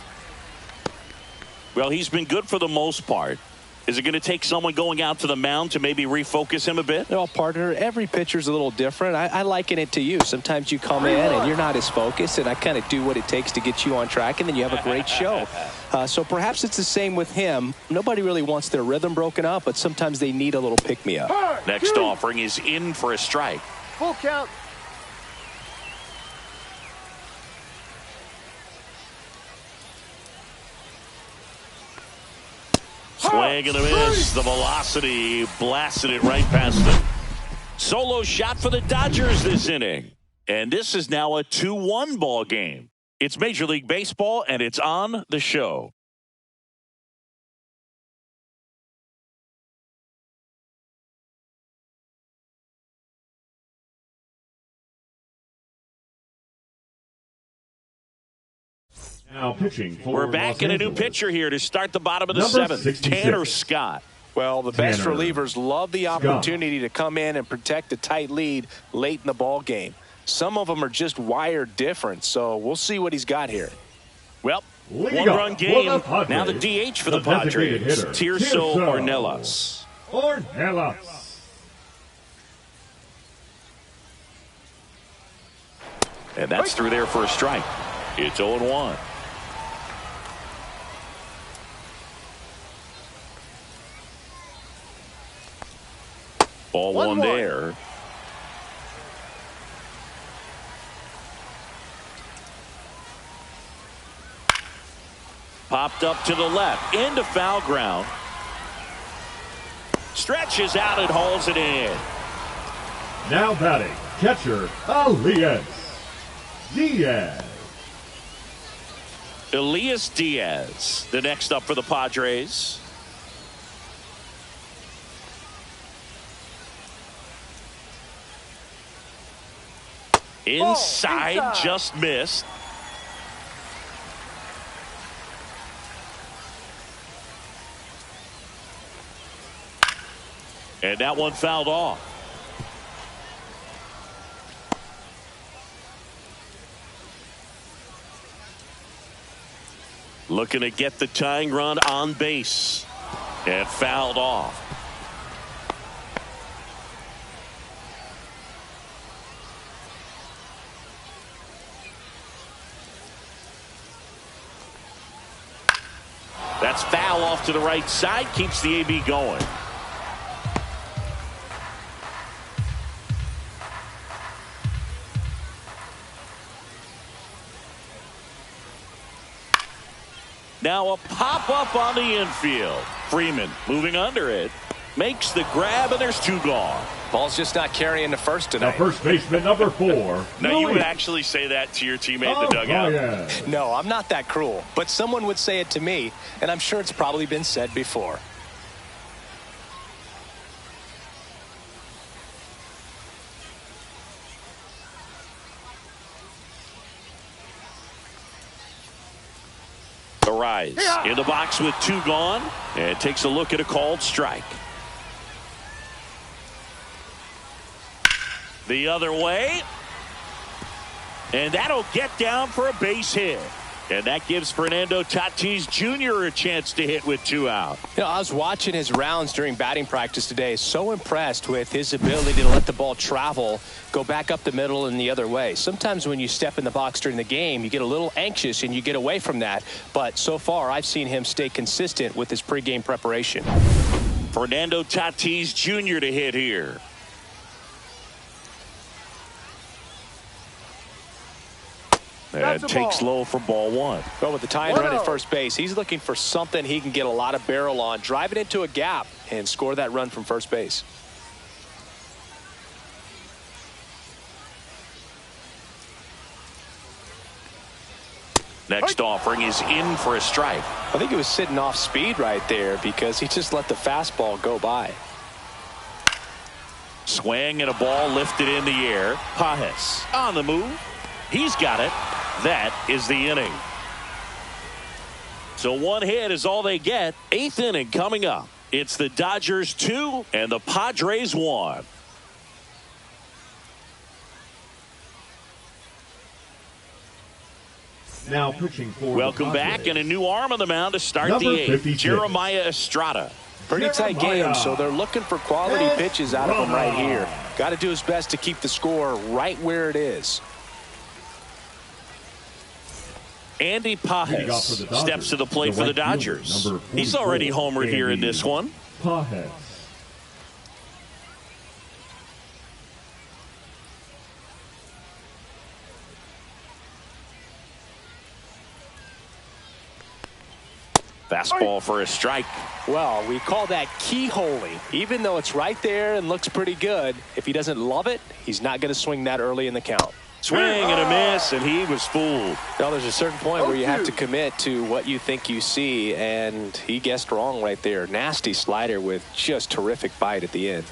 Well, he's been good for the most part. Is it going to take someone going out to the mound to maybe refocus him a bit? Well, partner, every pitcher's a little different. I liken it to you. Sometimes you come in and you're not as focused, and I kind of do what it takes to get you on track, and then you have a great show. So perhaps it's the same with him. Nobody really wants their rhythm broken up, but sometimes they need a little pick-me-up. Next offering is in for a strike. Full count. Swing and a miss. The velocity blasted it right past him. Solo shot for the Dodgers this inning. And this is now a 2-1 ball game. It's Major League Baseball, and it's on the show. Now pitching for We're back Los in a new Angeles. pitcher here to start the bottom of the Number seventh. 66. Tanner Scott. Well, the best Tanner relievers love the opportunity to come in and protect a tight lead late in the ball game. Some of them are just wired different, so we'll see what he's got here. Well, Leading one-run off game. for the Padres, Now the DH for the the designated Padres. hitter, Tirso Tirso Ornelas. Ornelas. And that's through there for a strike. It's 0-1. Ball one there. Popped up to the left. Into foul ground. Stretches out and hauls it in. Now batting, catcher Elias Diaz. Elias Diaz, the next up for the Padres. Inside, just missed. And that one fouled off. Looking to get the tying run on base. And fouled off. That's foul off to the right side. Keeps the AB going. Now a pop-up on the infield. Freeman moving under it. Makes the grab, and there's two gone. Ball's just not carrying the first The tonight. first baseman, number 4. Now, you would actually say that to your teammate in the dugout. Ryan. No, I'm not that cruel, but someone would say it to me, and I'm sure it's probably been said before. The rise in the box with two gone, and takes a look at a called strike. The other way, and that'll get down for a base hit. And that gives Fernando Tatis Jr. a chance to hit with 2 out. You know, I was watching his rounds during batting practice today. So impressed with his ability to let the ball travel, go back up the middle and the other way. Sometimes when you step in the box during the game, you get a little anxious and you get away from that. But so far, I've seen him stay consistent with his pregame preparation. Fernando Tatis Jr. to hit here. And takes low for ball one. Well, with the tying run at first base, he's looking for something he can get a lot of barrel on, drive it into a gap, and score that run from first base. Next offering is in for a strike. I think he was sitting off speed right there because he just let the fastball go by. Swing and a ball lifted in the air. Pajes on the move. He's got it. That is the inning. So one hit is all they get. 8th inning coming up. It's the Dodgers 2 and the Padres 1. Now pitching for Welcome back, and a new arm on the mound to start Number the 8th. 56. Jeremiah Estrada. Pretty tight game, so they're looking for quality pitches out of him right here. Got to do his best to keep the score right where it is. Andy Pajes steps to the plate for the Dodgers. He's already homered here in this one. Pajes. Fastball for a strike. Well, we call that keyholing. Even though it's right there and looks pretty good, if he doesn't love it, he's not going to swing that early in the count. Swing and a miss, and he was fooled. Now, there's a certain point where you have to commit to what you think you see, and he guessed wrong right there. Nasty slider with just terrific bite at the end.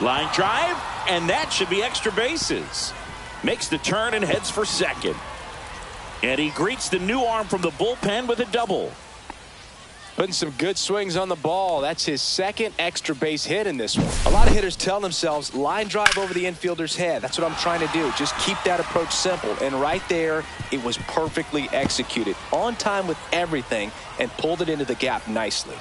Line drive, and that should be extra bases. Makes the turn and heads for second. And he greets the new arm from the bullpen with a double. Putting some good swings on the ball. That's his second extra base hit in this one. A lot of hitters tell themselves, line drive over the infielder's head. That's what I'm trying to do. Just keep that approach simple. And right there, it was perfectly executed. On time with everything, and pulled it into the gap nicely.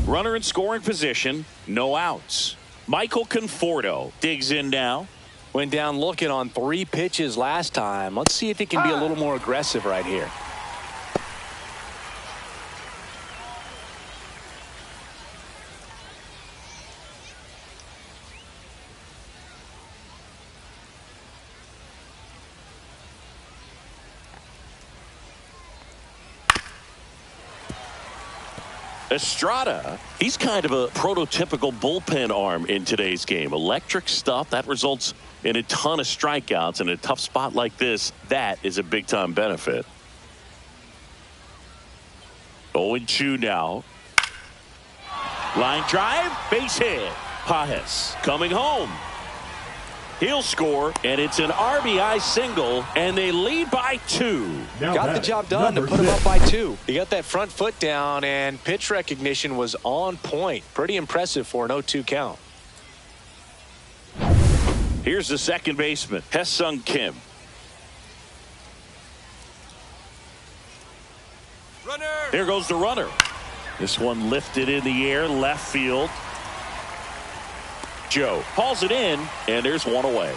Runner in scoring position, no outs. Michael Conforto digs in now. Went down looking on 3 pitches last time. Let's see if he can be a little more aggressive right here. Estrada, he's kind of a prototypical bullpen arm in today's game. Electric stuff that results in a ton of strikeouts. In a tough spot like this, that is a big-time benefit. 0-2 now. Line drive, base hit. Pajes coming home. He'll score, and it's an RBI single, and they lead by 2. Got the job done to put him up by 2. He got that front foot down, and pitch recognition was on point. Pretty impressive for an 0-2 count. Here's the second baseman, Hesung Kim. Runner. There goes the runner. This one lifted in the air, left field. Joe hauls it in, and there's one away.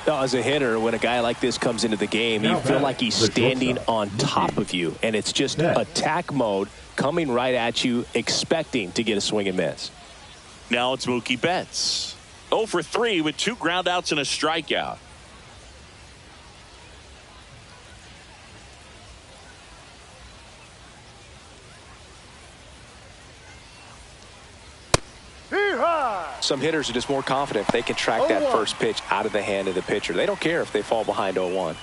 Now, as a hitter, when a guy like this comes into the game, you feel like he's standing on top of you, and it's just attack mode coming right at you, expecting to get a swing and miss. Now it's Mookie Betts. 0 for 3 with 2 groundouts and a strikeout. Some hitters are just more confident if they can track that first pitch out of the hand of the pitcher. They don't care if they fall behind 0-1.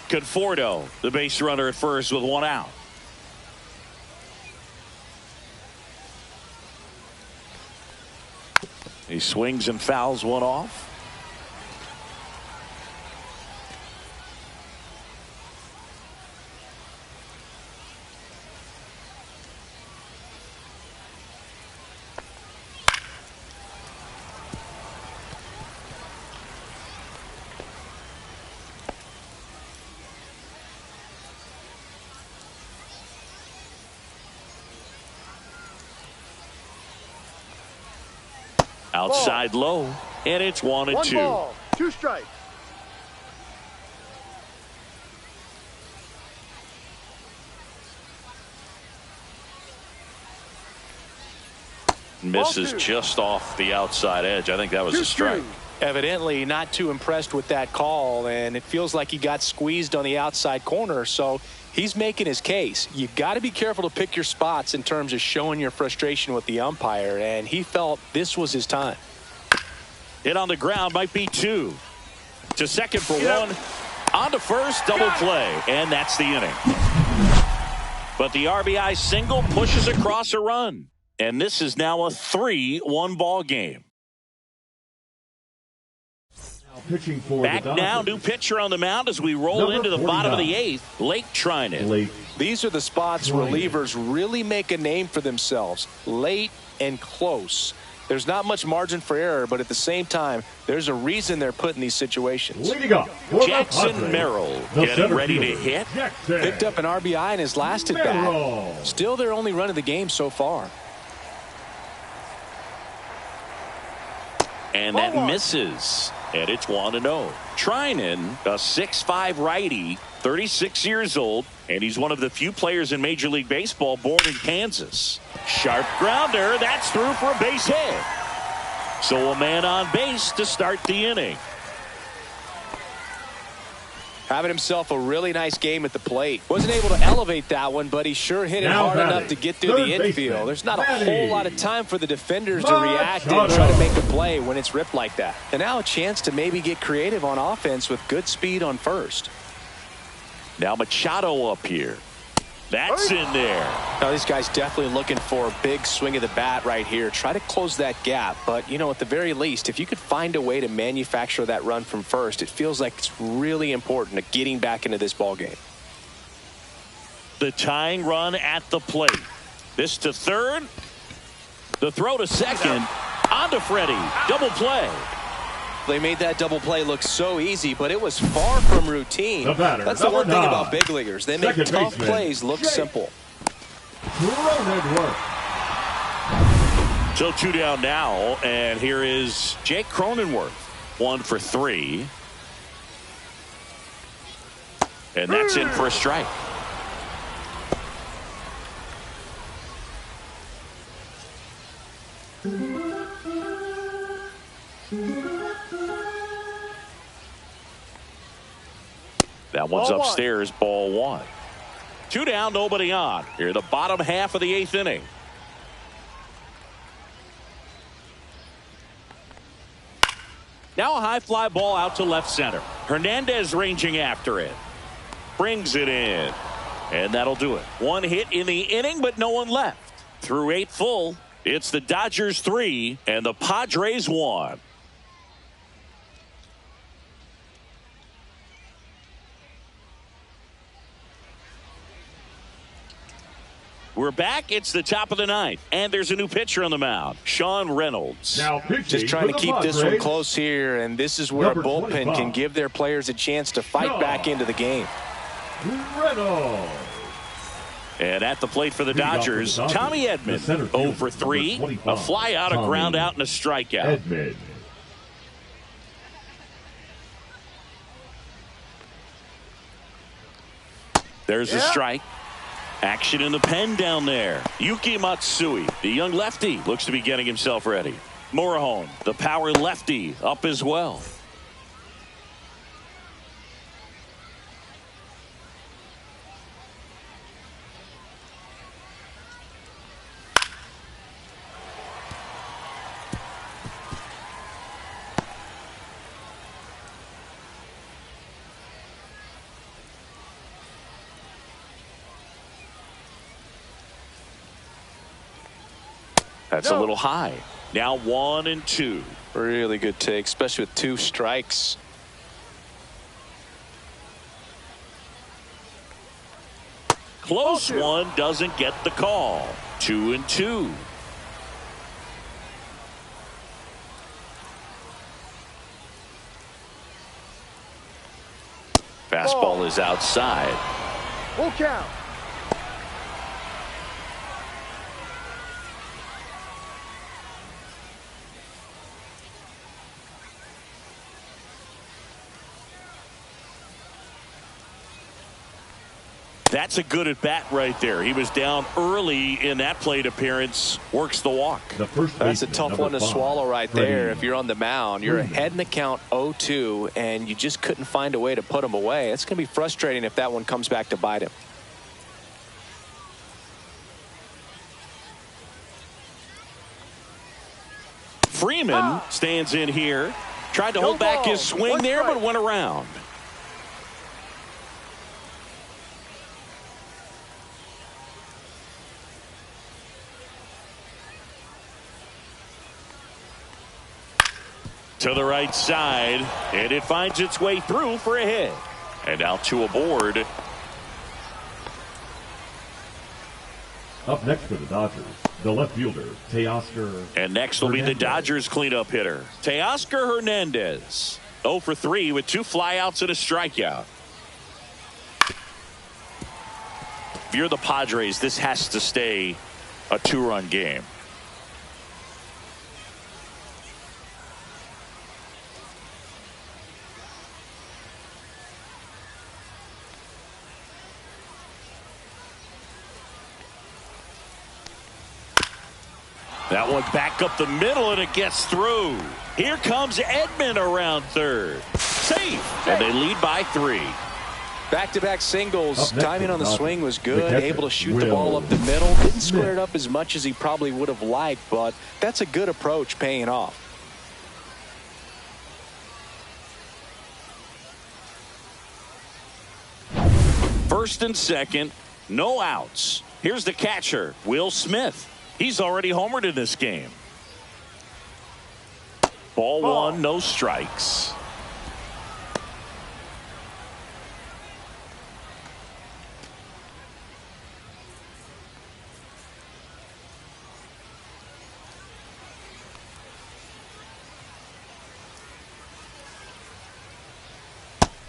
Conforto, the base runner at first with 1 out. He swings and fouls one off. Outside low, and it's 1-2. 1 ball, 2 strikes. Misses just off the outside edge. I think that was a strike. Evidently not too impressed with that call, and it feels like he got squeezed on the outside corner, so he's making his case. You got to be careful to pick your spots in terms of showing your frustration with the umpire, and he felt this was his time. Hit on the ground, might be 2. To second for 1. On to first, double play, and that's the inning. But the RBI single pushes across a run, and this is now a 3-1 ball game. pitching for Back the Dodgers. now, new pitcher on the mound as we roll into the bottom of the 8th. Blake Trinan. These are the spots relievers really make a name for themselves. Late and close. There's not much margin for error, but at the same time, there's a reason they're put in these situations. Jackson Merrill getting ready to hit. Picked up an RBI in his last at bat. Still their only run of the game so far. And that misses. And it's 1-0. Trinan, a 6'5" righty, 36 years old, and he's one of the few players in Major League Baseball born in Kansas. Sharp grounder. That's through for a base hit. So a man on base to start the inning. Having himself a really nice game at the plate. Wasn't able to elevate that one, but he sure hit it hard enough to get through the infield. There's not a whole lot of time for the defenders to react and try to make a play when it's ripped like that. And now a chance to maybe get creative on offense with good speed on first. Now Machado up here. That's in there. Now these guys definitely looking for a big swing of the bat right here. Try to close that gap. But, you know, at the very least, if you could find a way to manufacture that run from first, it feels like it's really important to getting back into this ball game. The tying run at the plate. This to third. The throw to second. On to Freddie. Double play. They made that double play look so easy, but it was far from routine. That's the one thing about big leaguers. They make tough plays look simple. So 2 down now, and here is Jake Cronenworth. 1 for 3. And that's in for a strike. That one's upstairs, ball 1. 2 down, nobody on. Here, the bottom half of the 8th inning. Now a high fly ball out to left center. Hernandez ranging after it. Brings it in. And that'll do it. 1 hit in the inning, but no one left. Through 8 full, it's the Dodgers 3 and the Padres 1. We're back. It's the top of the 9th, and there's a new pitcher on the mound, Sean Reynolds. Just trying to keep this one close here, and this is where a bullpen can give their players a chance to fight back into the game. Reynolds. And at the plate for the Dodgers, Tommy Edman, 0 for 3, a fly out, a ground out, and a strikeout. There's a strike. Action in the pen down there. Yuki Matsui, the young lefty, looks to be getting himself ready. Morejon, the power lefty, up as well. That's a little high. Now 1 and 2. Really good take, especially with 2 strikes. Close one, doesn't get the call. 2 and 2. Fastball is outside. Full count. That's a good at bat right there. He was down early in that plate appearance. Works the walk. That's a tough one to swallow right there. If you're on the mound, you're ahead in the count 0-2, and you just couldn't find a way to put him away. It's going to be frustrating if that one comes back to bite him. Freeman stands in here. Tried to hold back his swing there, but went around. To the right side, and it finds its way through for a hit. And now two aboard. Up next for the Dodgers, the left fielder, Teoscar. And next will be the Dodgers cleanup hitter, Teoscar Hernandez. 0 for 3 with 2 flyouts and a strikeout. If you're the Padres, this has to stay a 2-run game. That one back up the middle, and it gets through. Here comes Edman around third. Safe. And they lead by 3. Back-to-back singles. Timing on the swing was good. Able to shoot the ball up the middle. Didn't square it up as much as he probably would have liked, but that's a good approach paying off. First and second, no outs. Here's the catcher, Will Smith. He's already homered in this game. Ball 1, no strikes.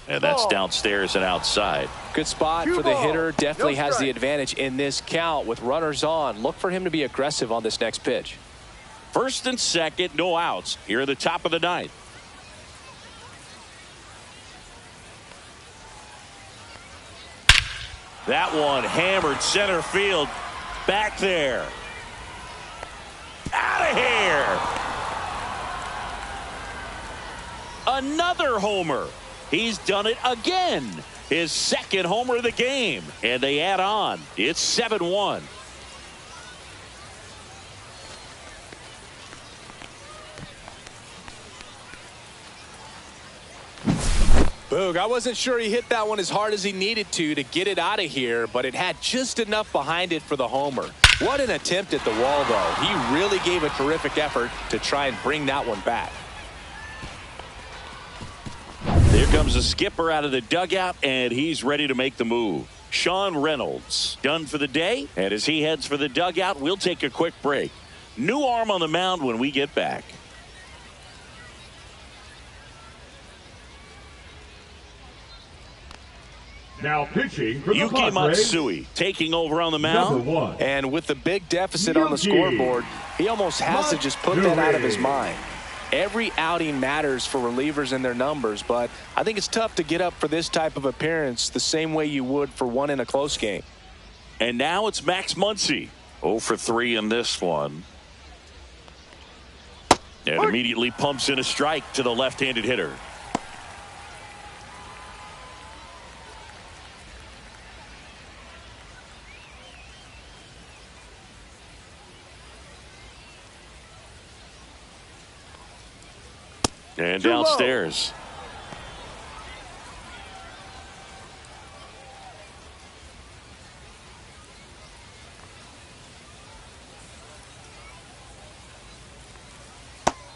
And that's downstairs and outside. Good spot for the hitter. Definitely has the advantage in this count with runners on. Look for him to be aggressive on this next pitch. First and second, no outs. Here at the top of the 9th. That one hammered center field. Back there. Out of here. Another homer. He's done it again. His second homer of the game. And they add on. It's 7-1. Boog, I wasn't sure he hit that one as hard as he needed to get it out of here, but it had just enough behind it for the homer. What an attempt at the wall, though. He really gave a terrific effort to try and bring that one back. Here comes the skipper out of the dugout, and he's ready to make the move. Sean Reynolds done for the day, and as he heads for the dugout, we'll take a quick break. New arm on the mound when we get back. Now pitching for the Yuki Padres, Matsui taking over on the mound. #1. And with the big deficit on the scoreboard, he almost has to just put that out of his mind. Every outing matters for relievers and their numbers, but I think it's tough to get up for this type of appearance the same way you would for one in a close game. And now it's Max Muncy. 0 for 3 in this one. And immediately pumps in a strike to the left-handed hitter. And downstairs.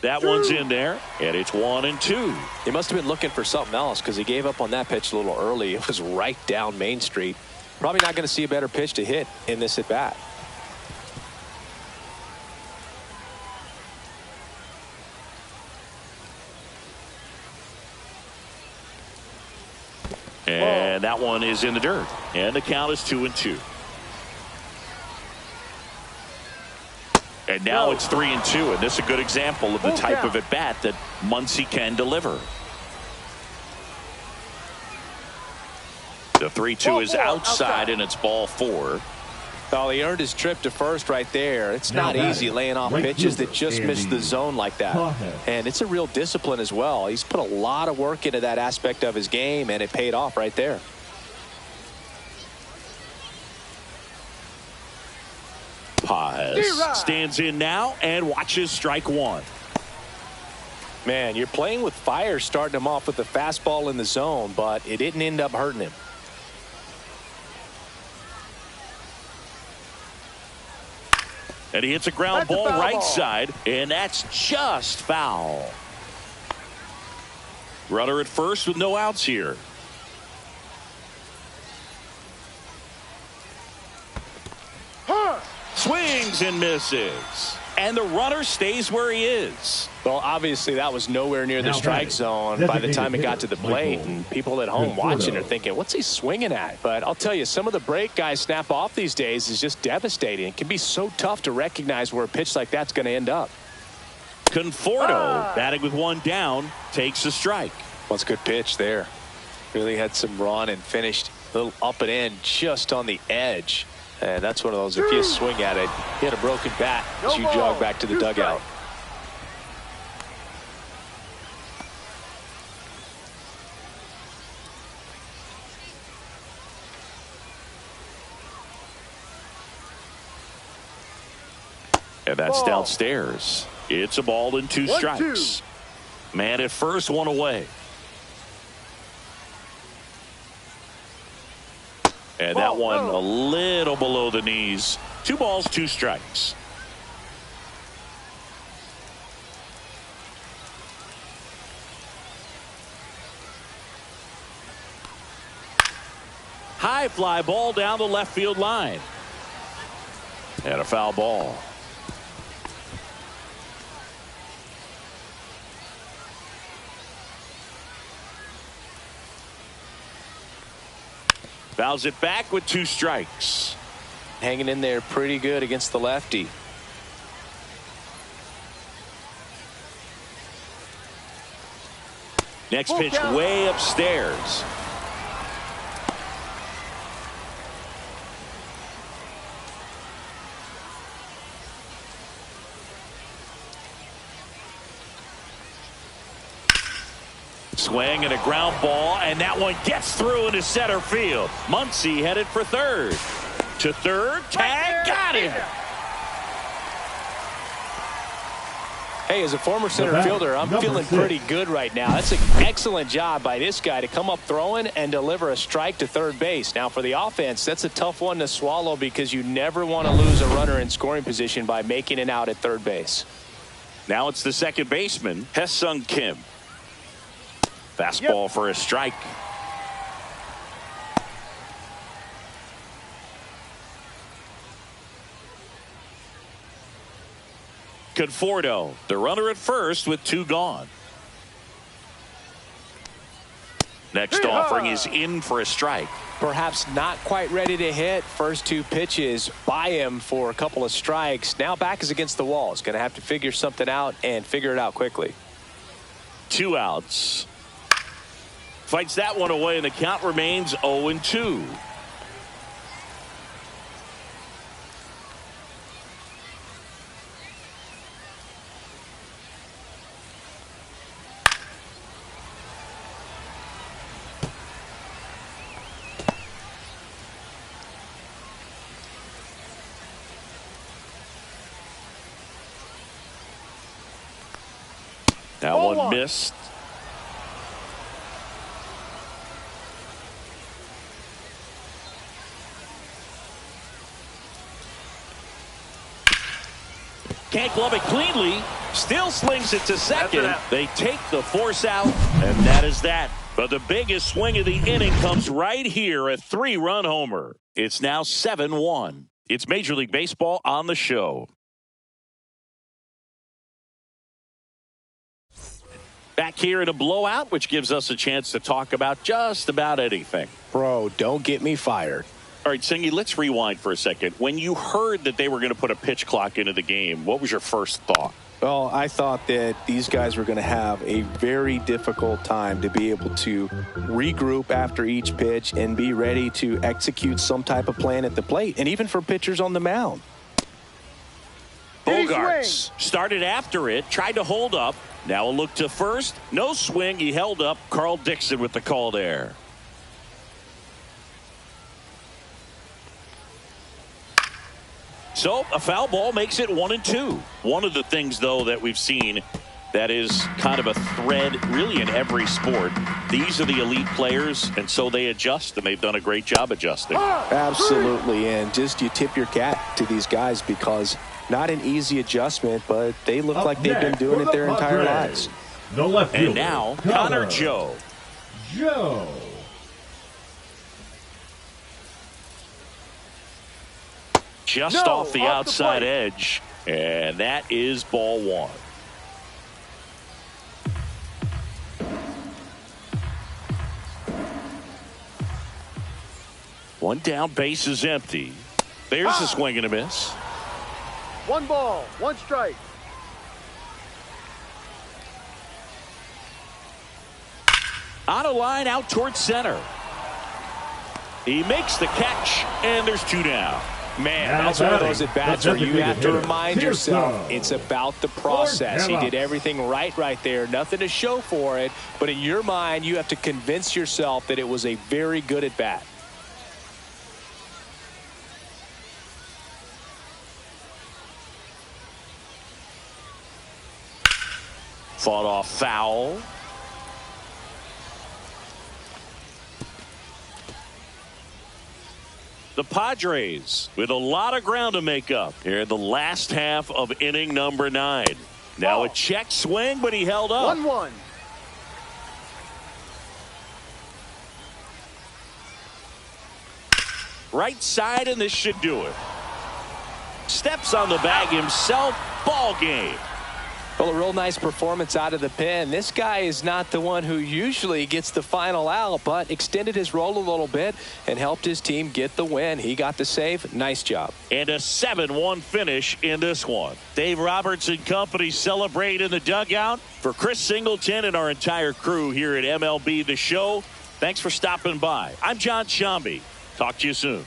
That one's in there, and it's 1-2. He must have been looking for something else because he gave up on that pitch a little early. It was right down Main Street. Probably not going to see a better pitch to hit in this at-bat. And that one is in the dirt. And the count is 2-2. And now it's 3-2. And this is a good example of the type of at-bat that Muncy can deliver. The 3-2 is outside, and it's ball 4. Well, he earned his trip to first right there. It's not easy laying off pitches that just miss the zone like that. And it's a real discipline as well. He's put a lot of work into that aspect of his game, and it paid off right there. Paz stands in now and watches strike 1. Man, you're playing with fire starting him off with the fastball in the zone, but it didn't end up hurting him. And he hits a ground ball right side, and that's just foul. Runner at first with no outs here. Swings and misses. And the runner stays where he is. Well, obviously that was nowhere near the strike zone by the time it got to the plate. And people at home watching are thinking, what's he swinging at? But I'll tell you, some of the break guys snap off these days is just devastating. It can be so tough to recognize where a pitch like that's going to end up. Conforto, batting with one down, takes a strike. Well, it's a good pitch there. Really had some run and finished a little up and in just on the edge. And that's one of those, if you swing at it, you had a broken bat as you jog back to the dugout. And that's downstairs. It's a ball and 2 strikes. Man at first, 1 away. And that one a little below the knees. 2 balls, 2 strikes. High fly ball down the left field line. And a foul ball. Fouls it back with 2 strikes. Hanging in there pretty good against the lefty. Next pitch way upstairs. Swing and a ground ball, and that one gets through into center field. Muncy headed for third. To third, tag, got him. Hey, as a former center fielder, I'm feeling pretty good right now. That's an excellent job by this guy to come up throwing and deliver a strike to third base. Now, for the offense, that's a tough one to swallow because you never want to lose a runner in scoring position by making it out at third base. Now it's the second baseman, Hesung Kim. Fastball for a strike. Conforto, the runner at first with 2 gone. Next offering is in for a strike. Perhaps not quite ready to hit. First 2 pitches by him for a couple of strikes. Now back is against the wall. He's going to have to figure something out and figure it out quickly. 2 outs. Fights that one away, and the count remains 0-2. That one missed. Can't glove it cleanly. Still slings it to second. They take the force out, and that is that. But the biggest swing of the inning comes right here, a 3-run homer. It's now 7-1. It's Major League Baseball on the show. Back here in a blowout, which gives us a chance to talk about just about anything. Bro, don't get me fired. All right, Singy, let's rewind for a second. When you heard that they were going to put a pitch clock into the game, what was your first thought? Well, I thought that these guys were going to have a very difficult time to be able to regroup after each pitch and be ready to execute some type of plan at the plate, and even for pitchers on the mound. Bogarts started after it, tried to hold up. Now a look to first. No swing. He held up. Carl Dixon with the call there. So a foul ball makes it 1-2. One of the things, though, that we've seen that is kind of a thread really in every sport. These are the elite players, and so they adjust, and they've done a great job adjusting. Absolutely, and just you tip your cap to these guys because not an easy adjustment, but they look like they've been doing it their entire lives. The left fielder. And now, Connor Joe. Joe. Just off the outside edge. And that is ball one. One down, base is empty. There's a swing and a miss. 1 ball, 1 strike. On a line out towards center. He makes the catch, and there's 2 down. Man, that's one of those at-bats where you have to remind yourself it's about the process. He did everything right there. Nothing to show for it. But in your mind, you have to convince yourself that it was a very good at-bat. Fought off foul. The Padres with a lot of ground to make up here in the last half of inning number 9. Now a check swing, but he held up. 1-1. Right side, and this should do it. Steps on the bag himself. Ball game. Well, a real nice performance out of the pen. This guy is not the one who usually gets the final out, but extended his role a little bit and helped his team get the win. He got the save. Nice job. And a 7-1 finish in this one. Dave Roberts and company celebrate in the dugout. For Chris Singleton and our entire crew here at MLB The Show, thanks for stopping by. I'm John Shambi. Talk to you soon.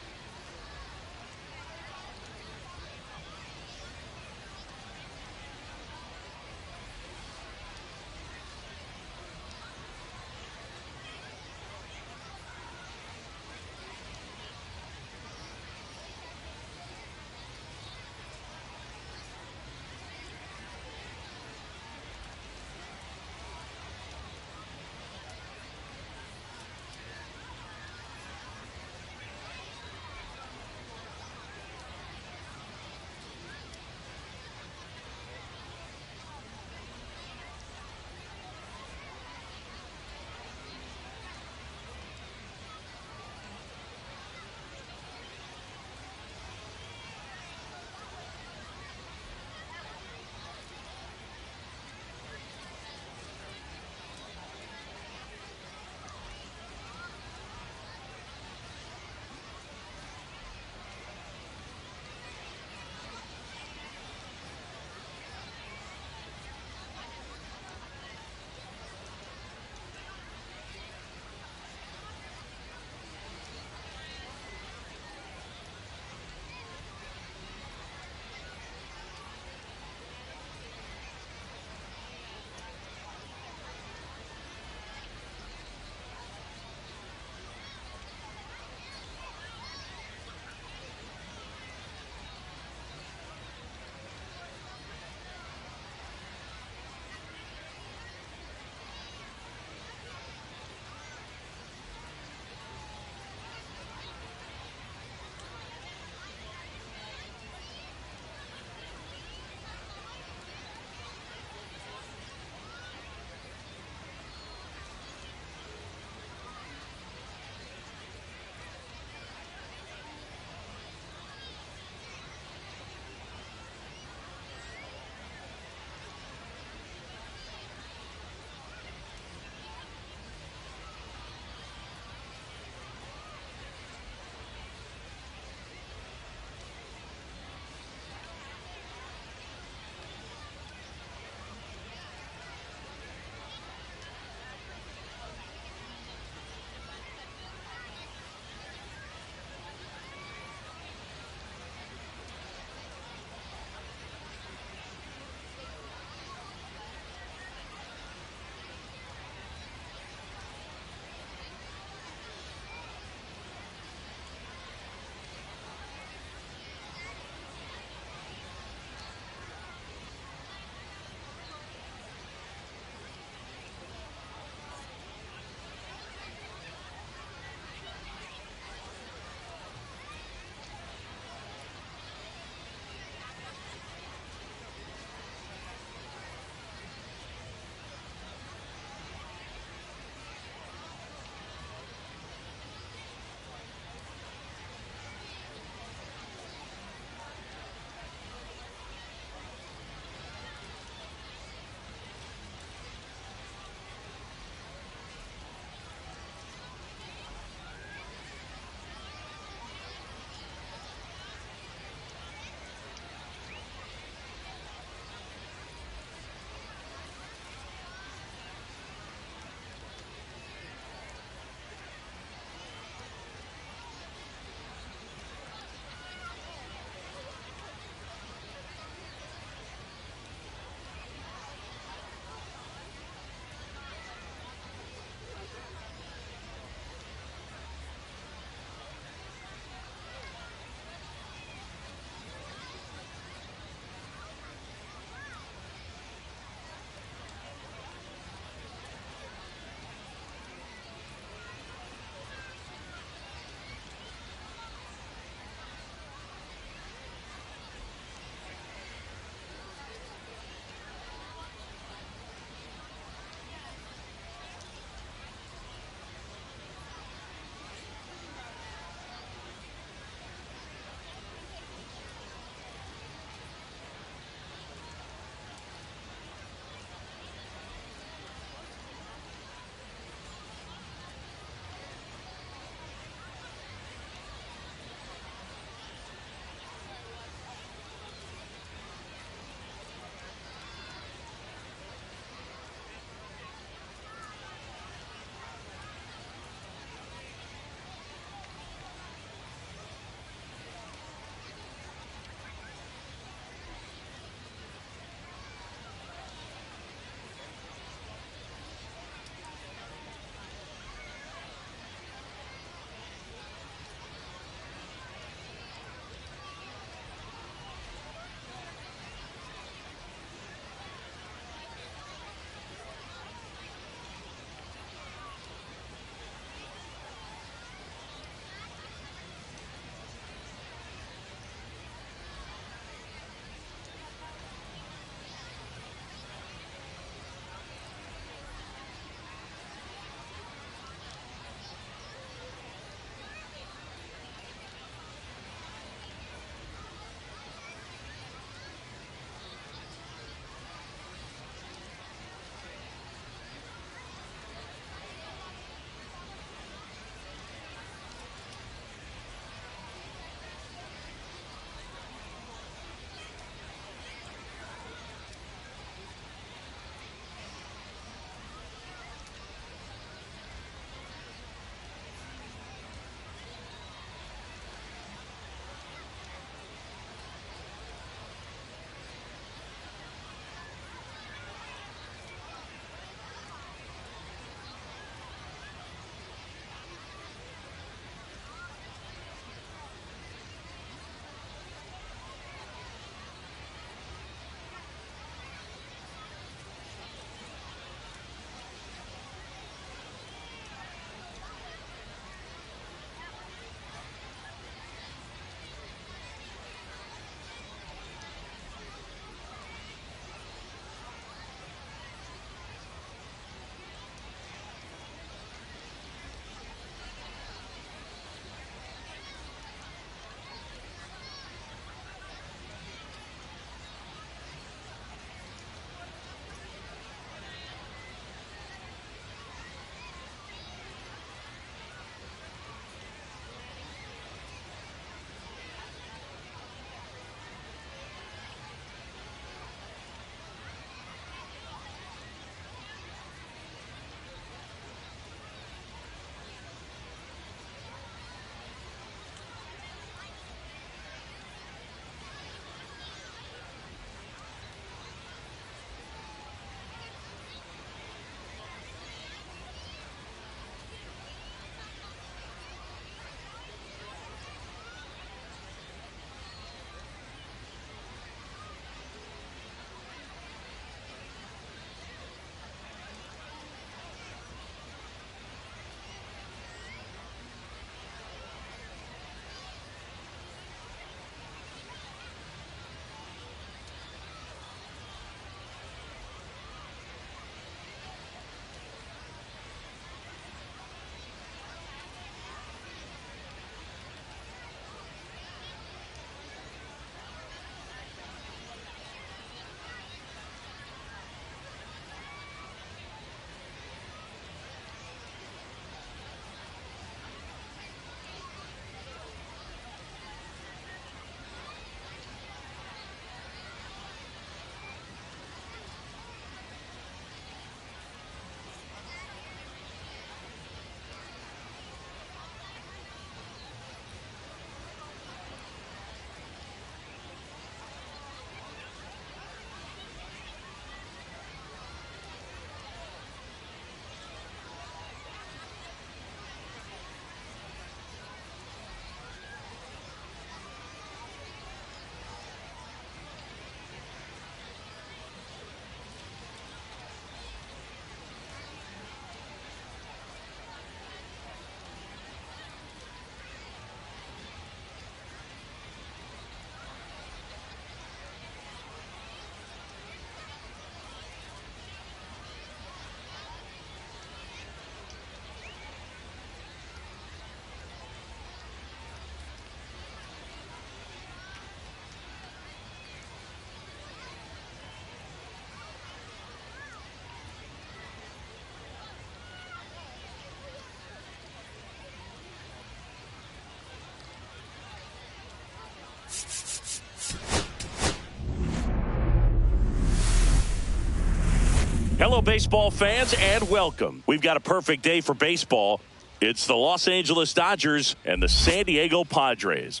Hello, baseball fans, and welcome. We've got a perfect day for baseball. It's the Los Angeles Dodgers and the San Diego Padres.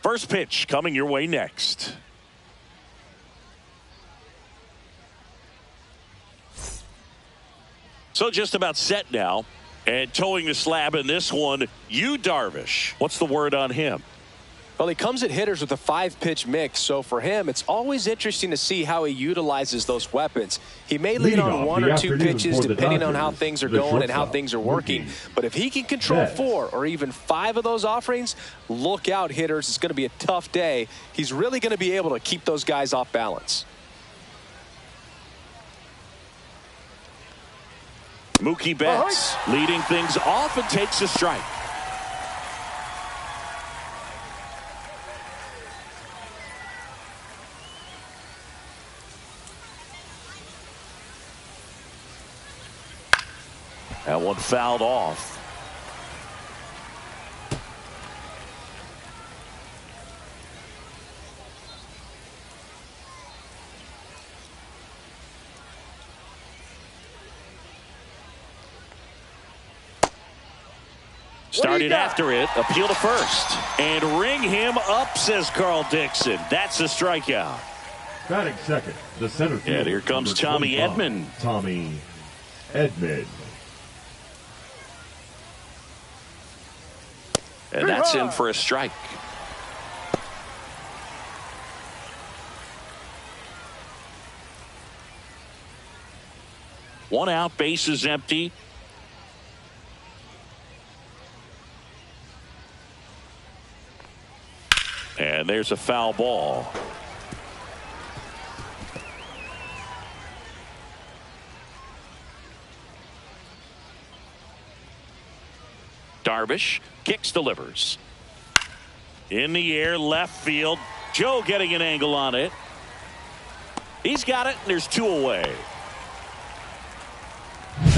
First pitch coming your way next. So just about set now. And towing the slab in this one, Yu Darvish. What's the word on him? Well, he comes at hitters with a 5-pitch mix, so for him, it's always interesting to see how he utilizes those weapons. He may lean on 1 or 2 pitches depending on how things are going and how things are working. But if he can control 4 or even 5 of those offerings, look out, hitters. It's going to be a tough day. He's really going to be able to keep those guys off balance. Mookie Betts leading things off and takes a strike. That one fouled off. Started after it, appeal to first. And ring him up, says Carl Dixon. That's a strikeout. Batting second, the center fielder. And here comes Tommy Edman. Tommy Edman. And that's in for a strike. One out, base is empty. And there's a foul ball. Darvish kicks, delivers. In the air, left field. Joe getting an angle on it. He's got it, and there's 2 away.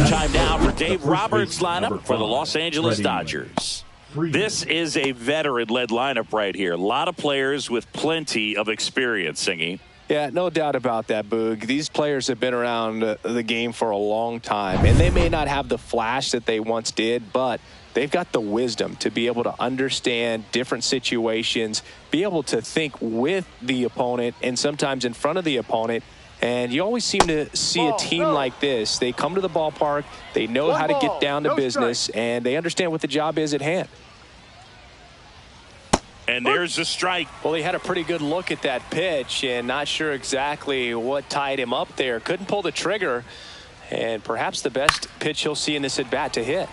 Time now for Dave Roberts' lineup for the Los Angeles Dodgers. This is a veteran-led lineup right here. A lot of players with plenty of experience, Singy. Yeah, no doubt about that, Boog. These players have been around the game for a long time, and they may not have the flash that they once did, but they've got the wisdom to be able to understand different situations, be able to think with the opponent and sometimes in front of the opponent. And you always seem to see a team like this. They come to the ballpark, they know how to get down to business, and they understand what the job is at hand. And there's a strike. Well, he had a pretty good look at that pitch and not sure exactly what tied him up there. Couldn't pull the trigger, and perhaps the best pitch he'll see in this at-bat to hit.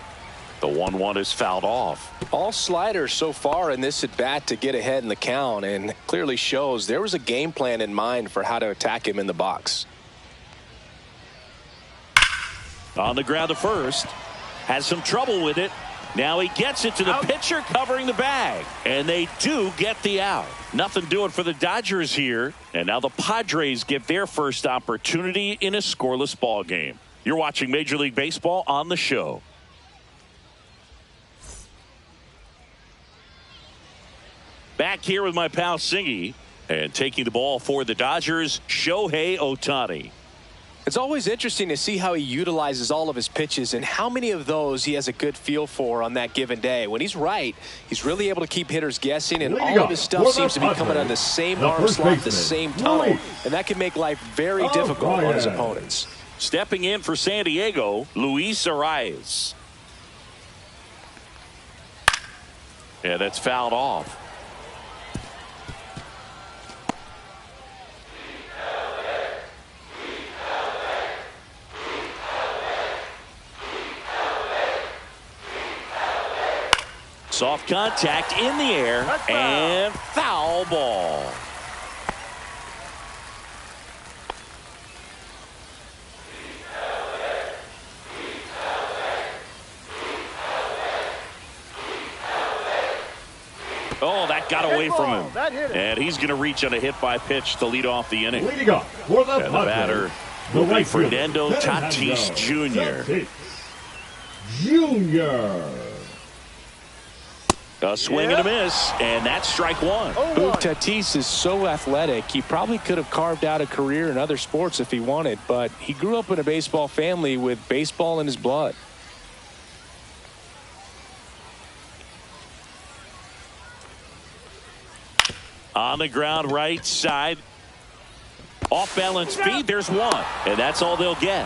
The 1-1 is fouled off. All sliders so far in this at-bat to get ahead in the count, and clearly shows there was a game plan in mind for how to attack him in the box. On the ground to first. Has some trouble with it. Now he gets it to the pitcher covering the bag. And they do get the out. Nothing doing for the Dodgers here. And now the Padres get their first opportunity in a scoreless ball game. You're watching Major League Baseball on the show. Back here with my pal Singy. And taking the ball for the Dodgers, Shohei Ohtani. It's always interesting to see how he utilizes all of his pitches and how many of those he has a good feel for on that given day. When he's right, he's really able to keep hitters guessing, and all of his stuff seems to be coming out of the same arm slot, the same tunnel, and that can make life very difficult on his opponents. Stepping in for San Diego, Luis Arias. Yeah, that's fouled off. Soft contact in the air and foul ball. Oh, that got away from him. And he's going to reach on a hit by pitch to lead off the inning. Leading up for the batter will be Fernando Tatis Jr. Jr. A swing and a miss, and that's strike one. Tatis is so athletic, he probably could have carved out a career in other sports if he wanted, but he grew up in a baseball family with baseball in his blood. On the ground right side. Off balance feed, there's one, and that's all they'll get.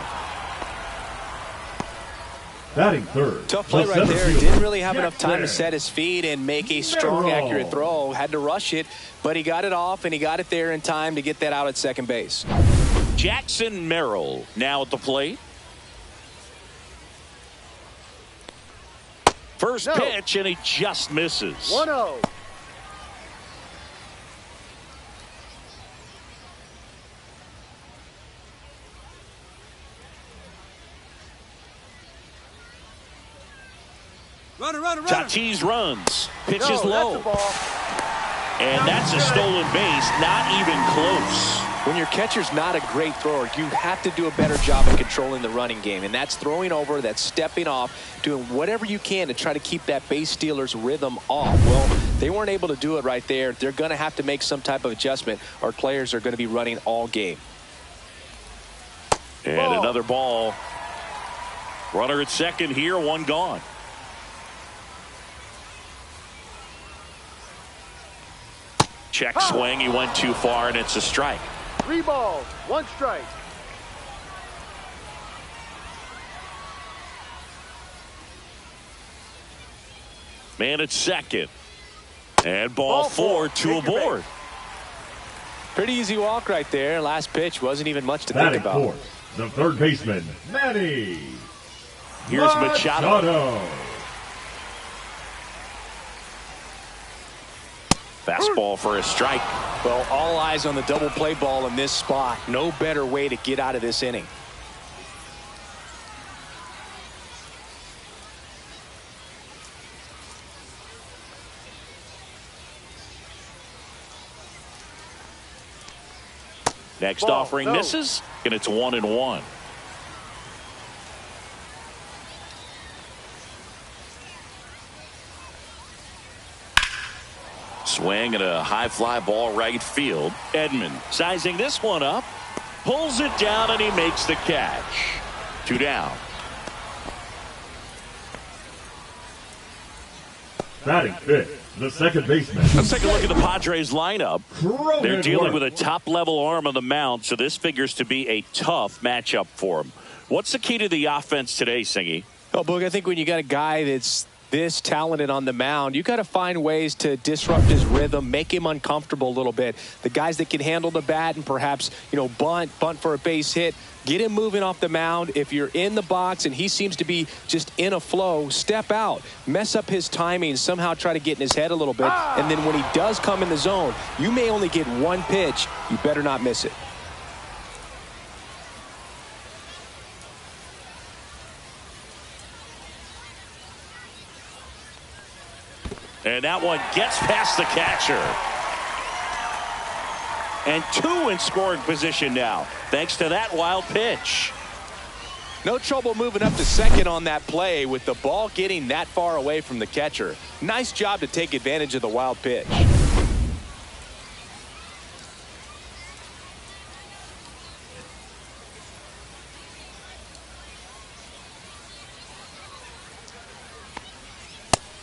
Batting third. Tough play right there. Didn't really have enough time to set his feet and make a strong, accurate throw. Had to rush it, but he got it off, and he got it there in time to get that out at second base. Jackson Merrill now at the plate. First pitch, and he just misses. 1-0. Tatis runs. Pitches low. That's a ball. And that's a stolen base. Not even close. When your catcher's not a great thrower, you have to do a better job of controlling the running game. And that's throwing over, that's stepping off, doing whatever you can to try to keep that base stealer's rhythm off. Well, they weren't able to do it right there. They're going to have to make some type of adjustment. Our players are going to be running all game. And another ball. Runner at second here, one gone. Check swing. He went too far, and it's a strike. 3 balls, 1 strike. Man at second. And ball 4, 2 aboard. Pretty easy walk right there. Last pitch wasn't even much to think Batting about. fourth, the third baseman, Manny. Here's Machado. Fastball for a strike. Well, all eyes on the double play ball in this spot. No better way to get out of this inning. Next offering misses, and it's 1-1. Swing and a high fly ball right field. Edman sizing this one up, pulls it down, and he makes the catch. 2 down. Batting fifth, the second baseman. Let's take a look at the Padres lineup. They're dealing with a top-level arm on the mound, so this figures to be a tough matchup for them. What's the key to the offense today, Singy? Oh, Boog, I think when you got a guy that's this talented on the mound, you got to find ways to disrupt his rhythm, make him uncomfortable a little bit. The guys that can handle the bat and perhaps, bunt for a base hit, get him moving off the mound. If you're in the box and he seems to be just in a flow, step out, mess up his timing, somehow try to get in his head a little bit. And then when he does come in the zone, you may only get 1 pitch. You better not miss it. And that one gets past the catcher. And 2 in scoring position now, thanks to that wild pitch. No trouble moving up to second on that play with the ball getting that far away from the catcher. Nice job to take advantage of the wild pitch.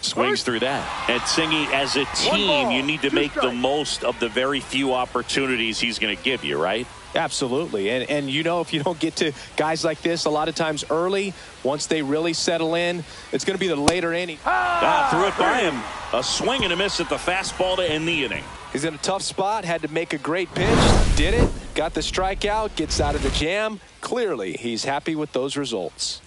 Swings through that. And Singy, as a team, you need to make the most of the very few opportunities he's going to give you, right? Absolutely. And if you don't get to guys like this a lot of times early, once they really settle in, it's going to be the later inning. Threw it by him. A swing and a miss at the fastball to end the inning. He's in a tough spot, had to make a great pitch, did it, got the strikeout, gets out of the jam. Clearly, he's happy with those results.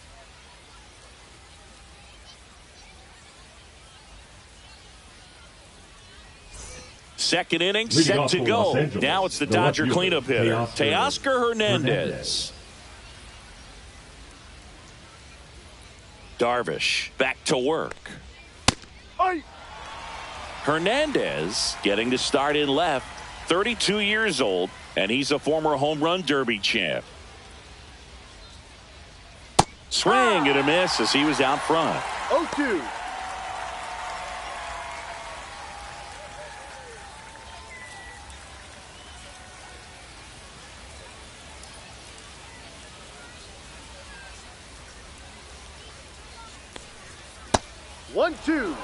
Second inning set to go. Now it's the Dodger cleanup hitter, Teoscar Hernandez. Darvish back to work. Hernandez getting to start in left, 32 years old, and he's a former home run derby champ. Swing and a miss as he was out front. 0-2. 1-2.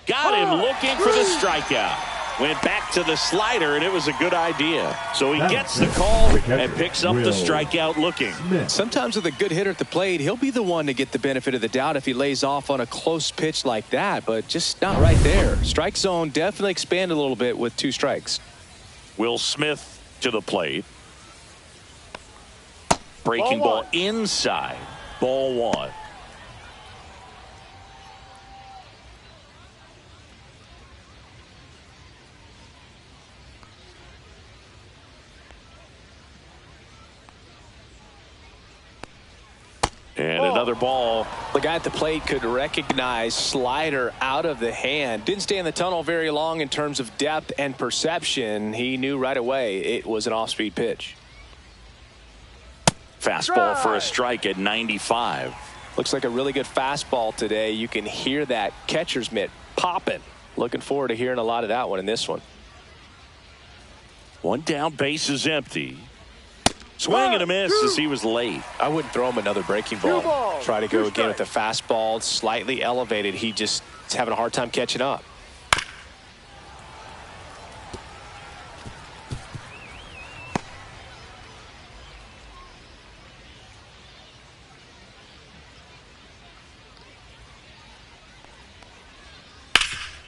Got him looking for the strikeout. Went back to the slider, and it was a good idea. So he gets the call and picks up the strikeout looking. Sometimes with a good hitter at the plate, he'll be the one to get the benefit of the doubt if he lays off on a close pitch like that, but just not right there. Strike zone definitely expanded a little bit with 2 strikes. Will Smith to the plate. Breaking ball inside. Ball 1. And another ball. The guy at the plate could recognize slider out of the hand. Didn't stay in the tunnel very long in terms of depth and perception. He knew right away it was an off-speed pitch. Fastball for a strike at 95. Looks like a really good fastball today. You can hear that catcher's mitt popping. Looking forward to hearing a lot of that one in this one. 1 down, base is empty. Swing and a miss as he was late. I wouldn't throw him another breaking ball. Try to go again with the fastball, slightly elevated. He just is having a hard time catching up.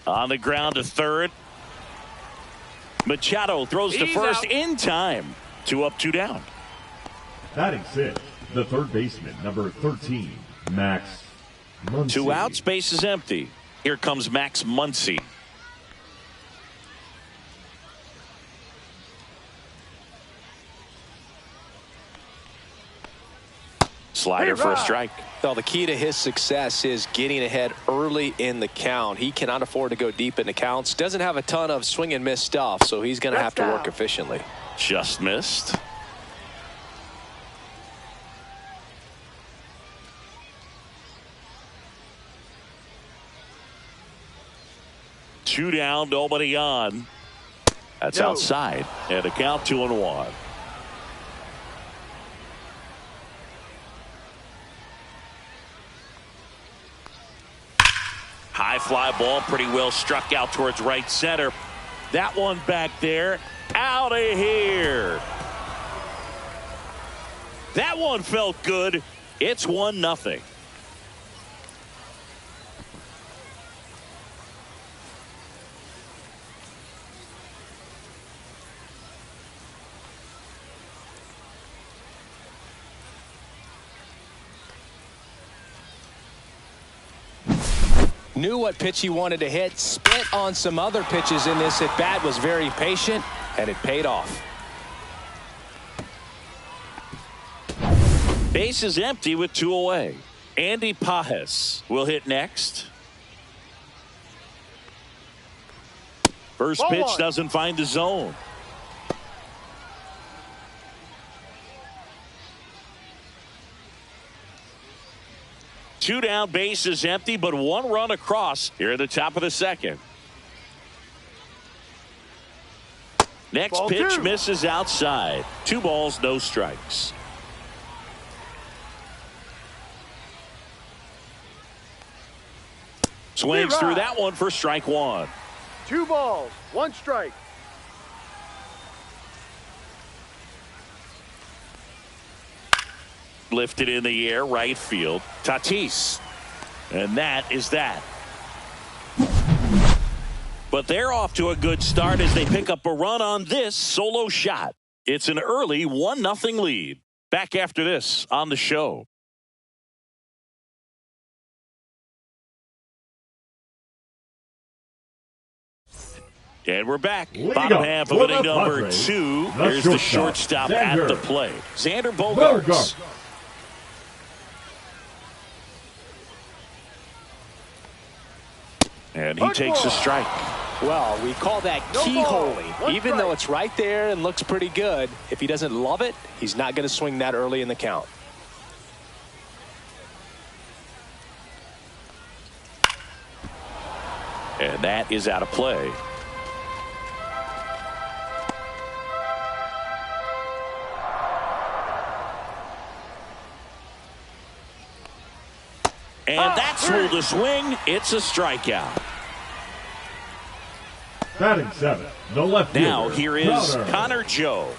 On the ground to third. Machado throws to first in time. 2 up, 2 down. Batting 6th, the third baseman, number 13, Max Muncy. 2 outs, base is empty. Here comes Max Muncy. Slider for a strike. Well, the key to his success is getting ahead early in the count. He cannot afford to go deep in the counts. Doesn't have a ton of swing and miss stuff, so he's going to have to work efficiently. Just missed. Two down, nobody on. That's outside. And a count 2-1. High fly ball, pretty well struck out towards right center. That one back there, out of here. That one felt good. It's 1-0. Knew what pitch he wanted to hit, spit on some other pitches in this at bat, was very patient, and it paid off. Base is empty with 2 away. Andy Pajes will hit next. First pitch doesn't find the zone. Two down, base is empty, but 1 run across here at the top of the second. Next pitch misses outside. 2 balls, no strikes. Swings through that one for strike 1. 2 balls, 1 strike. Lifted in the air, right field. Tatis. And that is that. But they're off to a good start as they pick up a run on this solo shot. It's an early 1-0 lead. Back after this on the show. And we're back. Bottom half of inning number 2. Here's the shortstop at the plate. Xander Bogaerts. And he takes a strike. Well, we call that keyholing. Even though it's right there and looks pretty good, if he doesn't love it, he's not going to swing that early in the count. And that is out of play. And that's ruled a swing. It's a strikeout. Batting 7, the left Now fielder, here is Connor Joe.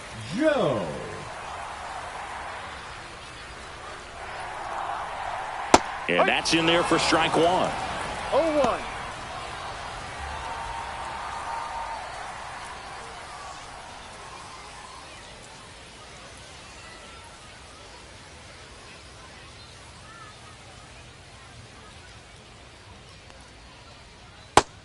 And that's in there for strike 1. 0-1.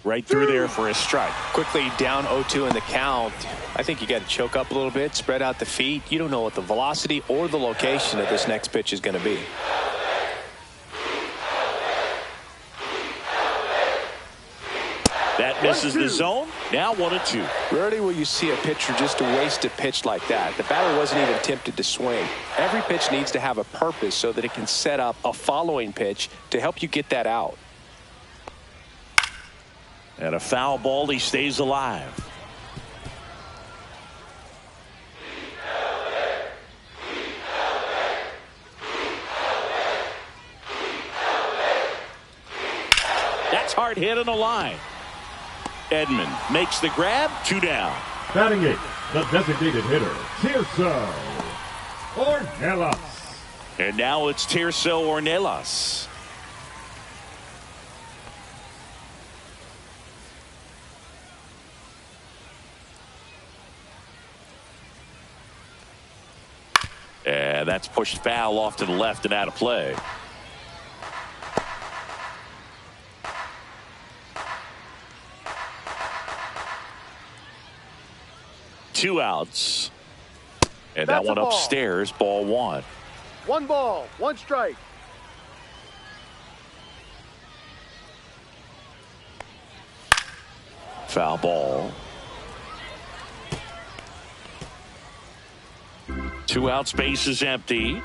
Right through there for a strike. Quickly down 0-2 in the count. I think you got to choke up a little bit, spread out the feet. You don't know what the velocity or the location of this next pitch is going to be. That misses the zone. Now 1-2. Rarely will you see a pitcher just waste a pitch like that. The batter wasn't even tempted to swing. Every pitch needs to have a purpose so that it can set up a following pitch to help you get that out. And a foul ball. He stays alive. That's hard hit on the line. Edman makes the grab. 2 down. Batting 8, the designated hitter, Tirso Ornelas. And now it's Tirso Ornelas. And that's pushed foul off to the left and out of play. Two outs. And that one upstairs, ball 1. 1 ball, 1 strike. Foul ball. 2 outs, base is empty.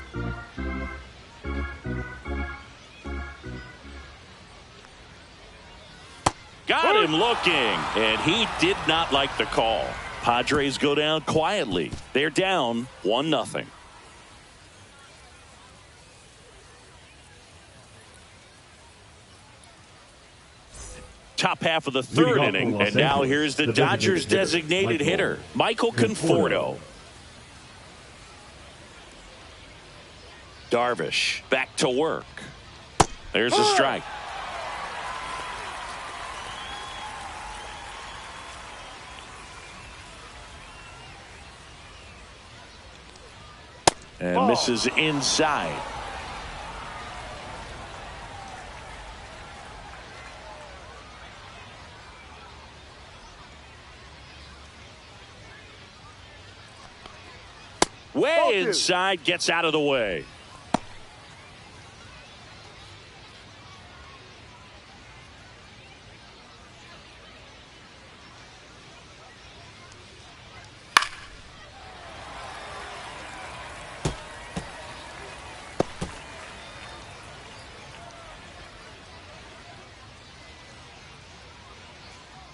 Got him looking, and he did not like the call. Padres go down quietly. They're down 1-0. Top half of the 3rd inning, and now here's the Dodgers designated hitter, Michael Conforto. Darvish back to work. There's a strike. And misses inside. Way inside, gets out of the way.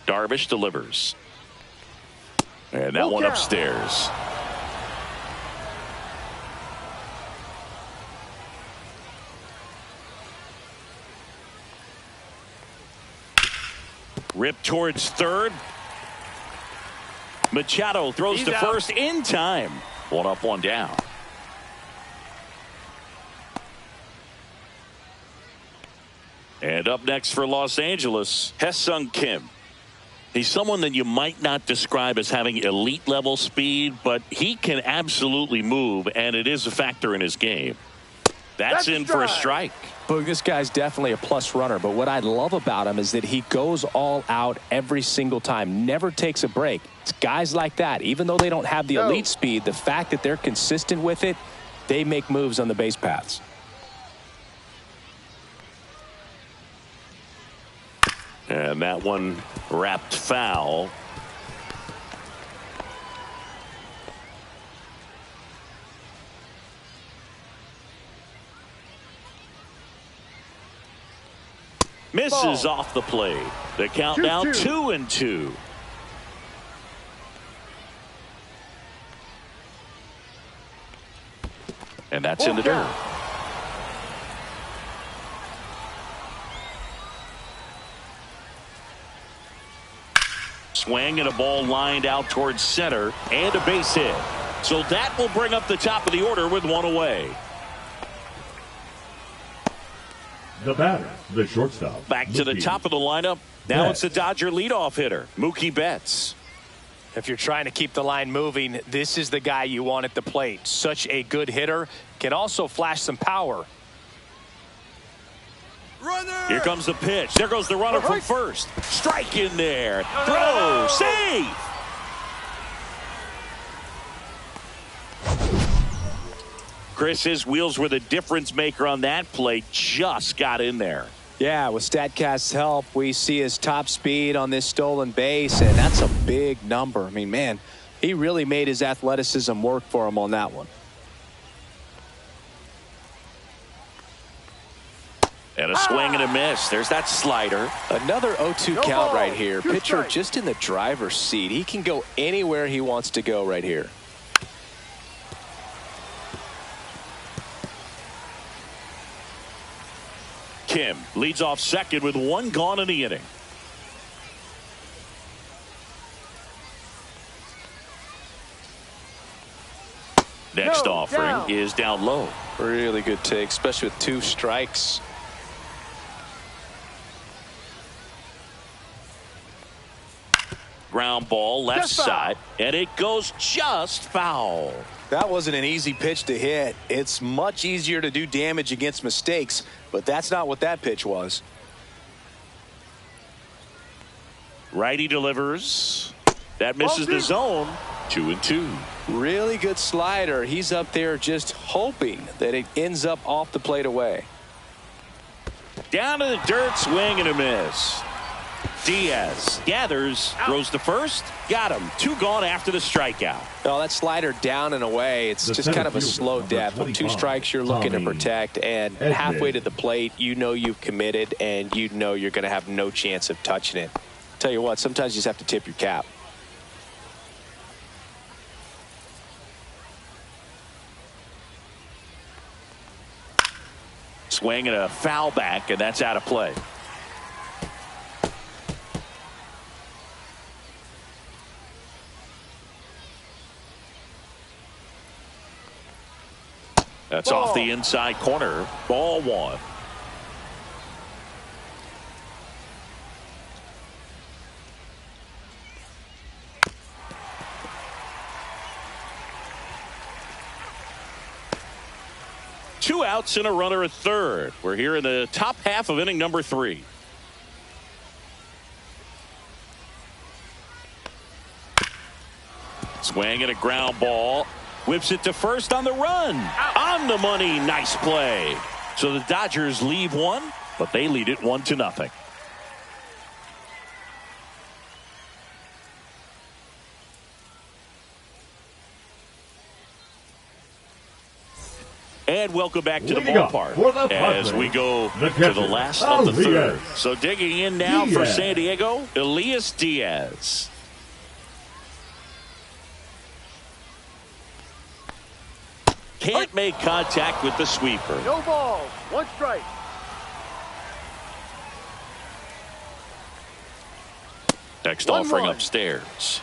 Darvish delivers. And that one upstairs. Ripped towards third. Machado throws to first in time. 1 up, 1 down. And up next for Los Angeles, Hae-Sung Kim. He's someone that you might not describe as having elite level speed, but he can absolutely move, and it is a factor in his game. That's in for a strike. Boog, this guy's definitely a plus runner, but what I love about him is that he goes all out every single time, never takes a break. It's guys like that, even though they don't have the elite speed, the fact that they're consistent with it, they make moves on the base paths. And that one wrapped foul. Misses off the plate. The count now 2-2. And that's in the dirt. Swing and a ball lined out towards center and a base hit. So that will bring up the top of the order with one away. The batter, the shortstop. Back to the top of the lineup. Now Betts. it's the Dodger leadoff hitter, Mookie Betts. If you're trying to keep the line moving, this is the guy you want at the plate. Such a good hitter. Can also flash some power. Here comes the pitch. There goes the runner from first. Strike in there. Throw. Safe. Chris, his wheels were the difference maker on that play. Just got in there. Yeah, with StatCast's help, we see his top speed on this stolen base, and that's a big number. I mean, man, he really made his athleticism work for him on that one. And a swing and a miss. There's that slider. Another 0-2 No count ball. right here. Two Pitcher strikes. just in the driver's seat. He can go anywhere he wants to go right here. Kim leads off second with one gone in the inning. Next No, offering down. is down low. Really good take, especially with 2 strikes. Ground ball left Just foul. side, and it goes just foul. That wasn't an easy pitch to hit. It's much easier to do damage against mistakes, but that's not what that pitch was. Righty delivers. That misses the zone. 2-2. Really good slider. He's up there just hoping that it ends up off the plate away. Down to the dirt, swing and a miss. Diaz gathers, throws to first, got him. 2 gone after the strikeout. Oh, that slider down and away. It's The just kind of a center fielder, slow number death. With 2 25, strikes, you're looking to Tommy protect, and Edman. halfway to the plate, you know you've committed, and you know you're going to have no chance of touching it. Tell you what, sometimes you just have to tip your cap. Swing and a foul back, and that's out of play. That's off the inside corner. Ball 1. Two outs and a runner at third. We're here in the top half of inning number 3. Swing and a ground ball. Whips it to first on the run. On the money. Nice play. So the Dodgers leave one, but they lead it 1-0. And welcome back to the Leading up ballpark for the as Padres, we go the to catcher, the last of the third. Elias So digging in now for Diaz. San Diego, Elias Diaz. Can't make contact with the sweeper. No balls. 1 strike. Next 1-1. offering upstairs.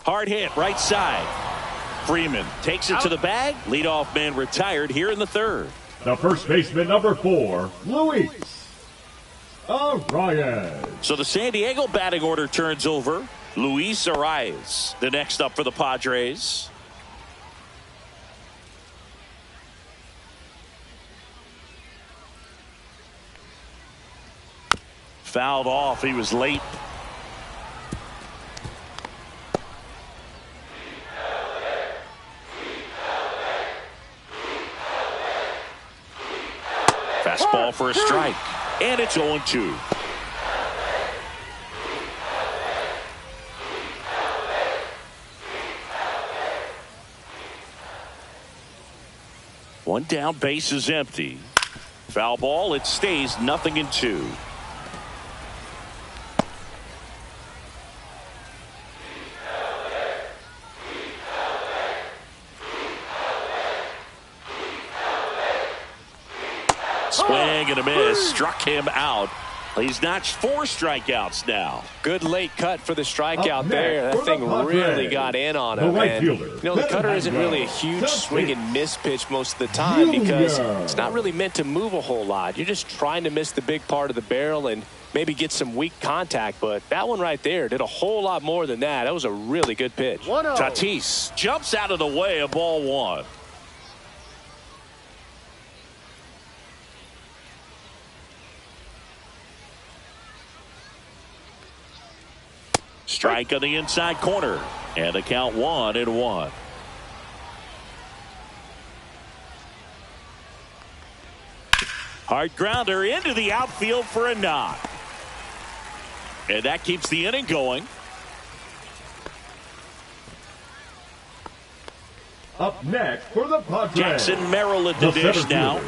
Hard hit, right side. Freeman takes it to the bag. Leadoff man retired here in the third. The first baseman, number 4, Luis Arias. So the San Diego batting order turns over. Luis Arias, the next up for the Padres. Fouled off. He was late. Fastball for a strike. And it's 0-2. One down, base is empty. Foul ball, it stays 0-2. Swing and a miss. Struck him out. He's notched 4 strikeouts now. Good late cut for the strikeout there. That thing really got in on him. And, the cutter isn't really a huge swing and miss pitch most of the time because it's not really meant to move a whole lot. You're just trying to miss the big part of the barrel and maybe get some weak contact. But that one right there did a whole lot more than that. That was a really good pitch. Tatis jumps out of the way of ball 1. Strike on the inside corner. And the count 1-1. Hard grounder into the outfield for a knock. And that keeps the inning going. Up next for the Padres, Jackson Merrill at the dish now.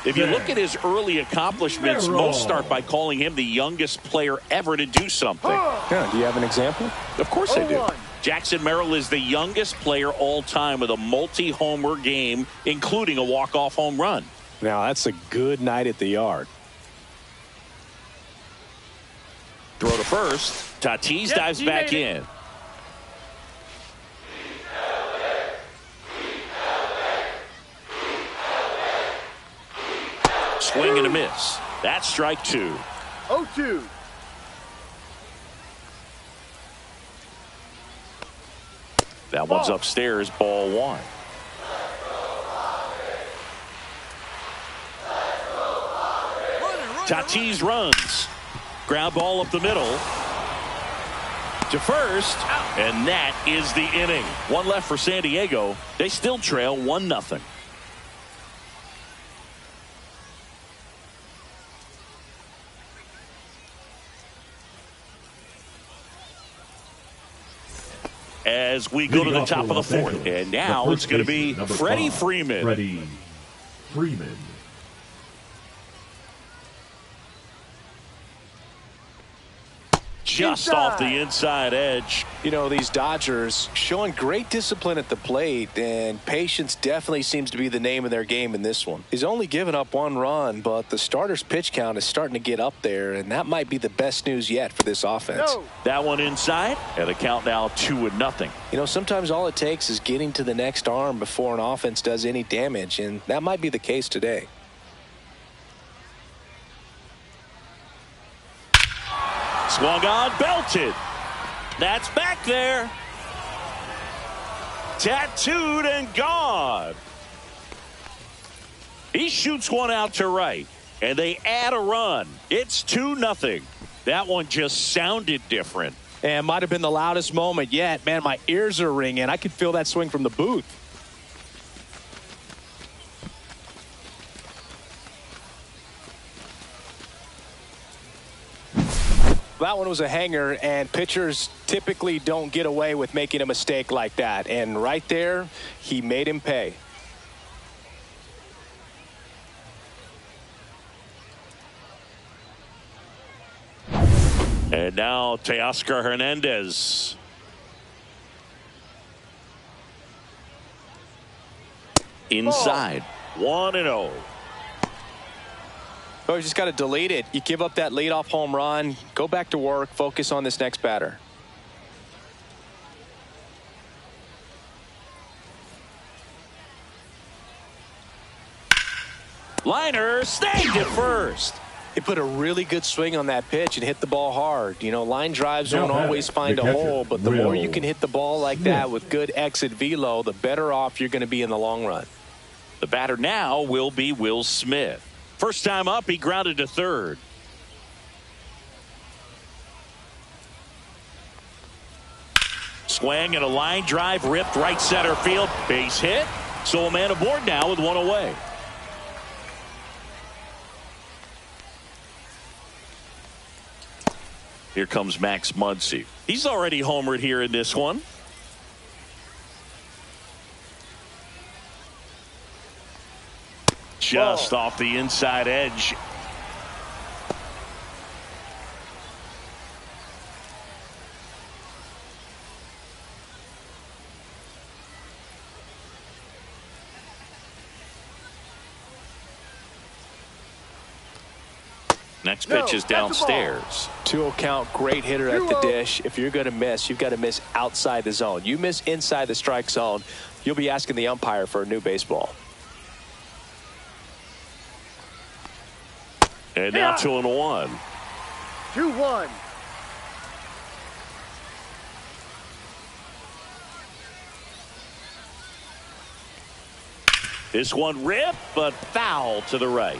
If you look at his early accomplishments, most start by calling him the youngest player ever to do something. Yeah, do you have an example? Of course I do. Jackson Merrill is the youngest player all time with a multi-homer game, including a walk-off home run. Now, that's a good night at the yard. Throw to first. Tatis dives back in. Swing and a miss. That's strike 2. 0-2. That one's upstairs, ball 1. Tatis runs. Ground ball up the middle. To first. And that is the inning. 1 left for San Diego. They still trail 1-0. As we go to the top of the 4th. And now it's going to be Freddie Freeman. Freddie Freeman. Just off the inside edge. You know, these Dodgers showing great discipline at the plate, and patience definitely seems to be the name of their game in this one. He's only given up 1 run, but the starter's pitch count is starting to get up there, and that might be the best news yet for this offense. That one inside, and the count now 2-0. You know, sometimes all it takes is getting to the next arm before an offense does any damage, and that might be the case today. Swung on, belted. That's back there. Tattooed and gone. He shoots one out to right, and they add a run. It's 2-0. That one just sounded different. And might have been the loudest moment yet. Man, my ears are ringing. I could feel that swing from the booth. That one was a hanger, and pitchers typically don't get away with making a mistake like that. And right there, he made him pay. And now Teoscar Hernandez. Inside. 1-0. Oh, you just got to delete it. You give up that leadoff home run. Go back to work. Focus on this next batter. Liner snagged it first. He put a really good swing on that pitch and hit the ball hard. You know, line drives don't always find a hole, but the more you can hit the ball like that with good exit velo, the better off you're going to be in the long run. The batter now will be Will Smith. First time up, he grounded to third. Swing and a line drive ripped right center field. Base hit. So a man aboard now with 1 away. Here comes Max Muncy. He's already homered here in this one. Just off the inside edge. Next pitch is downstairs. 2-0 count, great hitter at the dish. If you're going to miss, you've got to miss outside the zone. You miss inside the strike zone, you'll be asking the umpire for a new baseball. And now 2-1. 2-1. This one ripped, but foul to the right.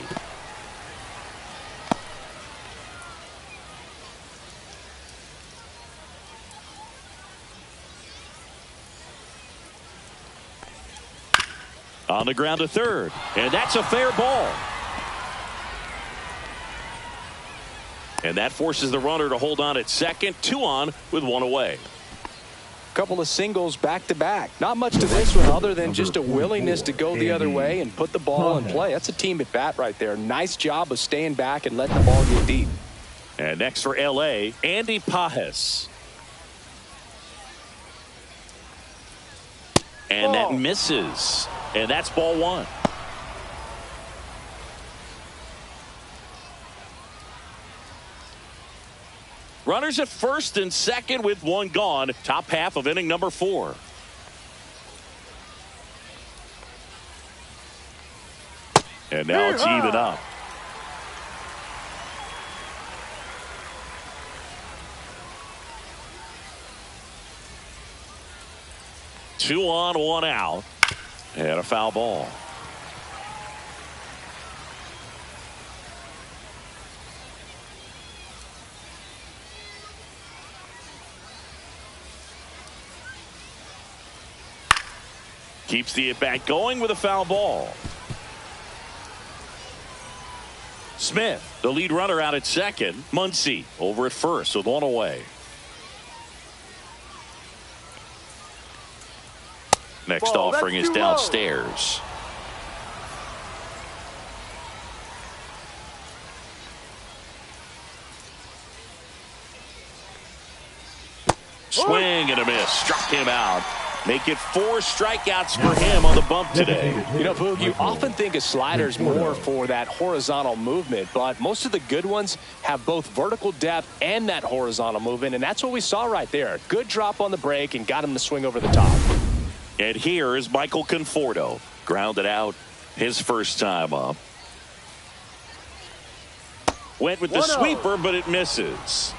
On the ground to third, and that's a fair ball. And that forces the runner to hold on at second. 2 on with 1 away. Couple of singles back-to-back. Not much to this one other than just a willingness to go the other way and put the ball in play. That's a team at bat right there. Nice job of staying back and letting the ball get deep. And next for L.A., Andy Pages. And that misses. And that's ball 1. Runners at first and second with 1 gone. Top half of inning number 4. And now it's even up. Two on, 1 out. And a foul ball. Keeps the at-bat going with a foul ball. Smith, the lead runner, out at second. Muncy over at first with 1 away. Next offering is downstairs. Swing and a miss. Struck him out. Make it 4 strikeouts for him on the bump today. You know, Boog, you often think of sliders more for that horizontal movement, but most of the good ones have both vertical depth and that horizontal movement, and that's what we saw right there. Good drop on the break and got him to swing over the top. And here is Michael Conforto. Grounded out his first time up. Went with the sweeper, but it misses.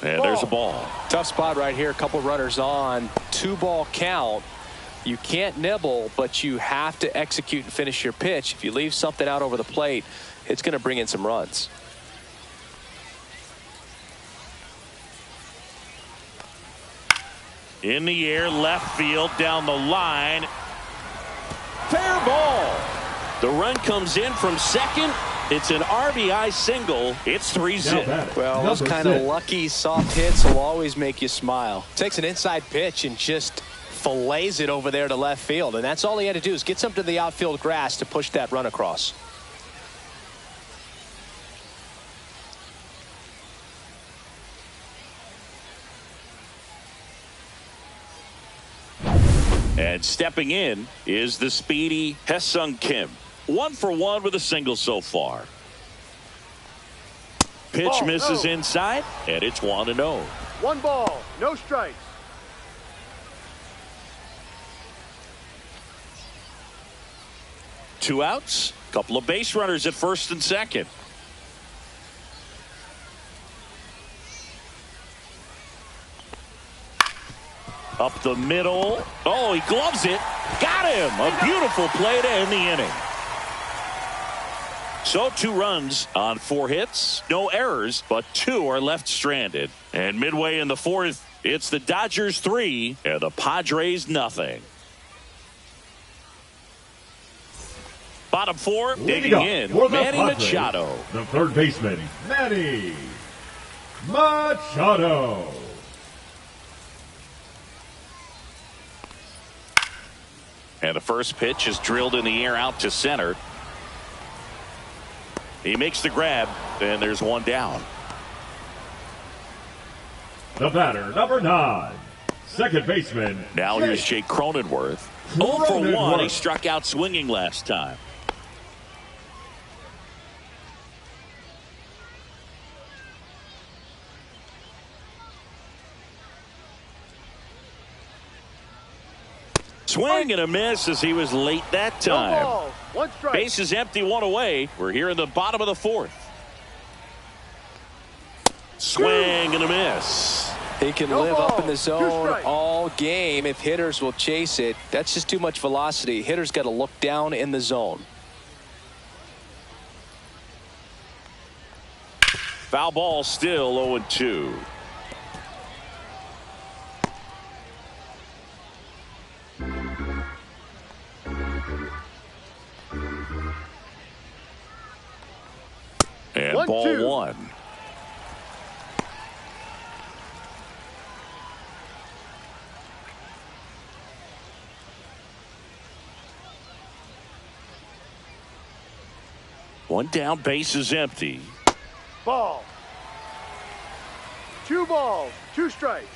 And there's a ball. Tough spot right here. A couple runners on. 2-ball count. You can't nibble, but you have to execute and finish your pitch. If you leave something out over the plate, it's going to bring in some runs. In the air, left field, down the line. Fair ball. The run comes in from second. It's an RBI single. It's 3-0. Well, those kind of lucky soft hits will always make you smile. Takes an inside pitch and just fillets it over there to left field. And that's all he had to do is get something to the outfield grass to push that run across. And stepping in is the speedy Hae-Sung Kim. 1 for 1 with a single so far. Pitch misses inside, and it's 1-0. 1 ball, no strikes. Two outs, couple of base runners at first and second. Up the middle. Oh, he gloves it. Got him. A beautiful play to end the inning. So 2 runs on 4 hits. No errors, but 2 are left stranded. And midway in the 4th, it's the Dodgers 3 and the Padres nothing. Bottom four, Leading digging up in, for the Manny Padres, Machado. the third baseman, Manny Machado. And the first pitch is drilled in the air out to center. He makes the grab, and there's one down. The batter, number 9, second baseman. Now here's Jake Cronenworth. 0 for 1. He struck out swinging last time. Swing and a miss as he was late that time. No ball, 1 strike. Base is empty, 1 away. We're here in the bottom of the 4th. Swing and a miss. He can No live ball, up in the 2 zone strikes. all game if hitters will chase it. That's just too much velocity. Hitters got to look down in the zone. Foul ball, still 0-2. And 1-2. ball 1. One down, base is empty. Ball. 2 balls, 2 strikes.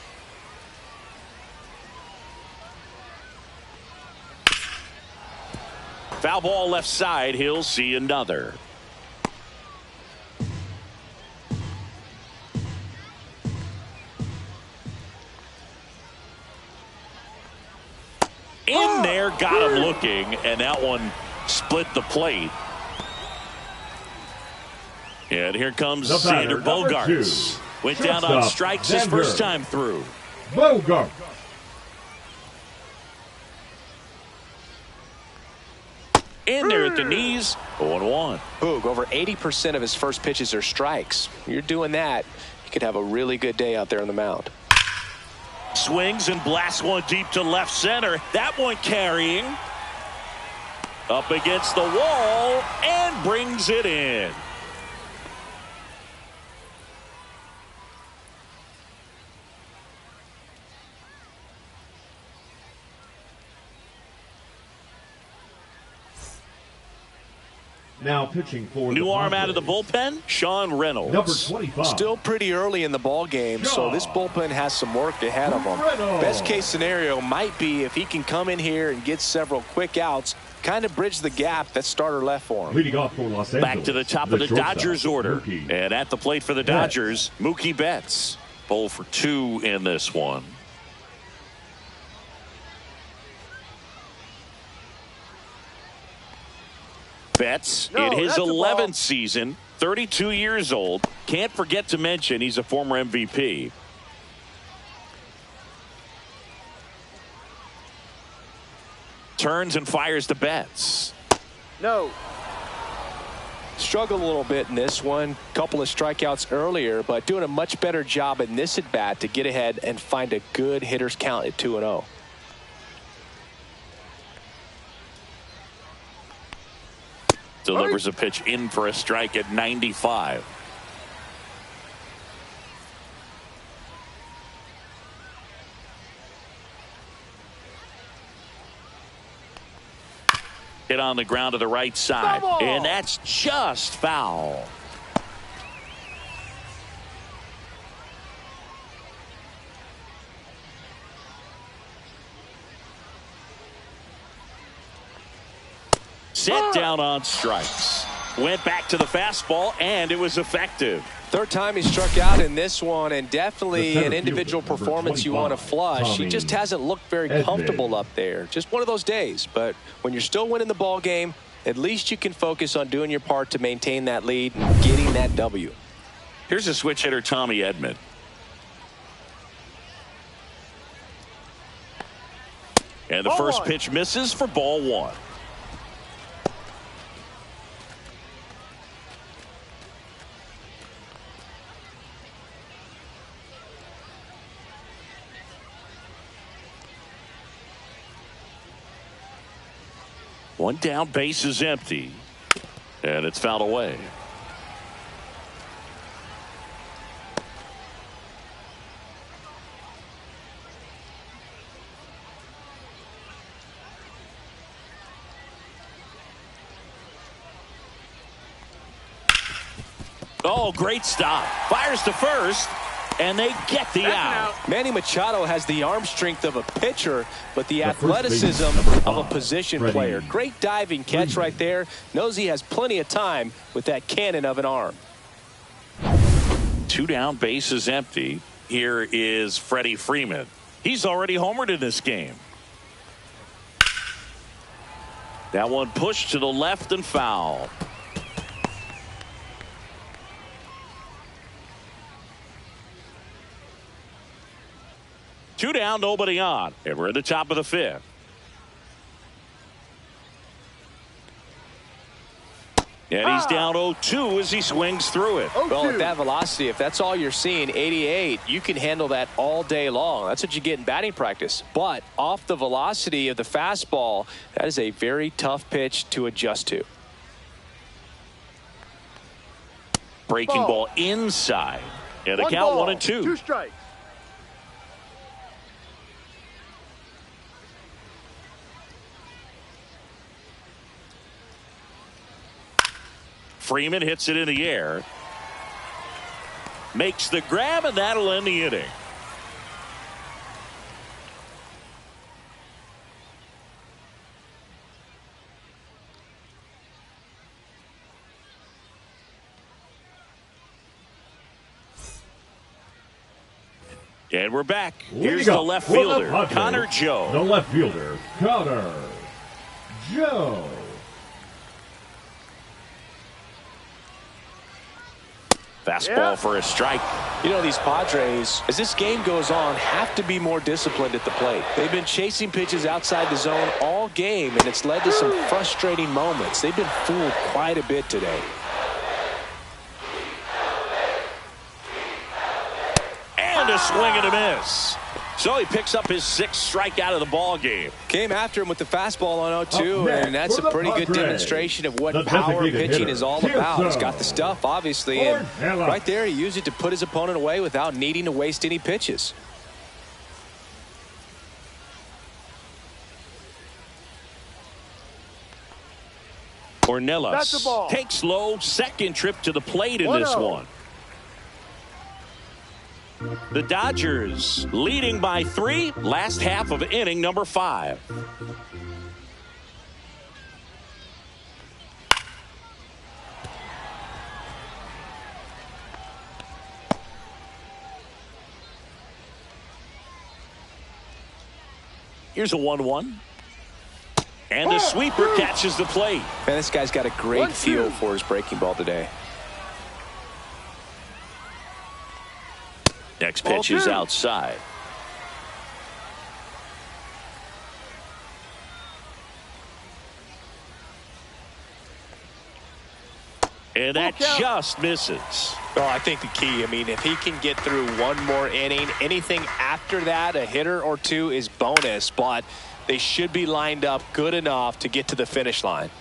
Foul ball left side. He'll see another. In there, got him looking, and that one split the plate. And here comes The batter, Xander number Bogaerts. 2, Went down on shortstop, strikes his Xander first time through. Bogaerts. In there at the knees, 0-1. Boog, over 80% of his first pitches are strikes. You're doing that, you could have a really good day out there on the mound. Swings and blasts one deep to left center. That one carrying. Up against the wall and brings it in. Now pitching for New the arm out of the Padres, bullpen, Sean Reynolds. number 25. Still pretty early in the ball game, so this bullpen has some work ahead of them. Reynolds. Best case scenario might be if he can come in here and get several quick outs, kind of bridge the gap that starter left for him. Leading off for Los Angeles. Back to the top of the shortstop, Dodgers order. Mookie And at the plate for the Betts. Dodgers, Mookie Betts. 0 for 2 in this one. Betts No, in his that's a ball. 11th season, 32 years old. Can't forget to mention he's a former MVP. Turns and fires to Betts. No. Struggled a little bit in this one. Couple of strikeouts earlier, but doing a much better job in this at bat to get ahead and find a good hitter's count at 2-0. Delivers a pitch in for a strike at 95. Hit on the ground to the right side. Double. And that's just foul. Set down on strikes. Went back to the fastball, and it was effective. Third time he struck out in this one, and The definitely center an individual fielder, number performance you want to 25, flush. He Tommy just hasn't looked very Edman. comfortable up there. Just one of those days. But when you're still winning the ball game, at least you can focus on doing your part to maintain that lead and getting that W. Here's a switch hitter, Tommy Edman. And the Ball first one. pitch misses for ball 1. One down, base is empty. And it's fouled away. Oh, great stop. Fires to first, and they get the out. Manny Machado has the arm strength of a pitcher, but the athleticism of a position player. Great diving catch right there. Knows he has plenty of time with that cannon of an arm. Two down, base is empty. Here is Freddie Freeman. He's already homered in this game. That one pushed to the left and foul. Two down, nobody on, and we're at the top of the fifth. And he's down 0-2 as he swings through it. Well, at that velocity, if that's all you're seeing, 88, you can handle that all day long. That's what you get in batting practice. But off the velocity of the fastball, that is a very tough pitch to adjust to. Breaking ball inside. And the count 1-2. 2 strikes. Freeman hits it in the air. Makes the grab, and that'll end the inning. And we're back. Here's the left fielder, Connor Joe. The left fielder, Connor Joe. Fastball for a strike. You know, these Padres, as this game goes on, have to be more disciplined at the plate. They've been chasing pitches outside the zone all game, and it's led to some frustrating moments. They've been fooled quite a bit today. And a swing and a miss. So he picks up his 6th strikeout of the ball game. Came after him with the fastball on 0-2, and that's a pretty good demonstration of what power pitching is all about. He's got the stuff, obviously, and right there he used it to put his opponent away without needing to waste any pitches. Ornelas takes low, second trip to the plate in this one. The Dodgers leading by 3, last half of inning number 5. Here's a 1-1. And the sweeper catches the plate. Man, this guy's got a great feel for his breaking ball today. Next pitch is outside. And that just misses. Well, I think the key, I mean, if he can get through one more inning, anything after that, a hitter or two is bonus, but they should be lined up good enough to get to the finish line.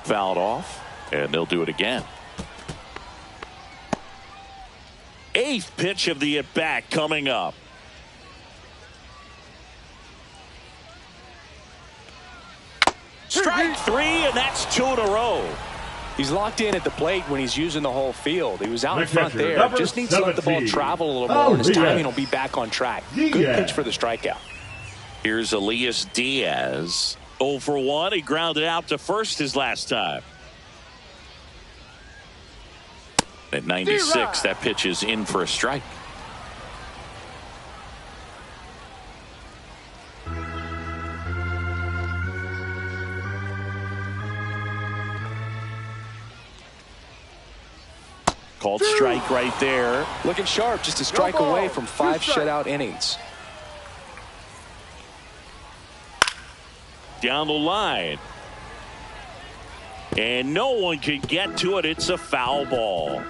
Fouled off, and they'll do it again. 8th pitch of the at-bat coming up. Strike 3, and that's 2 in a row. He's locked in at the plate when he's using the whole field. He was out in front there. Just needs to let the ball travel a little more, and his timing will be back on track. Good pitch for the strikeout. Here's Elias Diaz. 0 for 1. He grounded out to first his last time. At 96, that pitch is in for a strike. Called strike right there. Looking sharp, just a strike away from 5 shutout innings. Down the line. And no one can get to it. It's a foul ball.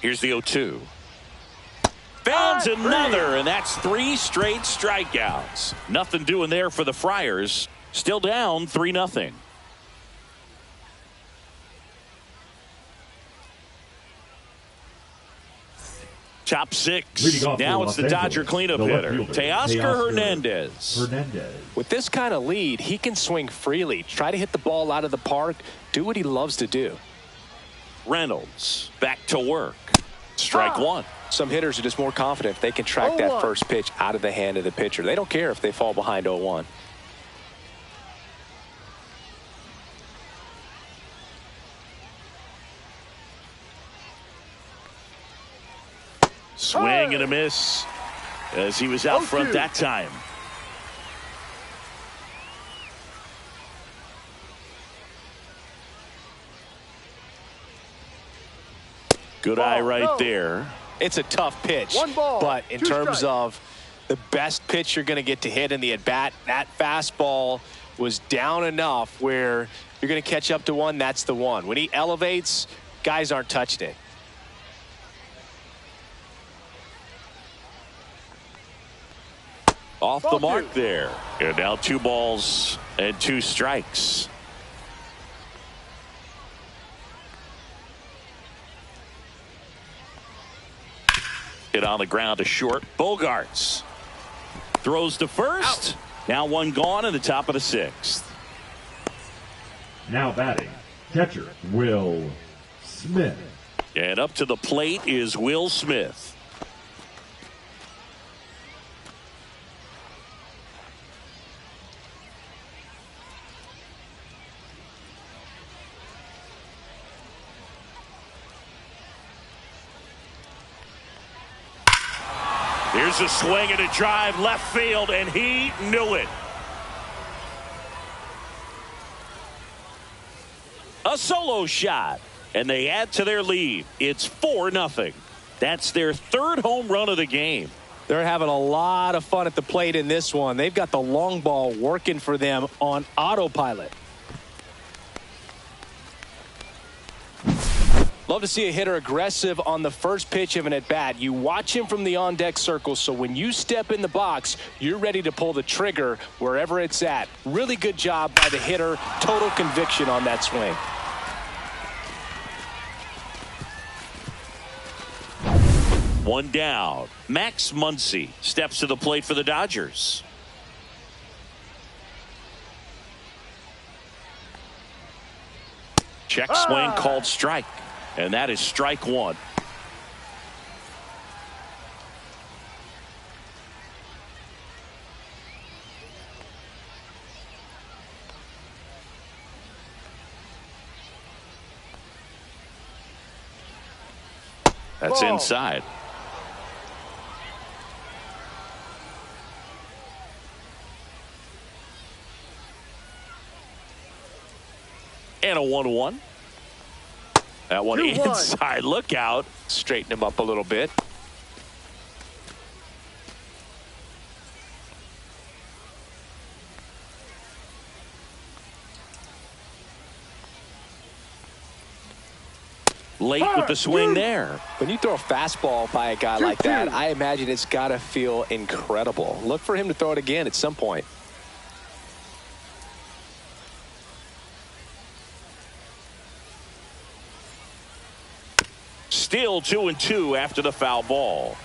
Here's the 0-2. Fans another, and that's 3 straight strikeouts. Nothing doing there for the Friars. Still down 3-0. Top 6. Now it's the Dodger cleanup hitter, Teoscar Hernandez. With this kind of lead, he can swing freely, try to hit the ball out of the park, do what he loves to do. Reynolds back to work. Strike one. Some hitters are just more confident if they can track that first pitch out of the hand of the pitcher. They don't care if they fall behind 0-1. Swing and a miss as he was out front that time. Good eye right there. It's a tough pitch, but in terms of the best pitch you're going to get to hit in the at-bat, that fastball was down enough where you're going to catch up to one. That's the one. When he elevates, guys aren't touching it. Off the mark there. And now 2 balls and 2 strikes. Hit on the ground to short. Bogarts throws to first. Now 1 gone in the top of the 6th. Now batting, catcher Will Smith. And up to the plate is Will Smith. Here's a swing and a drive left field, and he knew it. A solo shot, and they add to their lead. It's 4-0. That's their 3rd home run of the game. They're having a lot of fun at the plate in this one. They've got the long ball working for them on autopilot. Love to see a hitter aggressive on the first pitch of an at-bat. You watch him from the on-deck circle, so when you step in the box, you're ready to pull the trigger wherever it's at. Really good job by the hitter. Total conviction on that swing. One down. Max Muncy steps to the plate for the Dodgers. Check swing called strike. And that is strike 1. That's inside. And a 1-1. That one inside. Look out. Straighten him up a little bit. Late with the swing there. When you throw a fastball by a guy like that, I imagine it's got to feel incredible. Look for him to throw it again at some point. Still 2-2 after the foul ball.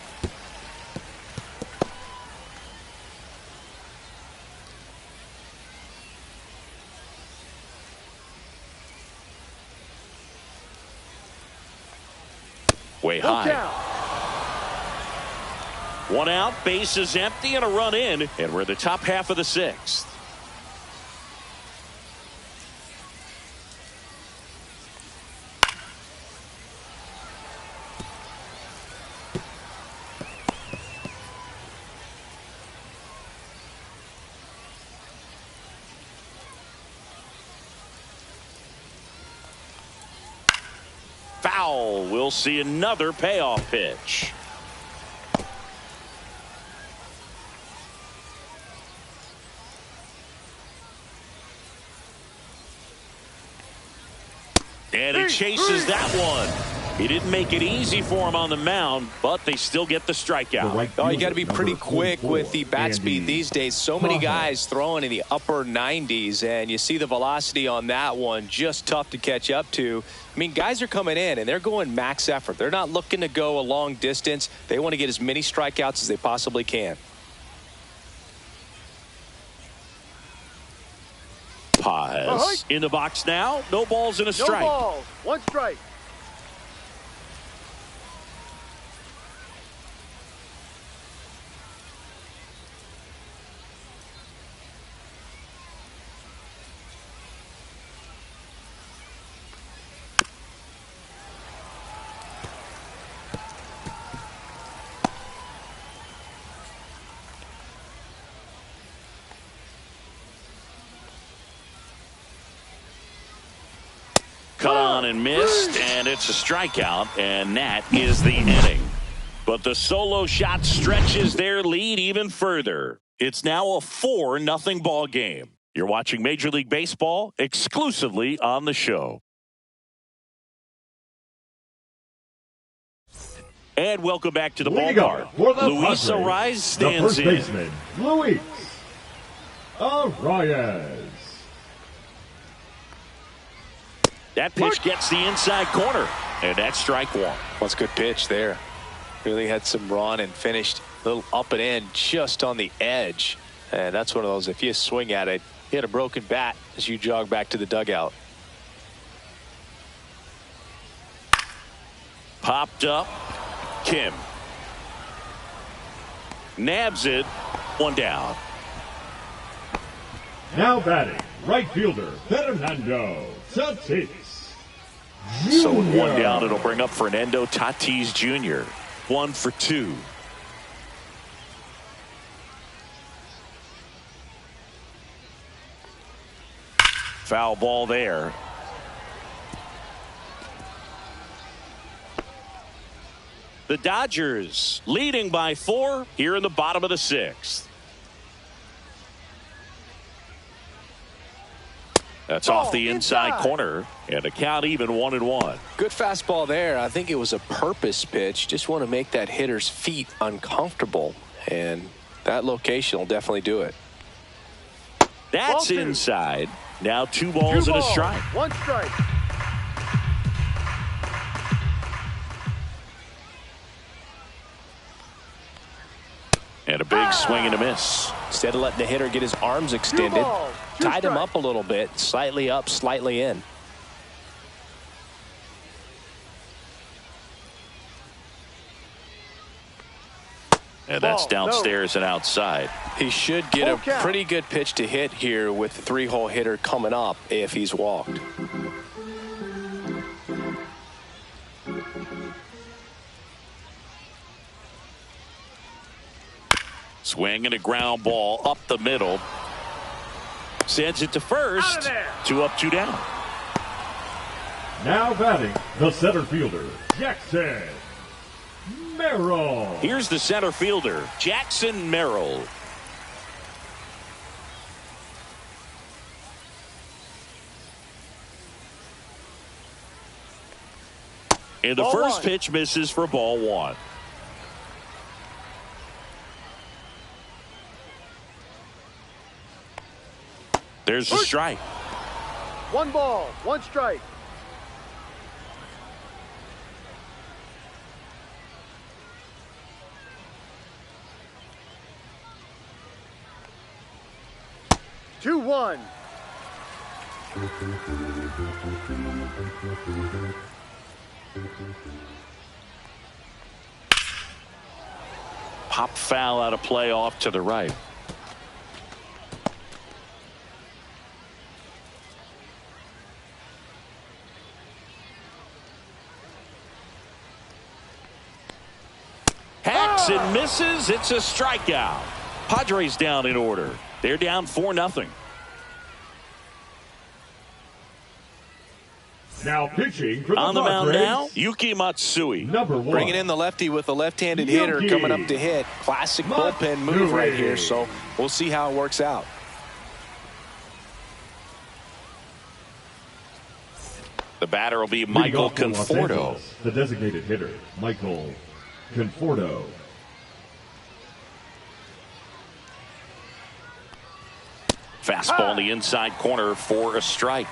Way high. 1 out, base is empty, and a run in, and we're in the top half of the 6th. Foul. We'll see another payoff pitch. And he chases that one. He didn't make it easy for him on the mound, but they still get the strikeout. Oh, you got to be pretty quick with the bat speed these days. So many guys throwing in the upper 90s, and you see the velocity on that one, just tough to catch up to. I mean, guys are coming in, and they're going max effort. They're not looking to go a long distance. They want to get as many strikeouts as they possibly can. Paz in the box now. No balls and a strike. No balls. 1 strike. Cut on and missed, and it's a strikeout, and that is the inning. But the solo shot stretches their lead even further. It's now a 4-0 ball game. You're watching Major League Baseball exclusively on the show. And welcome back to the ballpark. Luis Arraez stands in. The first baseman, Luis Arraez. That pitch gets the inside corner, and that's strike one. That's a good pitch there. Really had some run and finished a little up and in just on the edge. And that's one of those, if you swing at it, you had a broken bat as you jog back to the dugout. Popped up. Kim nabs it. 1 down. Now batting, right fielder Fernando Tatis. So with 1 down, it'll bring up Fernando Tatis Jr. 1 for 2. Foul ball there. The Dodgers leading by 4 here in the bottom of the 6th. That's off the inside corner, and a count even 1-1. Good fastball there. I think it was a purpose pitch. Just want to make that hitter's feet uncomfortable, and that location will definitely do it. That's inside. Now 2 balls and a strike. 1 strike. And a big swing and a miss. Instead of letting the hitter get his arms extended, tied him up a little bit, slightly up, slightly in. And that's downstairs and outside. He should get a pretty good pitch to hit here with the 3-hole hitter coming up if he's walked. Swing and a ground ball up the middle. Sends it to first. 2 up, 2 down. Now batting, the center fielder, Jackson Merrill. Here's the center fielder, Jackson Merrill. And the first pitch misses for ball 1. There's a strike. 1 ball, 1 strike. Two, 1. Pop foul out of play off to the right. Hacks and misses. It's a strikeout. Padres down in order. They're down 4-0. Now pitching for the on the mound Padres, now, Yuki Matsui. Number 1. Bringing in the lefty with a left-handed hitter coming up to hit. Classic bullpen move right here, so we'll see how it works out. The batter will be Michael Conforto. The designated hitter, Michael Conforto. Fastball in the inside corner for a strike.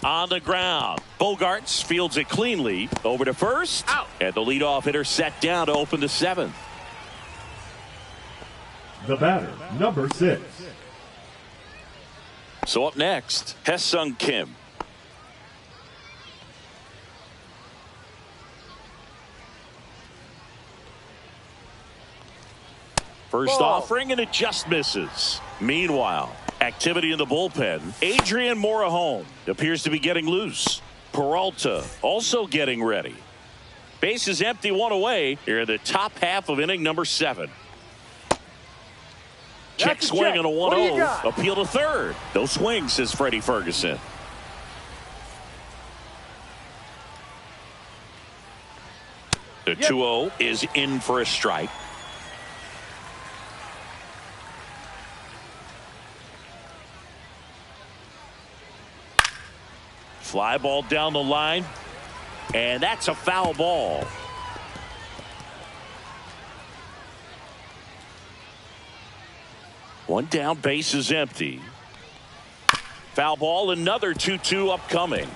On the ground, Bogarts fields it cleanly over to first. Out. And the leadoff hitter set down to open the seventh. The batter, number 6. So up next, Hesung Kim. First offering, and it just misses. Meanwhile, activity in the bullpen. Adrian Morejon appears to be getting loose. Peralta also getting ready. Bases empty, one away here in the top half of inning number 7. Check swing and a 1-0. Appeal to third. No swing, says Freddie Ferguson. The 2-0 is in for a strike. Fly ball down the line, and that's a foul ball. One down, base is empty. Foul ball, another 2-2 upcoming.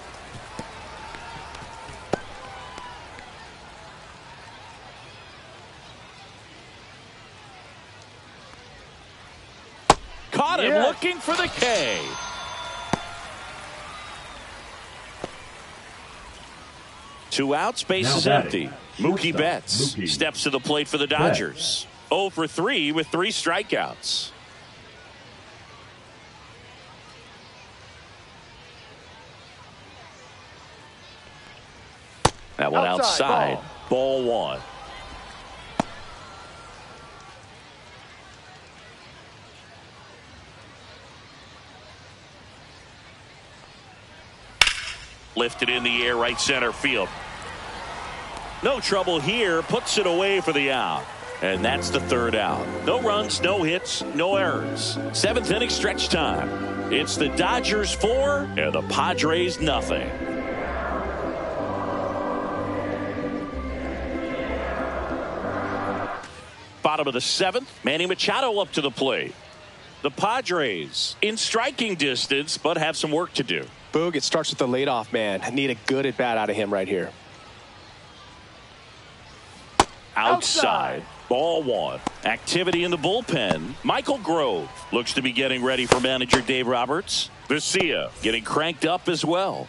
Caught him looking for the K. Two outs, base is empty. Mookie Betts steps to the plate for the Dodgers. 0 for 3 with 3 strikeouts. That one outside. Ball 1. Lifted in the air, right center field. No trouble here, puts it away for the out. And that's the 3rd out. No runs, no hits, no errors. 7th inning stretch time. It's the Dodgers 4 and the Padres nothing. Bottom of the 7th, Manny Machado up to the plate. The Padres in striking distance, but have some work to do. Boog, it starts with the leadoff man. I need a good at bat out of him right here. Outside. Ball 1. Activity in the bullpen. Michael Grove looks to be getting ready for manager Dave Roberts. Garcia getting cranked up as well.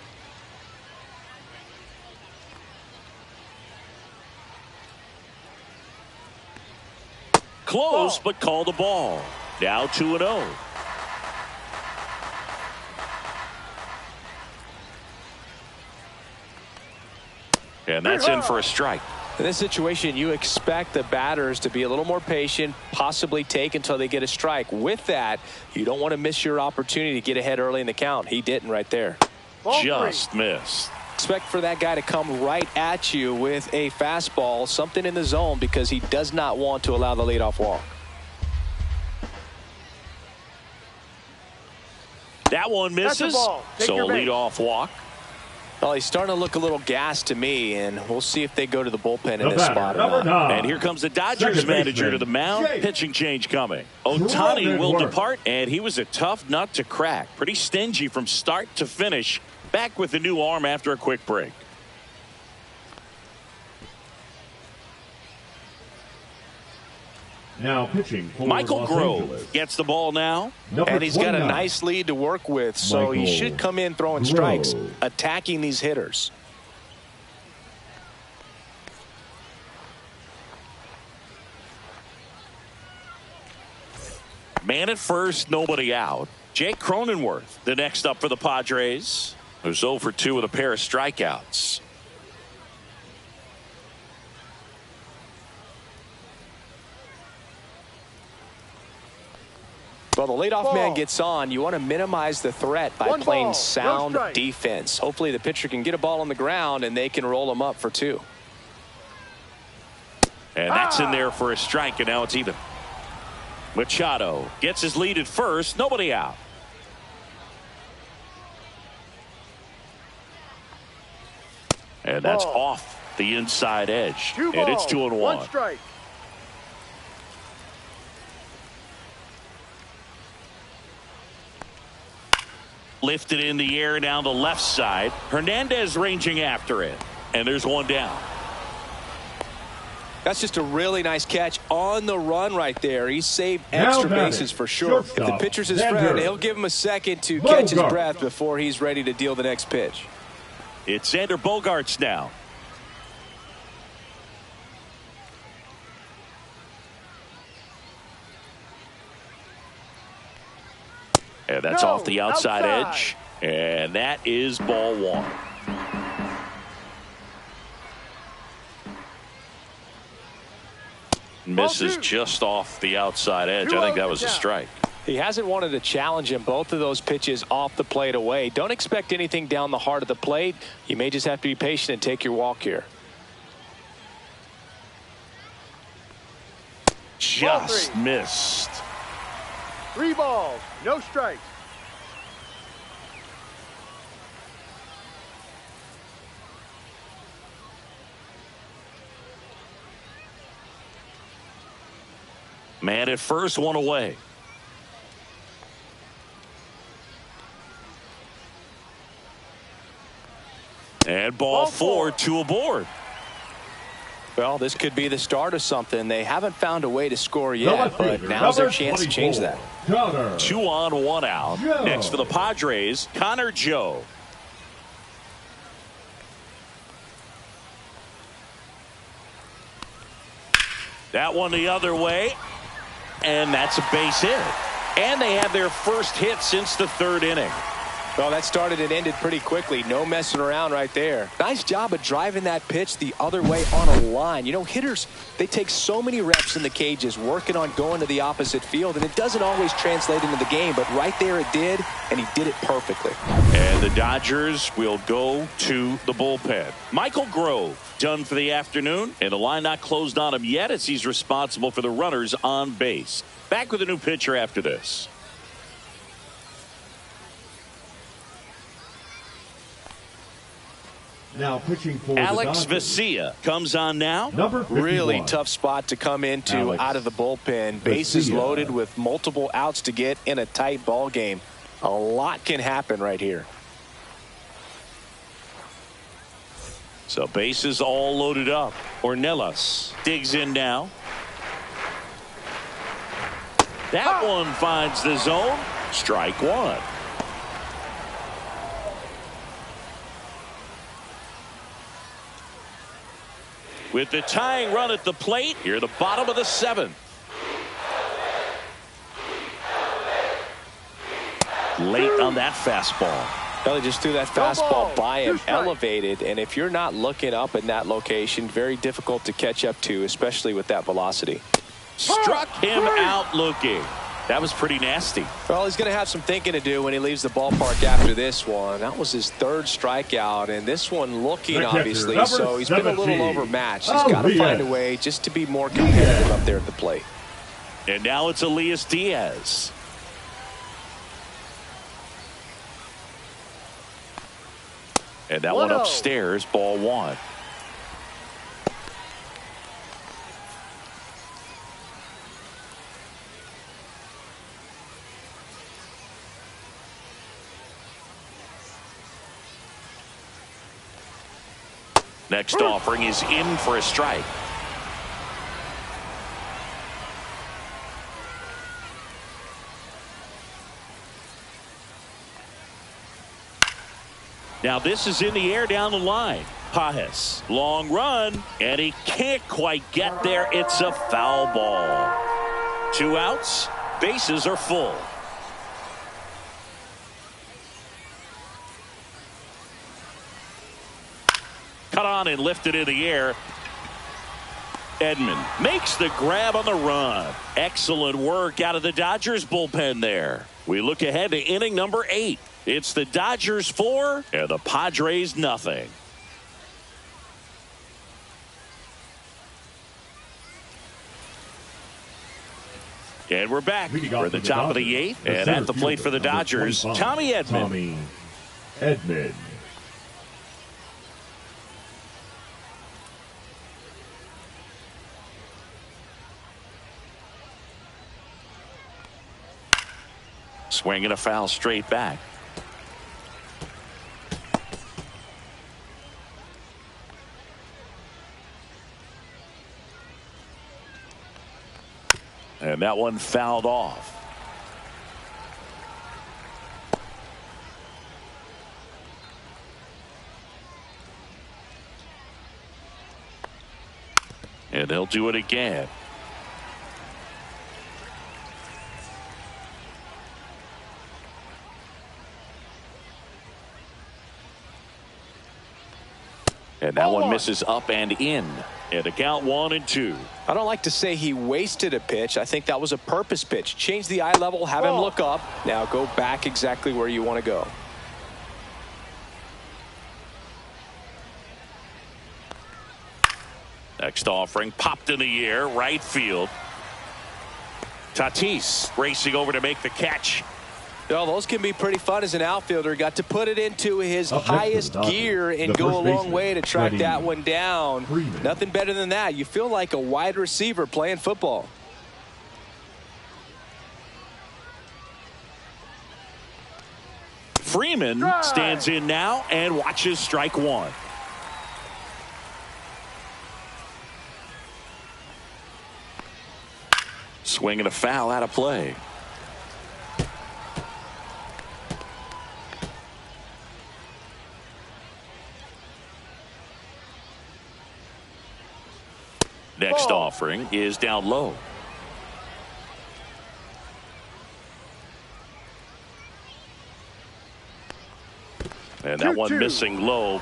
Close, but call the ball. Now 2-0. And that's in for a strike. In this situation, you expect the batters to be a little more patient, possibly take until they get a strike. With that, you don't want to miss your opportunity to get ahead early in the count. He didn't right there. Just missed. Expect for that guy to come right at you with a fastball, something in the zone, because he does not want to allow the leadoff walk. That one misses, so a leadoff walk. Well, he's starting to look a little gassed to me, and we'll see if they go to the bullpen in this spot or not. And here comes the Dodgers manager to the mound. Pitching change coming. Ohtani will depart, and he was a tough nut to crack. Pretty stingy from start to finish. Back with the new arm after a quick break. Now pitching for Michael Los Grove Angeles. Gets the ball now. And he's got a nice lead to work with, so he should come in throwing strikes, attacking these hitters. Man at first, nobody out. Jake Cronenworth, the next up for the Padres, who's 0 for 2 with a pair of strikeouts. Well, the leadoff man gets on. You want to minimize the threat by playing sound defense. Hopefully the pitcher can get a ball on the ground and they can roll him up for 2. And that's in there for a strike, and now it's even. Machado gets his lead at first. Nobody out. And that's off the inside edge. And it's 2-1. One strike. Lifted in the air down the left side. Hernandez ranging after it. And there's one down. That's just a really nice catch on the run right there. He saved extra bases for sure. If the pitcher's his friend, he'll give him a second to catch his breath before he's ready to deal the next pitch. It's Xander Bogaerts now. And that's off the outside edge. And that is ball one. Misses just off the outside edge. I think that was a strike. He hasn't wanted to challenge him. Both of those pitches off the plate away. Don't expect anything down the heart of the plate. You may just have to be patient and take your walk here. Just missed. 3 balls, no strikes. Man at first, one away. And ball 4, 2 aboard. Well, this could be the start of something. They haven't found a way to score yet, but now's their chance to change that. 2 on, 1 out. Next for the Padres, Connor Joe. That one the other way. And that's a base hit. And they have their first hit since the 3rd inning. Well, that started and ended pretty quickly. No messing around right there. Nice job of driving that pitch the other way on a line. You know, hitters, they take so many reps in the cages working on going to the opposite field, and it doesn't always translate into the game, but right there it did, and he did it perfectly. And the Dodgers will go to the bullpen. Michael Grove done for the afternoon, and the line not closed on him yet as he's responsible for the runners on base. Back with a new pitcher after this. Now pitching for Alex Vesia comes on now. Number 51. Really tough spot to come into out of the bullpen. Bases loaded with multiple outs to get in a tight ball game. A lot can happen right here. So bases all loaded up. Ornelas digs in now. That one finds the zone. Strike 1. With the tying run at the plate, here the bottom of the 7th. Late on that fastball. Well, they just threw that fastball by him, elevated, and if you're not looking up in that location, very difficult to catch up to, especially with that velocity. Struck him out looking. That was pretty nasty. Well, he's going to have some thinking to do when he leaves the ballpark after this one. That was his 3rd strikeout, and this one looking, obviously, so he's been a little overmatched. He's got to find a way just to be more competitive up there at the plate. And now it's Elias Diaz. And that one upstairs, ball 1. Next offering is in for a strike. Now this is in the air down the line. Pajes, long run, and he can't quite get there. It's a foul ball. 2 outs, bases are full. Cut on and lifted in the air. Edman makes the grab on the run. Excellent work out of the Dodgers bullpen there. We look ahead to inning number 8. It's the Dodgers 4 and the Padres nothing. And we're back. We're at the the top of the Dodgers, 8th. the And center at the plate for the fielder, number Dodgers, 25, Tommy Edman. Tommy Edman. Swinging a foul straight back. And that one fouled off. And they'll do it again. And that one misses up and in. And a count 1-2. I don't like to say he wasted a pitch. I think that was a purpose pitch. Change the eye level, have him look up. Now go back exactly where you want to go. Next offering popped in the air, right field. Tatis racing over to make the catch. Well, those can be pretty fun as an outfielder. Got to put it into his Up next highest to the gear and the go a first long baseman, way to track Freddie that one down. Freeman. Nothing better than that. You feel like a wide receiver playing football. Freeman stands in now and watches strike one. Swinging a foul out of play. Next offering is down low. And that one missing low.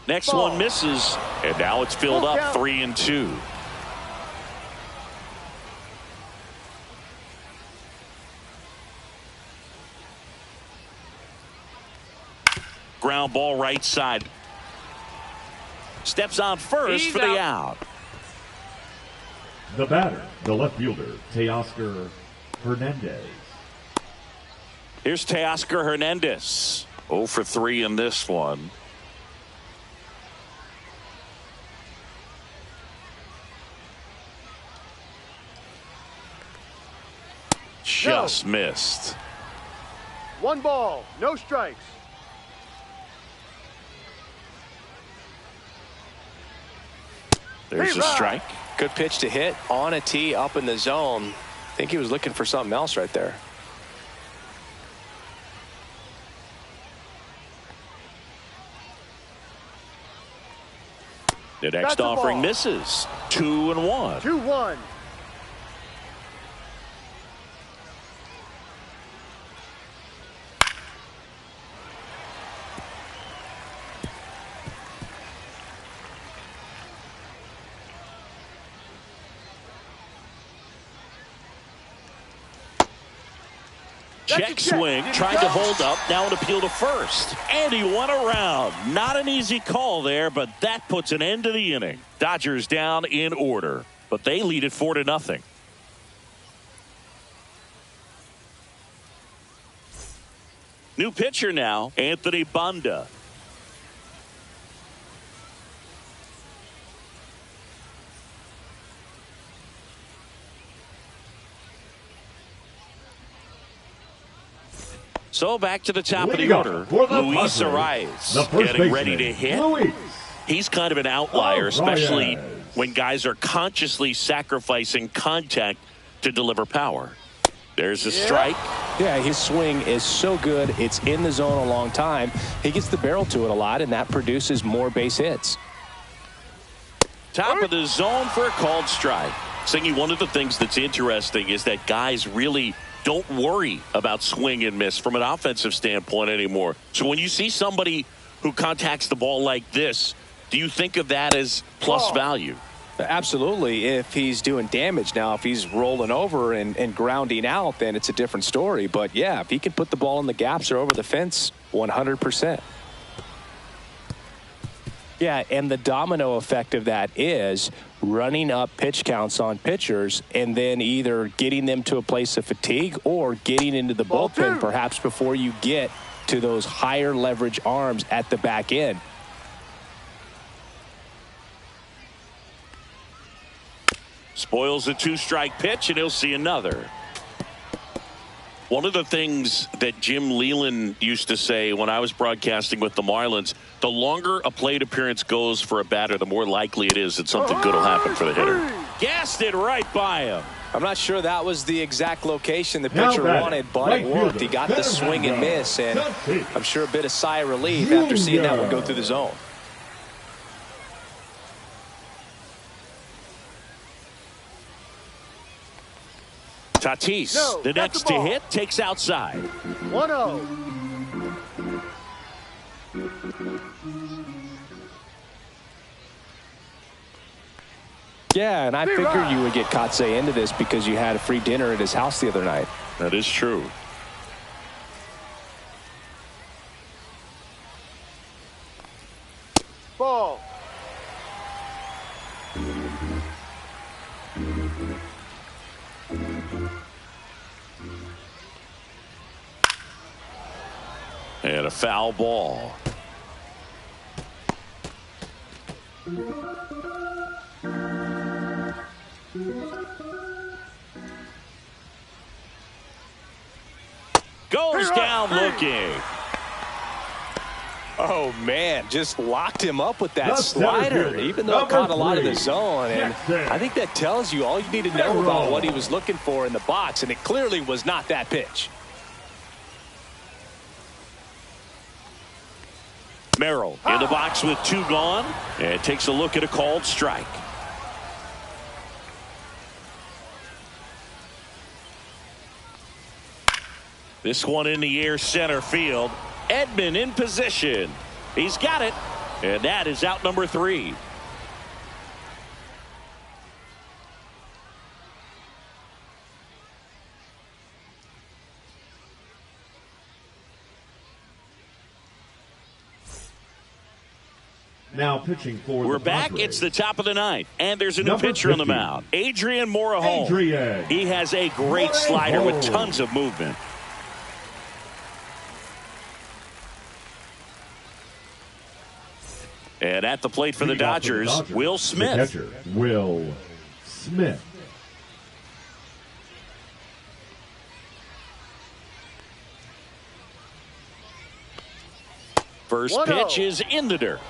Next one misses. And now it's filled up 3-2. Ground ball right side. Steps on first for the out. The batter, the left fielder, Teoscar Hernandez. Here's Teoscar Hernandez. 0 for 3 in this one. Just missed. 1 ball, no strikes. There's a strike. Good pitch to hit on a tee up in the zone. I think he was looking for something else right there. The next offering misses. 2-1. 2-1. Check swing, tried to hold up, now an appeal to first. And he won around. Not an easy call there, but that puts an end to the inning. Dodgers down in order, but they lead it 4-0. New pitcher now, Anthony Banda. So back to the top of the order. Luis Arias getting ready to hit. Luis. He's kind of an outlier, especially when guys are consciously sacrificing contact to deliver power. There's a strike. Yeah, his swing is so good. It's in the zone a long time. He gets the barrel to it a lot, and that produces more base hits. Top of the zone for a called strike. Singy, one of the things that's interesting is that guys really don't worry about swing and miss from an offensive standpoint anymore. So when you see somebody who contacts the ball like this, do you think of that as plus value? Absolutely. If he's doing damage now, if he's rolling over and grounding out, then it's a different story. But yeah, if he can put the ball in the gaps or over the fence, 100%. Yeah, and the domino effect of that is running up pitch counts on pitchers and then either getting them to a place of fatigue or getting into the bullpen perhaps before you get to those higher leverage arms at the back end. Spoils a 2-strike pitch, and he'll see another. One of the things that Jim Leland used to say when I was broadcasting with the Marlins, the longer a plate appearance goes for a batter, the more likely it is that something good will happen for the hitter. Gassed it right by him. I'm not sure that was the exact location the pitcher wanted, but it worked. He got the swing and miss, and I'm sure a bit of sigh of relief after seeing that one go through the zone. Tatis, the next to hit, takes outside. 1-0. Yeah, and I figured you would get Kotsay into this because you had a free dinner at his house the other night. That is true. Ball. And a foul ball. Goes down looking. Oh, man, just locked him up with that slider, even though it caught a lot of the zone. And I think that tells you all you need to know about what he was looking for in the box, and it clearly was not that pitch. Merrill in the box with 2 gone, and takes a look at a called strike. This one in the air, center field. Edman in position. He's got it, and that is out number 3. Now pitching for We're the back. Padres. It's the top of the 9th, and there's a new Number pitcher on the 50. mound. Adrian Morejon. Adrian. He has a great slider with tons of movement. And at the plate for the Dodgers, Will Smith. The catcher, Will Smith. First pitch is in the dirt.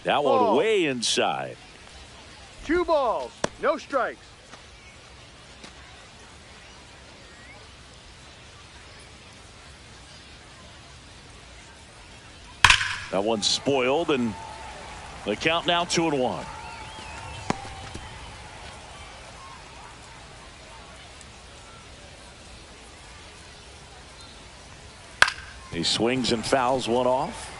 That one way inside. 2 balls, no strikes. That one's spoiled, and the count now 2-1. He swings and fouls one off.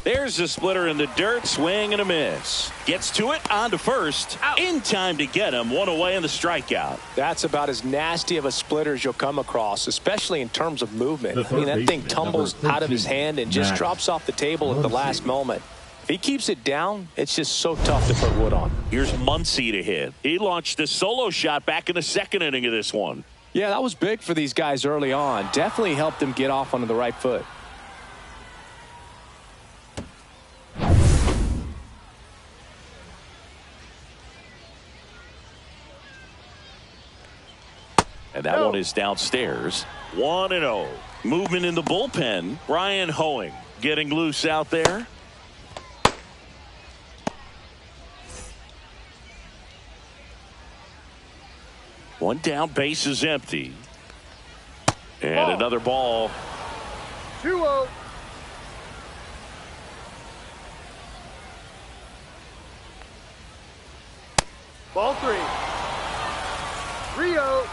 There's the splitter in the dirt, swing and a miss. Gets to it, on to first, in time to get him, 1 away in the strikeout. That's about as nasty of a splitter as you'll come across, especially in terms of movement. The I mean, that thing baseman, tumbles number out of his 13, hand and just Max drops off the table at the last Muncy. moment. If he keeps it down, it's just so tough to put wood on. Here's Muncy to hit. He launched a solo shot back in the 2nd inning of this one. Yeah, that was big for these guys early on. Definitely helped them get off onto the right foot. And that one is downstairs. 1-0. Movement in the bullpen. Ryan Hoeing getting loose out there. One down, base is empty. And another ball. 2-0. Ball 3. 3-0.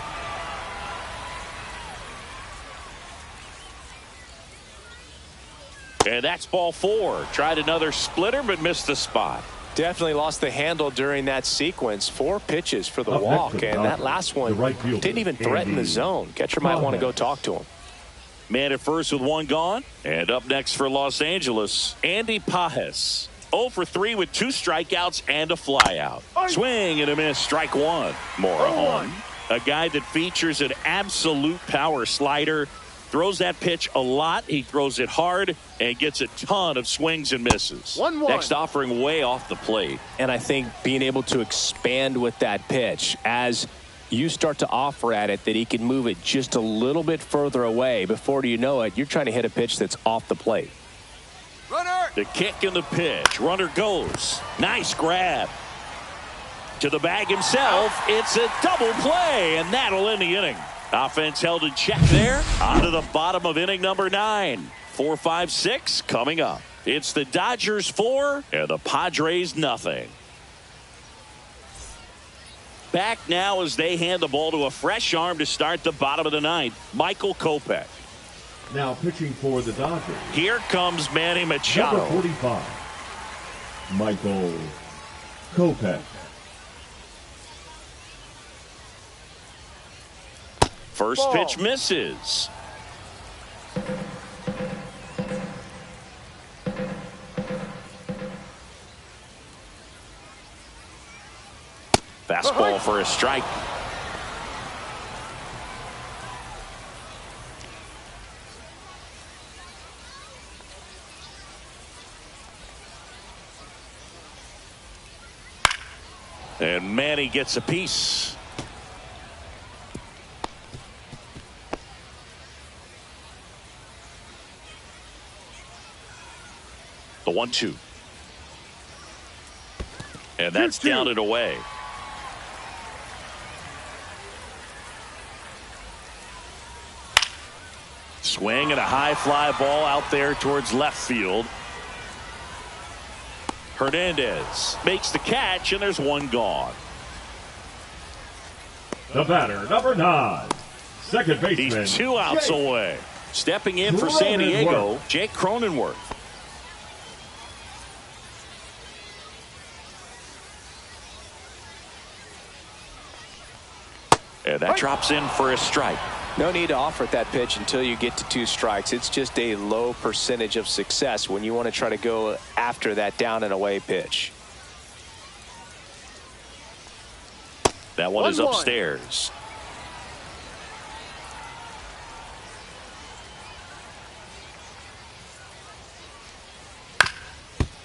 And that's ball 4. Tried another splitter, but missed the spot. Definitely lost the handle during that sequence. 4 pitches for the Up walk, next, and that last one didn't even threaten the zone. Catcher might want to go talk to him. Man at first with 1 gone. And up next for Los Angeles, Andy Pages. 0 for 3 with 2 strikeouts and a flyout. Swing and a miss, strike 1. Morejon, a guy that features an absolute power slider. Throws that pitch a lot. He throws it hard and gets a ton of swings and misses. 1-1. Next offering way off the plate. And I think being able to expand with that pitch as you start to offer at it, that he can move it just a little bit further away. Before you know it, you're trying to hit a pitch that's off the plate. Runner. The kick and the pitch. Runner goes. Nice grab. To the bag himself. It's a double play, and that'll end the inning. Offense held in check there. On to the bottom of inning number 9. 4, 5, 6 coming up. It's the Dodgers 4 and the Padres nothing. Back now as they hand the ball to a fresh arm to start the bottom of the 9th. Michael Kopech. Now pitching for the Dodgers. Here comes Manny Machado. Number 45, Michael Kopech. First pitch misses. Fastball for a strike. And Manny gets a piece. The 1-2. And that's 2-2. down and away. Swing and a high fly ball out there towards left field. Hernandez makes the catch, and there's 1 gone. The batter, number 9, second baseman. He's 2 outs away. Stepping in for San Diego, Jake Cronenworth. And that drops in for a strike. No need to offer that pitch until you get to 2 strikes. It's just a low percentage of success when you want to try to go after that down and away pitch. That one is 1-1. upstairs.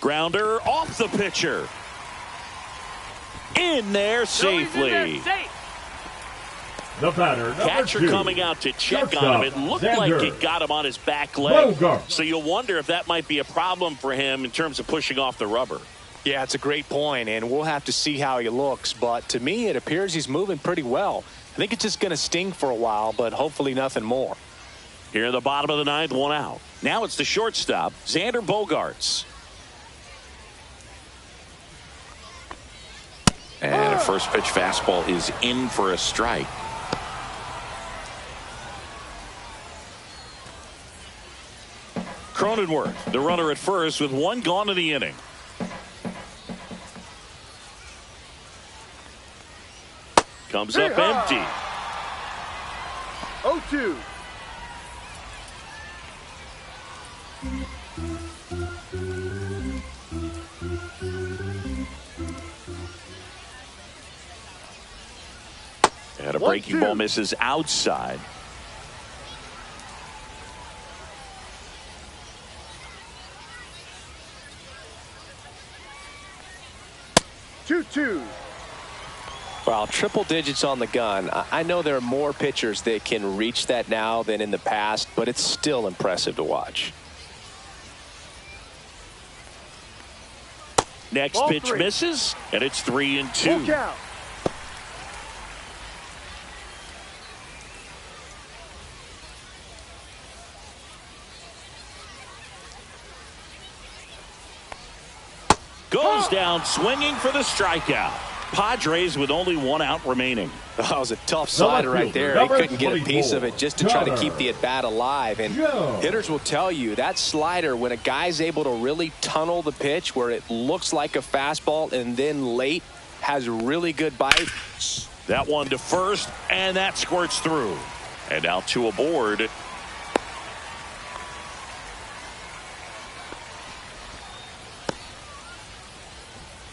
Grounder off the pitcher. In there safely. The batter, number Catcher 2, coming out to check shortstop, on him. It looked like Xander it got him on his back leg. Bogaerts. So you'll wonder if that might be a problem for him in terms of pushing off the rubber. Yeah, it's a great point, and we'll have to see how he looks. But to me, it appears he's moving pretty well. I think it's just going to sting for a while, but hopefully nothing more. Here in the bottom of the 9th, 1 out. Now it's the shortstop, Xander Bogaerts. And a first pitch fastball is in for a strike. Cronenworth, the runner at first with 1 gone in the inning. Comes up empty. 0-2. And a breaking ball misses outside. Well, triple digits on the gun. I know there are more pitchers that can reach that now than in the past, but it's still impressive to watch. Next Ball pitch 3. misses, and it's 3-2. Look out. Goes down swinging for the strikeout. Padres with only 1 out remaining. That was a tough slider right there. He couldn't get a piece of it just to try to keep the at-bat alive. And hitters will tell you that slider, when a guy's able to really tunnel the pitch where it looks like a fastball and then late has really good bite. That one to first, and that squirts through. And now two aboard.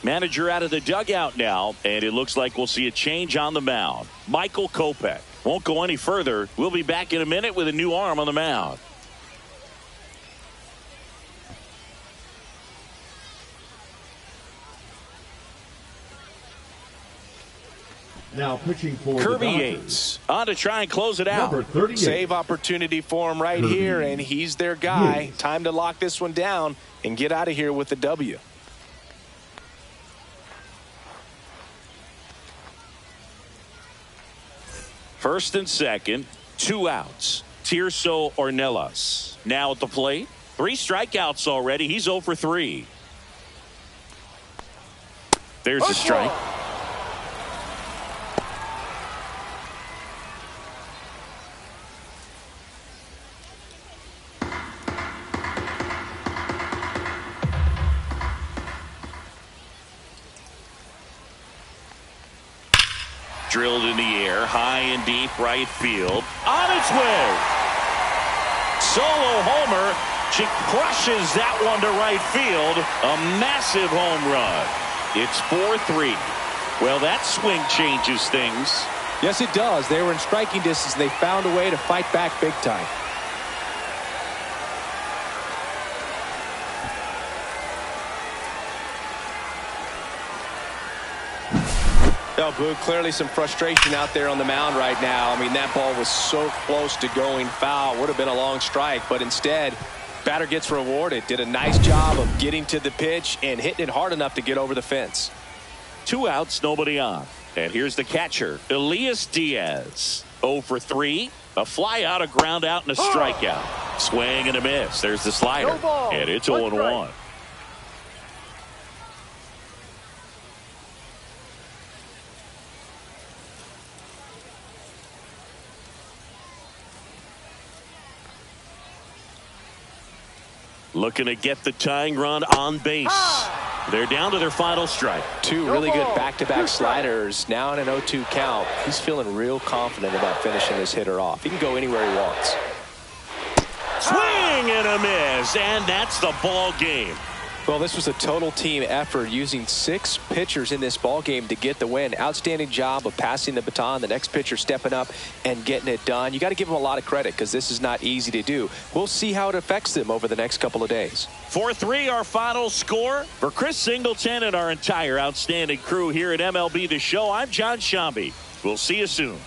Manager out of the dugout now, and it looks like we'll see a change on the mound. Michael Kopech won't go any further. We'll be back in a minute with a new arm on the mound. Now pitching for Kirby Yates on to try and close it out. Save opportunity for him right here, and he's their guy. Time to lock this one down and get out of here with the W. First and second, 2 outs. Tirso Ornelas now at the plate. 3 strikeouts already. He's 0 for 3. There's a strike. Drilled in the air, high and deep right field. On its way. Solo homer. She crushes that one to right field. A massive home run. It's 4-3. Well, that swing changes things. Yes, it does. They were in striking distance. They found a way to fight back big time. Oh, Boo, clearly some frustration out there on the mound right now. I mean, that ball was so close to going foul. Would have been a long strike, but instead, batter gets rewarded. Did a nice job of getting to the pitch and hitting it hard enough to get over the fence. 2 outs, nobody on. And here's the catcher, Elias Diaz. 0 for 3. A fly out, a ground out, and a strikeout. Swing and a miss. There's the slider. And it's 0-1. Looking to get the tying run on base. They're down to their final strike. 2 really good back-to-back sliders. Now in an 0-2 count. He's feeling real confident about finishing this hitter off. He can go anywhere he wants. Swing and a miss, and that's the ball game. Well, this was a total team effort, using 6 pitchers in this ball game to get the win. Outstanding job of passing the baton. The next pitcher stepping up and getting it done. You got to give them a lot of credit because this is not easy to do. We'll see how it affects them over the next couple of days. 4-3 our final score. For Chris Singleton and our entire outstanding crew here at MLB The Show, I'm John Shambi. We'll see you soon.